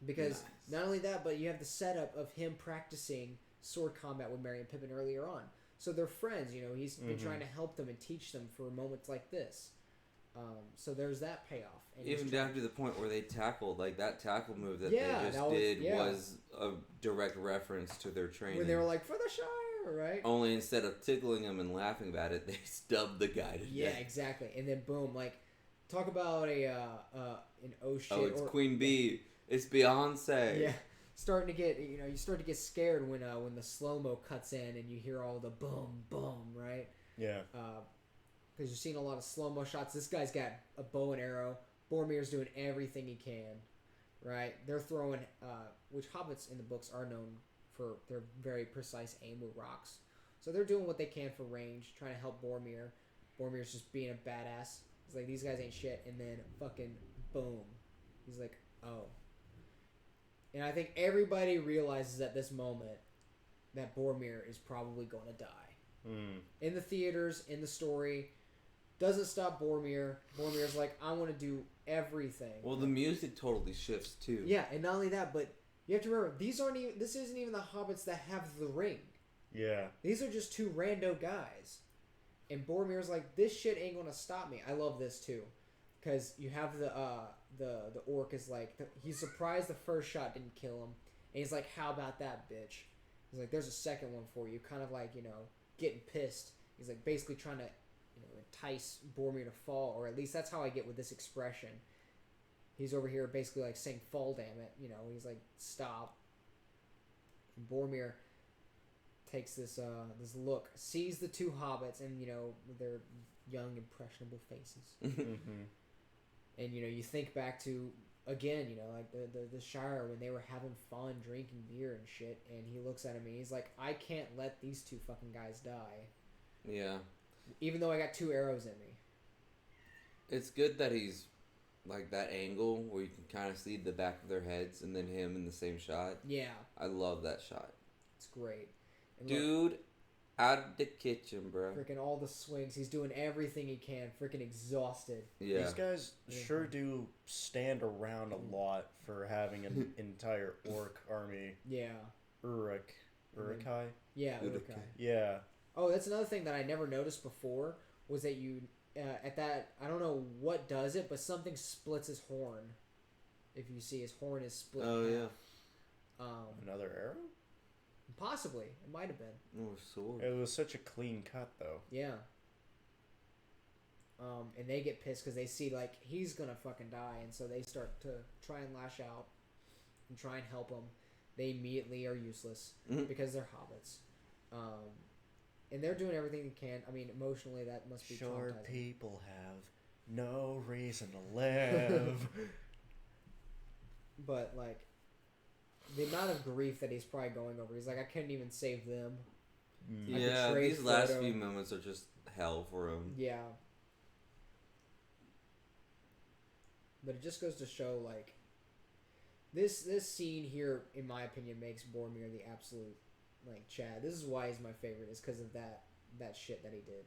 Because not only that, but you have the setup of him practicing sword combat with Merry and Pippin earlier on. So they're friends, you know. He's been trying to help them and teach them for moments like this. So there's that payoff. And even down to the point where they tackled, like that tackle move that Yeah, they just that was- did yeah. was a direct reference to their training. when they were like, for the Shire, right? Only instead of tickling him and laughing about it, they stubbed the guy to Yeah, death. exactly. And then boom, like, talk about an oh shit. Oh, it's or, Queen Bee. It's Beyonce. Yeah, starting to get, you know, you start to get scared when the slow mo cuts in and you hear all the boom boom, right? Yeah. Because you're seeing a lot of slow mo shots. This guy's got a bow and arrow. Boromir's doing everything he can, right? They're throwing, which hobbits in the books are known for their very precise aim with rocks. So they're doing what they can for range, trying to help Boromir. Boromir's just being a badass. He's like, these guys ain't shit. And then fucking boom. He's like, oh. And I think everybody realizes at this moment that Boromir is probably going to die. In the theaters, in the story, doesn't stop Boromir. Boromir's like, I want to do everything. Well, the music totally shifts too. Yeah, and not only that, but you have to remember, this isn't even the hobbits that have the ring. Yeah. These are just 2 rando guys. And Boromir's like, this shit ain't gonna stop me. I love this too. Because you have the orc is like, he's surprised the first shot didn't kill him. And he's like, how about that, bitch? He's like, there's a second one for you. Kind of like, you know, getting pissed. He's like basically trying to, you know, entice Boromir to fall. Or at least that's how I get with this expression. He's over here basically like saying, fall damn it. You know, he's like, stop. And Boromir takes this look, sees the 2 hobbits and, you know, their young, impressionable faces. And, you know, you think back to, again, you know, like the Shire when they were having fun, drinking beer and shit, and he looks at him and he's like, I can't let these 2 fucking guys die. Yeah. Even though I got 2 arrows in me. It's good that he's like that angle where you can kind of see the back of their heads and then him in the same shot. Yeah. I love that shot. It's great. And Dude, out of the kitchen, bro. Freaking all the swings. He's doing everything he can. Freaking exhausted. Yeah. These guys sure do stand around a lot for having an entire orc army. Yeah. Urukai? Yeah, Urukai. Urukai. Yeah. Oh, that's another thing that I never noticed before was that you, at that, I don't know what does it, but something splits his horn. If you see his horn is split. Oh, in yeah. half. Another arrow? Possibly. It might have been. Oh, sword. It was such a clean cut, though. Yeah. And they get pissed because they see, like, he's gonna fucking die, and so they start to try and lash out and try and help him. They immediately are useless because they're hobbits. And they're doing everything they can. I mean, emotionally, that must be Short traumatizing. people have no reason to live. But, like, the amount of grief that he's probably going over, he's like, I couldn't even save them. I Yeah, betrayed these last Frodo. few moments are just hell for him. Yeah. But it just goes to show, like, this scene here, in my opinion, makes Boromir the absolute, like, Chad. This is why he's my favorite, is because of that shit that he did.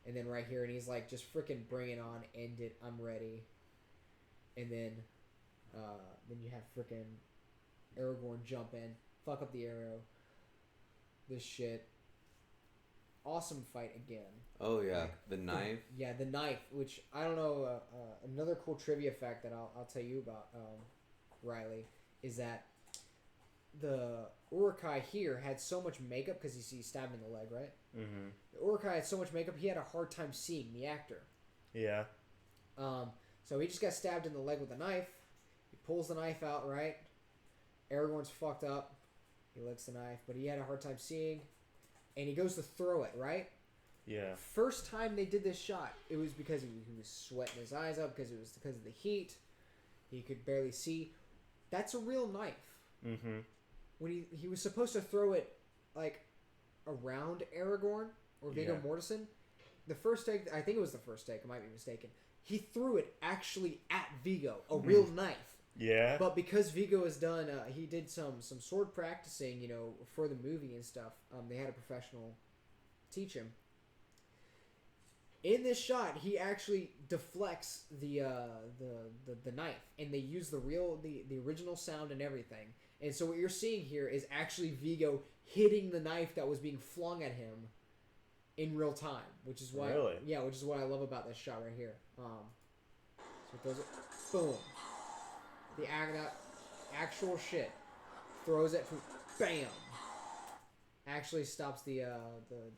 And then right here, and he's like, just freaking bring it on, end it, I'm ready. And then you have freaking Aragorn jump in, fuck up the arrow. This shit. Awesome fight again. Oh, yeah. Like, The knife. Yeah, the knife, which I don't know. Another cool trivia fact that I'll tell you about, Riley, is that the Urukai here had so much makeup because he's stabbed in the leg, right? Mm-hmm. The Urukai had so much makeup he had a hard time seeing the actor. Yeah. So he just got stabbed in the leg with a knife. He pulls the knife out, right? Aragorn's fucked up. He licks the knife, but he had a hard time seeing, and he goes to throw it. Right. Yeah. First time they did this shot, it was because he was sweating his eyes up because it was because of the heat. He could barely see. That's a real knife. Mm-hmm. When he was supposed to throw it like around Aragorn or Viggo Mortensen, the first take, I think it was the first take, I might be mistaken. He threw it actually at Viggo, a real knife. Yeah. But because Viggo has done, he did some sword practicing, you know, for the movie and stuff. They had a professional teach him. In this shot, he actually deflects the knife, and they use the original sound and everything. And so what you're seeing here is actually Viggo hitting the knife that was being flung at him in real time, which is why which is what I love about this shot right here. So it throws it, boom. The actual shit throws it, bam. Actually stops the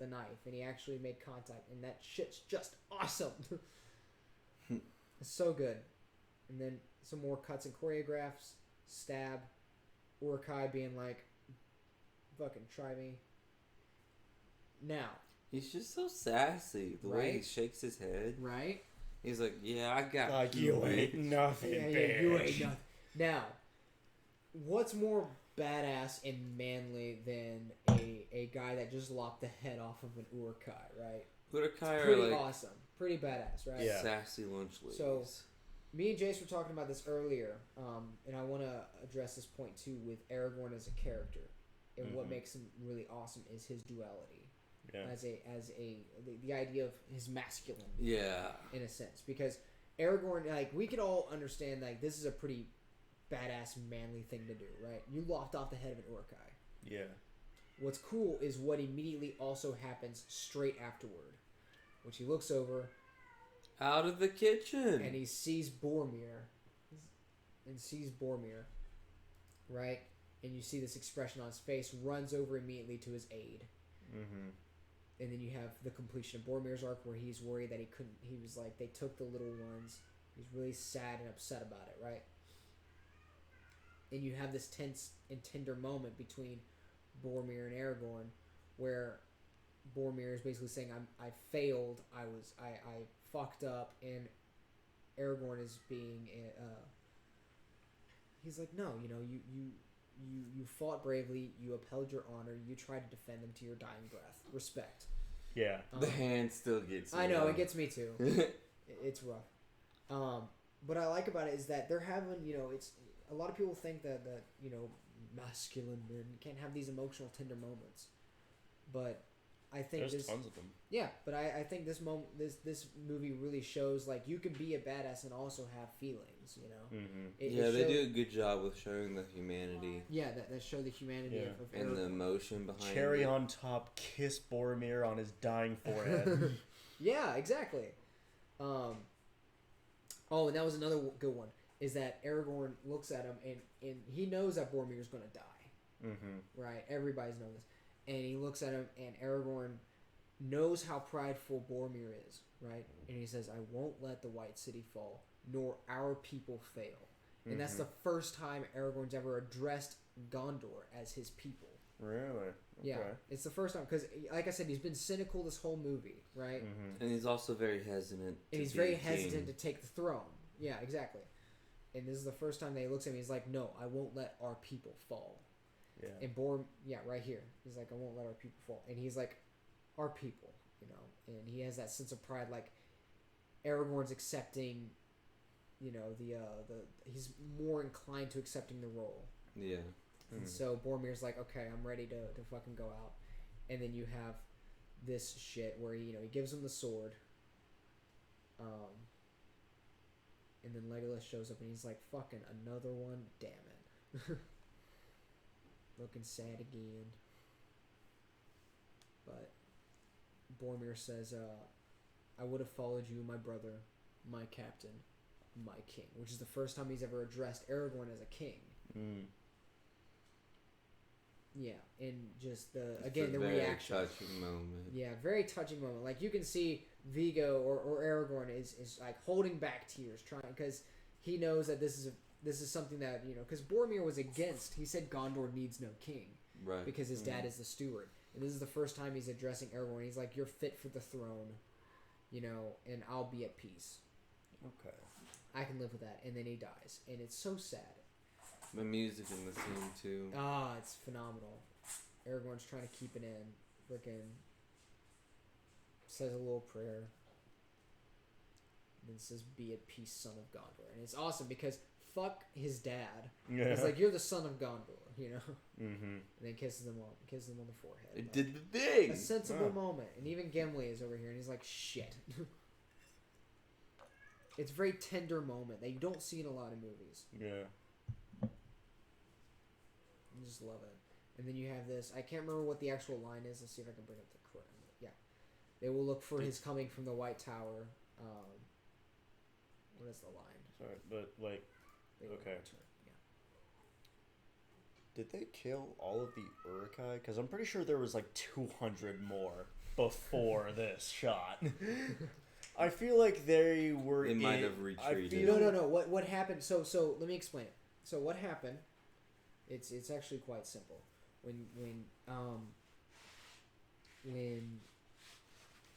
knife, and he actually made contact, and that shit's just awesome. It's so good. And then some more cuts and choreographs. Stab. Uruk-hai being like, fucking try me. Now. He's just so sassy. The way he Right? shakes his head. Right? He's like, yeah, I got Like, you ain't bitch." nothing, Yeah, bitch. you ain't nothing. Now, what's more badass and manly than a guy that just lopped the head off of an Uruk-hai, right? Uruk-hai It's are pretty like awesome. Pretty badass, right? Yeah. sassy lunch ladies. So, me and Jace were talking about this earlier, and I want to address this point too with Aragorn as a character, and what makes him really awesome is his duality, as the idea of his masculine, in a sense, because Aragorn, like, we could all understand, like, this is a pretty badass manly thing to do, right? You lopped off the head of an Uruk-hai. Yeah. What's cool is what immediately also happens straight afterward, which he looks over. Out of the kitchen. And he sees Boromir. Right? And you see this expression on his face, runs over immediately to his aid. Mm-hmm. And then you have the completion of Boromir's arc where he's worried that he was like, they took the little ones. He's really sad and upset about it, right? And you have this tense and tender moment between Boromir and Aragorn where Boromir is basically saying, I failed, I fucked up, and Aragorn is being he's like, no, you know, you fought bravely, you upheld your honor, you tried to defend them to your dying breath. Respect. Yeah. The hand still gets me. I know, it gets me too. It's rough. What I like about it is that they're having, you know, it's a lot of people think that you know, masculine men can't have these emotional tender moments, but I think There's tons of them. Yeah, but I think this movie really shows, like, you can be a badass and also have feelings, you know. Mm-hmm. They do a good job with showing the humanity. Yeah, that show the humanity of and the Aragorn. emotion behind Cherry it. on top, kiss Boromir on his dying forehead. Yeah, exactly. Oh, and that was another good one. Is that Aragorn looks at him and he knows that Boromir is going to die. Mm-hmm. Right? Everybody's known this. And he looks at him, and Aragorn knows how prideful Boromir is, right? And he says, I won't let the White City fall, nor our people fail. And that's the first time Aragorn's ever addressed Gondor as his people. Really? Okay. Yeah, it's the first time, because, like I said, he's been cynical this whole movie, right? Mm-hmm. And he's also very hesitant. And he's very hesitant to take the throne. Yeah, exactly. And this is the first time that he looks at me, he's like, no, I won't let our people fall. Yeah. And right here, he's like, I won't let our people fall. And he's like, our people, you know. And he has that sense of pride, like Aragorn's accepting, you know, he's more inclined to accepting the role. Yeah. And so Boromir's like, okay, I'm ready to fucking go out. And then you have this shit where he gives him the sword. And then Legolas shows up and he's like, fucking another one, damn it. Looking sad again. But Boromir says, I would have followed you, my brother, my captain, my king. Which is the first time he's ever addressed Aragorn as a king. Mm. Yeah, and just the It's a reaction. touching moment. Yeah, very touching moment. Like, you can see Viggo or Aragorn is like holding back tears, trying, because he knows that this is this is something that, because Boromir was against, he said Gondor needs no king. Right. Because his dad is the steward. And this is the first time he's addressing Aragorn. He's like, you're fit for the throne, and I'll be at peace. Okay. I can live with that. And then he dies. And it's so sad. The music in the scene too. Ah, it's phenomenal. Aragorn's trying to keep it in. Frickin' says a little prayer. And then says, be at peace, son of Gondor. And it's awesome because fuck his dad. Yeah. It's like, you're the son of Gondor, Mm-hmm. And then kisses him on the forehead. It Like, did the thing. a sensible moment. And even Gimli is over here and he's like, shit. It's a very tender moment that you don't see in a lot of movies. Yeah. I just love it. And then you have this. I can't remember what the actual line is. Let's see if I can bring up the correct. Yeah, they will look for his coming from the White Tower. What is the line? Sorry, but like, They will okay. return. Yeah. Did they kill all of the Uruk-hai? Because I'm pretty sure there was like 200 more before this shot. I feel like they were. They might have retreated. No. What happened? So let me explain it. So what happened? It's actually quite simple. When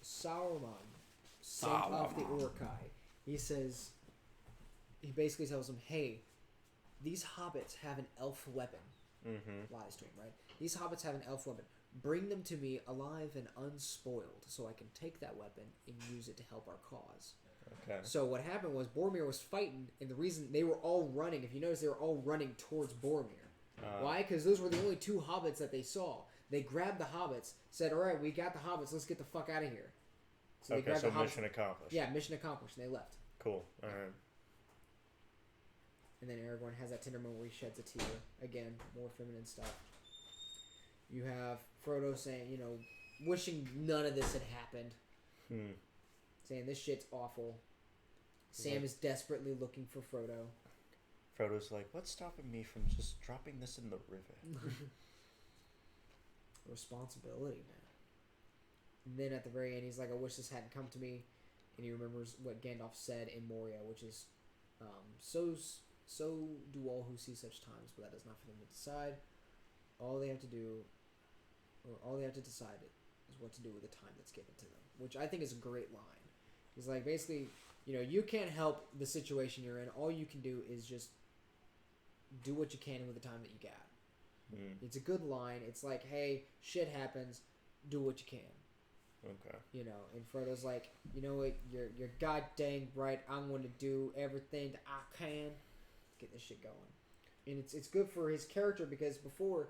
Sauron sent off the Uruk-hai, he basically tells them, hey, these hobbits have an elf weapon. Mm-hmm. Lies to him, right? These hobbits have an elf weapon. Bring them to me alive and unspoiled so I can take that weapon and use it to help our cause. Okay. So what happened was Boromir was fighting, and the reason they were all running, if you notice, they were all running towards Boromir. Why? Because those were the only two hobbits that they saw. They grabbed the hobbits, said, all right, we got the hobbits, let's get the fuck out of here. So they grabbed the hobbits. Mission accomplished. Yeah, mission accomplished, and they left. Cool. All right. And then Aragorn has that tender moment where he sheds a tear. Again, more feminine stuff. You have Frodo saying, wishing none of this had happened. Saying this shit's awful. Sam is desperately looking for Frodo. Frodo's like, what's stopping me from just dropping this in the river? Responsibility, man. And then at the very end, he's like, I wish this hadn't come to me. And he remembers what Gandalf said in Moria, which is, so do all who see such times, but that is not for them to decide. All they have to do, or all they have to decide is what to do with the time that's given to them, which I think is a great line. He's like, basically, you can't help the situation you're in. All you can do is just do what you can with the time that you got. It's a good line. It's like, hey, shit happens. Do what you can. Okay. And Frodo's like, you know what? You're goddamn right. I'm going to do everything that I can to get this shit going. And it's good for his character because before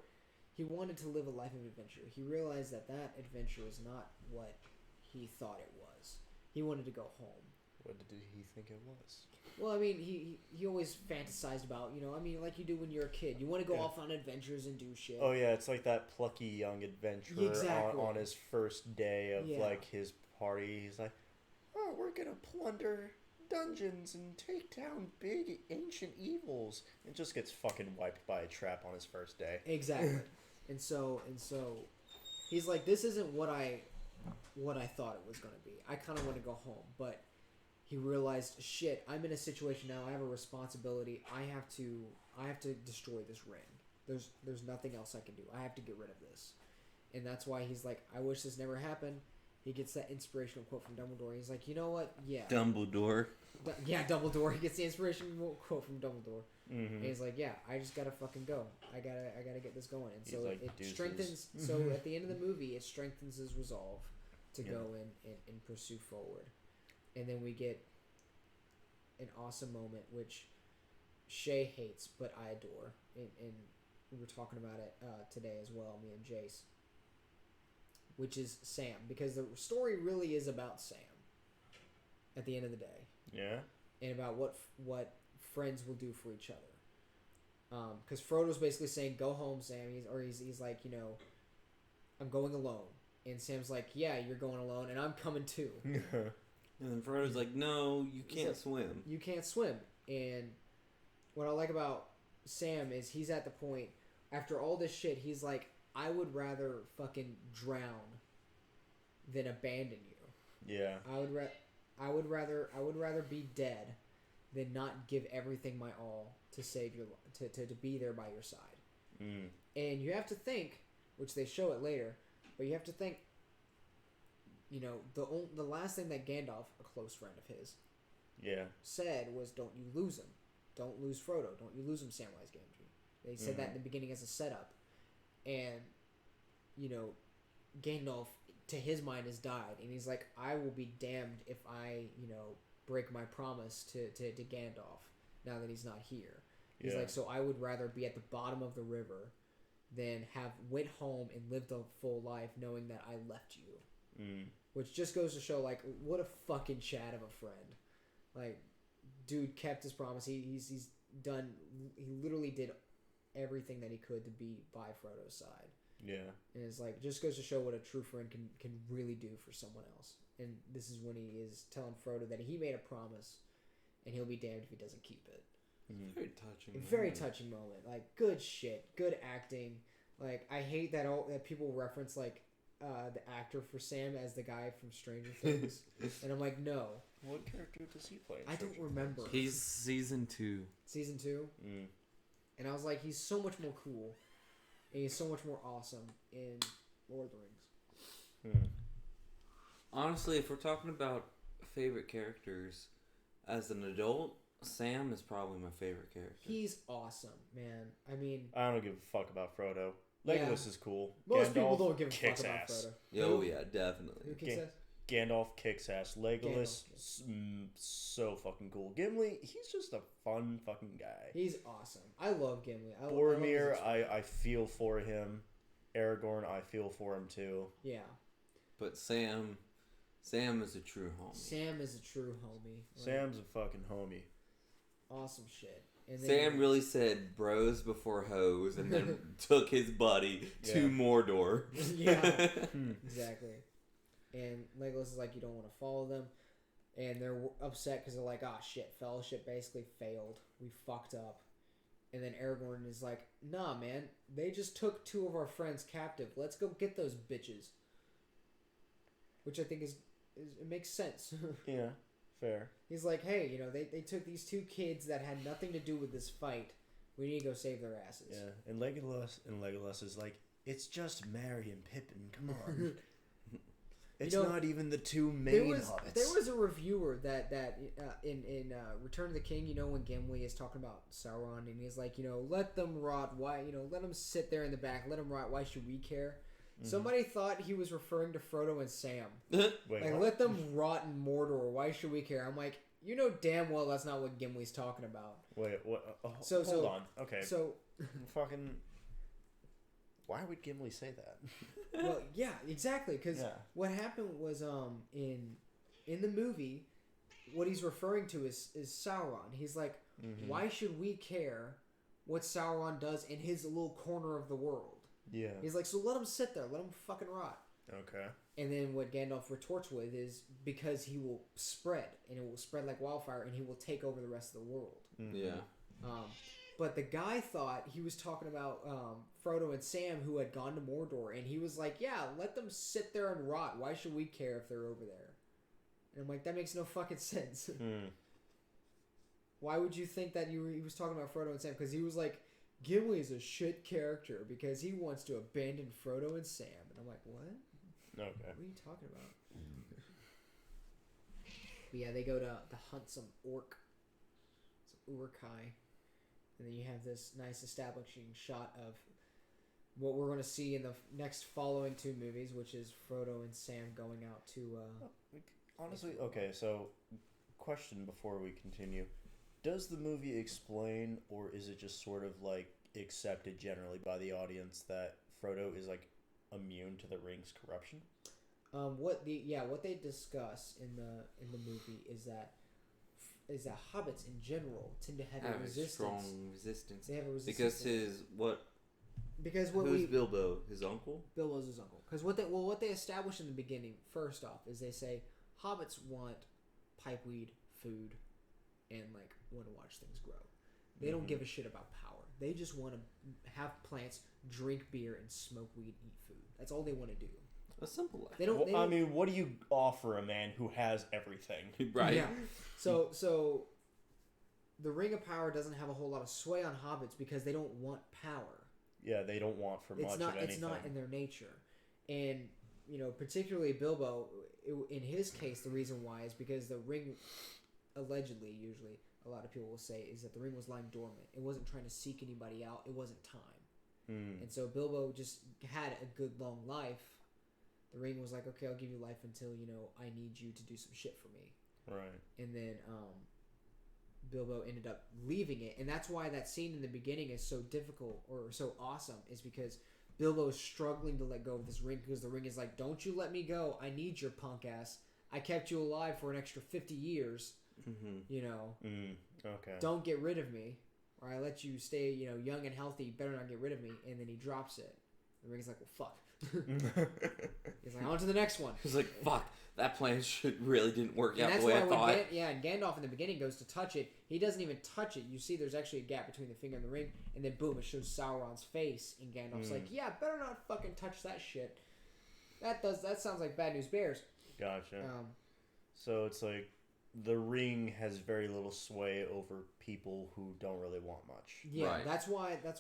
he wanted to live a life of adventure. He realized that adventure is not what he thought it was. He wanted to go home. What did he think it was? Well, I mean, he always fantasized about, like you do when you're a kid. You want to go off on adventures and do shit. Oh, yeah, it's like that plucky young adventurer on his first day of, like, his party. He's like, oh, we're going to plunder dungeons and take down big ancient evils. It just gets fucking wiped by a trap on his first day. Exactly. and so he's like, this isn't what I thought it was going to be. I kind of want to go home, but he realized, shit, I'm in a situation now. I have a responsibility. I have to destroy this ring. There's nothing else I can do. I have to get rid of this. And that's why he's like, I wish this never happened. He gets that inspirational quote from Dumbledore. He's like, you know what? Yeah. Dumbledore. Dumbledore. He gets the inspirational quote from Dumbledore. Mm-hmm. And he's like, yeah, I just gotta fucking go. I gotta get this going. And so like, it deuces. strengthens. So at the end of the movie, it strengthens his resolve to go and pursue forward. And then we get an awesome moment, which Shay hates, but I adore. And we were talking about it today as well, me and Jace. Which is Sam, because the story really is about Sam. At the end of the day, yeah, and about what friends will do for each other. Because Frodo's basically saying, "Go home, Sam." He's like, I'm going alone, and Sam's like, "Yeah, you're going alone, and I'm coming too." And then Frodo's like, no, you can't swim. You can't swim. And what I like about Sam is he's at the point, after all this shit, he's like, I would rather fucking drown than abandon you. Yeah. I would rather be dead than not give everything my all to save your to be there by your side. And you have to think, which they show it later, but you have to think. You know, the last thing that Gandalf, a close friend of his, said was, "Don't you lose him, don't lose Frodo, don't you lose him, Samwise Gamgee." They said that in the beginning as a setup, and you know, Gandalf, to his mind, has died, and he's like, "I will be damned if I, you know, break my promise to Gandalf now that he's not here." He's like, "So I would rather be at the bottom of the river than have went home and lived a full life knowing that I left you." Which just goes to show, like, what a fucking Chad of a friend. Like, dude kept his promise. He's done. He literally did everything that he could to be by Frodo's side. Yeah. And it's like, just goes to show what a true friend can really do for someone else. And this is when he is telling Frodo that he made a promise, and he'll be damned if he doesn't keep it. Very touching. A very touching moment. Like, good shit. Good acting. Like, I hate that people reference, like, the actor for Sam as the guy from Stranger Things. And I'm like, no. What character does he play? I don't remember. He's season 2. Season 2? And I was like, he's so much more cool. And he's so much more awesome in Lord of the Rings. Honestly, if we're talking about favorite characters, as an adult, Sam is probably my favorite character. He's awesome, man. I mean, I don't give a fuck about Frodo. Legolas is cool. Most Gandalf people don't give a fuck kicks about ass. Frodo. Oh, yeah, definitely. Who kicks ass? Gandalf kicks ass. Legolas, Gandalf, so fucking cool. Gimli, he's just a fun fucking guy. He's awesome. I love Gimli. Boromir, I feel for him. Aragorn, I feel for him too. Yeah. But Sam is a true homie. Sam is a true homie. Like, Sam's a fucking homie. Awesome shit. And then, Sam really said bros before hoes and then took his buddy to Mordor. Yeah, exactly. And Legolas is like, you don't want to follow them. And they're upset because they're like, ah, shit, Fellowship basically failed. We fucked up. And then Aragorn is like, nah, man, they just took 2 of our friends captive. Let's go get those bitches. Which I think is it makes sense. Yeah, fair. He's like, hey, you know, they took these 2 kids that had nothing to do with this fight. We need to go save their asses. Yeah, and Legolas is like, it's just Merry and Pippin. Come on. It's not even the 2 main hobbits. There was a reviewer that in Return of the King, you know, when Gimli is talking about Sauron and he's like, you know, let them rot. Why, you know, let them sit there in the back. Let them rot. Why should we care? Somebody thought he was referring to Frodo and Sam. Wait, like, let them rot in Mordor. Why should we care? I'm like, you know damn well that's not what Gimli's talking about. Wait, what? Hold on. Okay. So, fucking. Why would Gimli say that? Well, yeah, exactly. Because what happened was, in the movie, what he's referring to is Sauron. He's like, why should we care what Sauron does in his little corner of the world? Yeah. He's like, so let him sit there. Let him fucking rot. Okay. And then what Gandalf retorts with is because he will spread, and it will spread like wildfire, and he will take over the rest of the world. Yeah. But the guy thought he was talking about Frodo and Sam who had gone to Mordor, and he was like, yeah, let them sit there and rot. Why should we care if they're over there? And I'm like, that makes no fucking sense. Why would you think that he was talking about Frodo and Sam? Because he was like, Gimli is a shit character because he wants to abandon Frodo and Sam. And I'm like, what? Okay. What are you talking about? But yeah, they go to hunt some orc. Some Uruk-hai. And then you have this nice establishing shot of what we're going to see in the next following 2 movies, which is Frodo and Sam going out to... honestly, okay, so question before we continue. Does the movie explain, or is it just sort of like accepted generally by the audience that Frodo is like immune to the ring's corruption? What they discuss in the movie is that hobbits in general tend to have a resistance. Strong resistance. They have a resistance because who's Bilbo? His uncle? Bilbo's his uncle. Because what they establish in the beginning, first off, is they say hobbits want pipeweed, food, and like want to watch things grow. They don't give a shit about power. They just want to have plants, drink beer, and smoke weed, eat food. That's all they want to do. A simple life. They don't. I mean, what do you offer a man who has everything? Right. Yeah. So the Ring of Power doesn't have a whole lot of sway on hobbits because they don't want power. Yeah, they don't want for much of anything. It's not in their nature, and particularly Bilbo. In his case, the reason why is because the ring, allegedly, usually a lot of people will say, is that the ring was lying dormant. It wasn't trying to seek anybody out. It wasn't time. And so Bilbo just had a good long life. The ring was like, okay, I'll give you life until, I need you to do some shit for me. Right. And then Bilbo ended up leaving it. And that's why that scene in the beginning is so difficult or so awesome, is because Bilbo is struggling to let go of this ring because the ring is like, don't you let me go. I need your punk ass. I kept you alive for an extra 50 years. Okay. Don't get rid of me. Or I let you stay, young and healthy. You better not get rid of me. And then he drops it. The ring's like, well, fuck. He's like, on to the next one. He's like, fuck, that plan really didn't work out the way I when thought. and Gandalf in the beginning goes to touch it. He doesn't even touch it. You see there's actually a gap between the finger and the ring. And then boom, it shows Sauron's face. And Gandalf's like, yeah, better not fucking touch that shit. That sounds like Bad News Bears. Gotcha. So it's like the ring has very little sway over people who don't really want much. Yeah, right.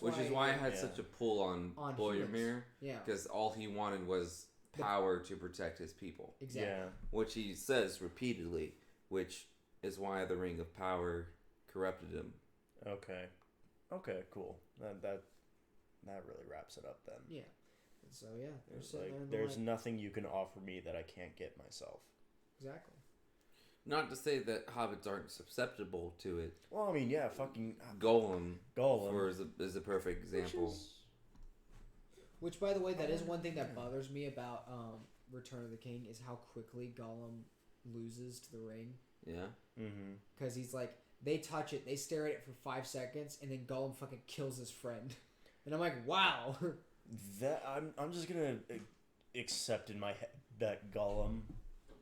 Which is why it had such a pull on Boromir. Yeah. Because all he wanted was power to protect his people. Exactly. Yeah. Which he says repeatedly, which is why the Ring of Power corrupted him. Okay, cool. That really wraps it up then. Yeah. So yeah, there's nothing you can offer me that I can't get myself. Exactly. Not to say that hobbits aren't susceptible to it. Well, I mean, yeah, fucking Gollum is a perfect example. Which, by the way, that is one thing that bothers me about Return of the King is how quickly Gollum loses to the ring. Yeah. Mm-hmm. Because he's like, they touch it, they stare at it for 5 seconds, and then Gollum fucking kills his friend. And I'm like, wow. That I'm just gonna accept in my head that Gollum.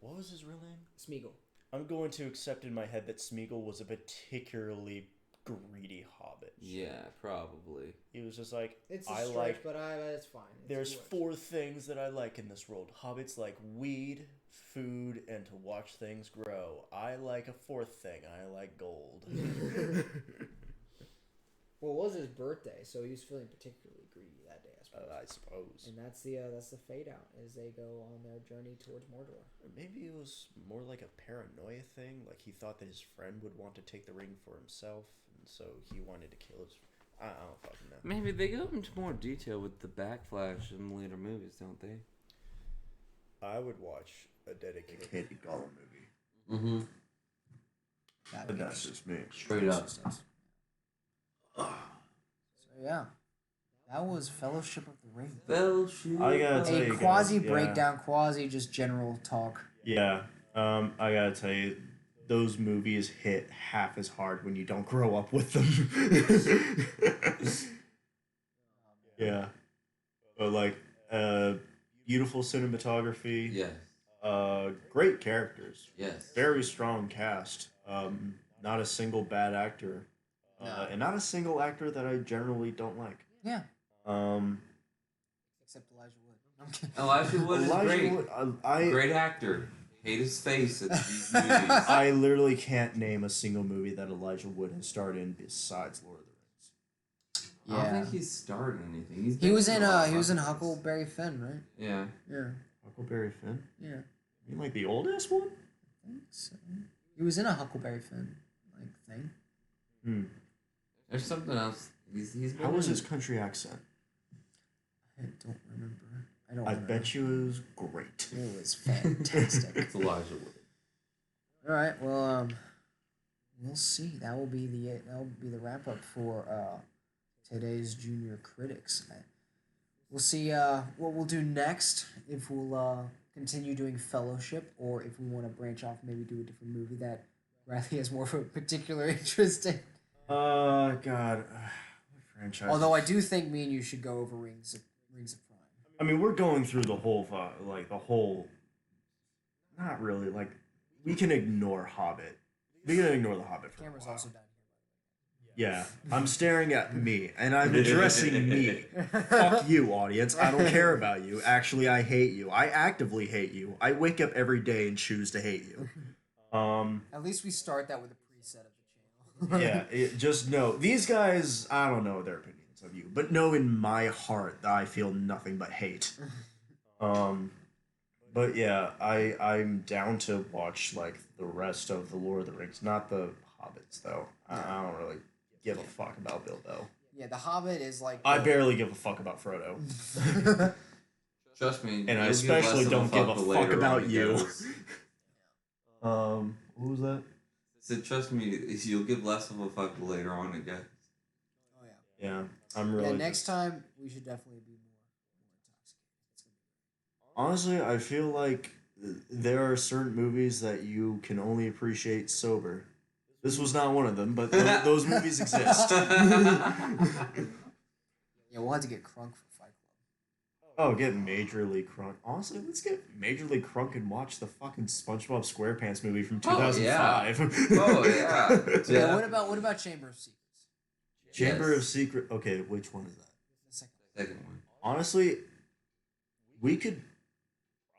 What was his real name? Smeagol. I'm going to accept in my head that Smeagol was a particularly greedy hobbit. Yeah, probably. He was just like, it's a stretch, but it's fine. There's 4 things that I like in this world. Hobbits like weed, food, and to watch things grow. I like a 4th thing. I like gold. Well, it was his birthday, so he was feeling particularly greedy that day, I suppose. And that's the fade out as they go on their journey towards Mordor. Or maybe it was more like a paranoia thing. Like he thought that his friend would want to take the ring for himself, and so he wanted to kill his. I don't fucking know. Maybe they go into more detail with the backflash in later movies, don't they? I would watch a dedicated Gollum movie. Mm-hmm. But that's just me. Straight up. So yeah, that was Fellowship of the Ring. Fellowship. I gotta tell you, quasi guys, breakdown, quasi just general talk. Yeah. I gotta tell you, those movies hit half as hard when you don't grow up with them. Yeah. But like, beautiful cinematography. Yes. Great characters. Yes. Very strong cast. Not a single bad actor. And not a single actor that I generally don't like. Yeah. Except Elijah Wood. Elijah Wood is great. Wood, great actor. Hate his face in these movies. I literally can't name a single movie that Elijah Wood has starred in besides Lord of the Rings. I don't think he's starred in anything. He was in Huckleberry Finn, right? Yeah. Yeah. Huckleberry Finn? Yeah. You mean like the oldest one? I think so. He was in a Huckleberry Finn thing. There's something else. He's How was his country accent? I don't remember. I bet you it was great. It was fantastic. It's Elijah Wood. All right. Well, we'll see. That will be the wrap up for today's Junior Critics. We'll see what we'll do next. If we'll continue doing Fellowship, or if we want to branch off, maybe do a different movie that Bradley has more of a particular interest in. God, what franchise? Although I do think me and you should go over Rings of Prime. I mean, we're going through the whole, not really, like, we can ignore Hobbit. We can ignore the Hobbit for Camera's a while. also down Yeah, I'm staring at me, and I'm addressing me. Fuck you, audience. I don't care about you. Actually, I hate you. I actively hate you. I wake up every day and choose to hate you. At least we start that with a preset of the channel. Yeah, just know these guys. I don't know their opinions of you, but know in my heart that I feel nothing but hate. But yeah, I'm down to watch like the rest of the Lord of the Rings, not the Hobbits though. I don't really give a fuck about Bilbo. Yeah, The Hobbit is like. I barely give a fuck about Frodo, Trust me. and I you'll especially give less don't give a the fuck later on about it you. goes. What was that? So trust me, you'll give less of a fuck the later on it goes. Oh yeah. Yeah, I'm really. Yeah, next time we should definitely be more intoxicated. Honestly, I feel like there are certain movies that you can only appreciate sober. This was not one of them, but those movies exist. Yeah, we'll have to get crunk for Fight Club. Oh, get majorly crunk. Honestly, let's get majorly crunk and watch the fucking SpongeBob SquarePants movie from 2005. Oh yeah. Yeah. What about Chamber of Secrets? Chamber of Secret. Okay, which one is that? The second. Second one. Honestly, we could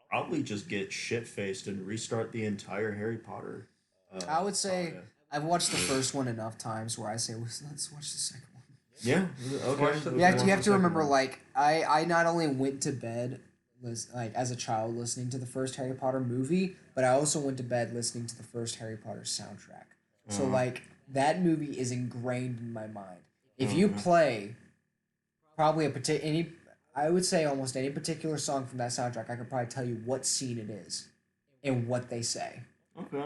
probably just get shit faced and restart the entire Harry Potter. I would say saga. I've watched the first one enough times where I say let's watch the second one. Yeah. Okay. You have to remember, like I not only went to bed like as a child listening to the first Harry Potter movie, but I also went to bed listening to the first Harry Potter soundtrack. So like that movie is ingrained in my mind. If you play probably I would say almost any particular song from that soundtrack, I could probably tell you what scene it is and what they say. Okay.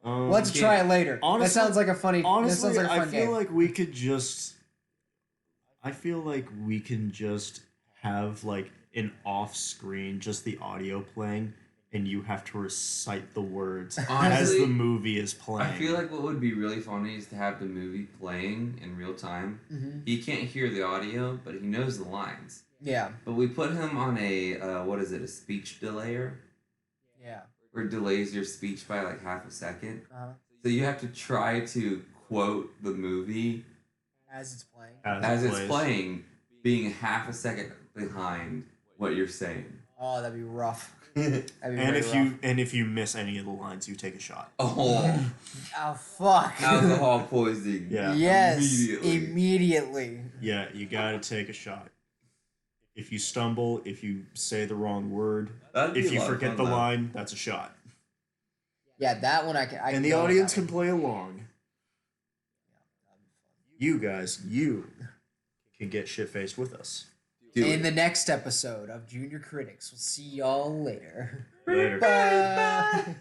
Let's try it later. Honestly, that sounds like a funny. Honestly, that sounds like a fun I feel game. like we could just. I feel like we can just have like an off-screen, just the audio playing, and you have to recite the words as Honestly, the movie is playing. I feel like what would be really funny is to have the movie playing in real time. Mm-hmm. He can't hear the audio, but he knows the lines. Yeah. But we put him on a what is it? A speech delayer, Yeah. where it delays your speech by like half a second. Uh-huh. So you have to try to quote the movie As it's playing. as it it's plays. playing, being half a second behind what you're saying. Oh, that'd be rough. And very if you miss any of the lines, you take a shot. Oh, Oh fuck. alcohol poisoning. Yeah. Yes. Immediately. Immediately. Yeah, you gotta take a shot. If you stumble, if you say the wrong word, That'd be if a you lot of forget fun, the though. line, that's a shot. Yeah, that one I can. And the go with audience that can play along. You guys, you can get shit faced with us. Do one. In it. the next episode of Junior Critics, we'll see y'all later. Later. Bye.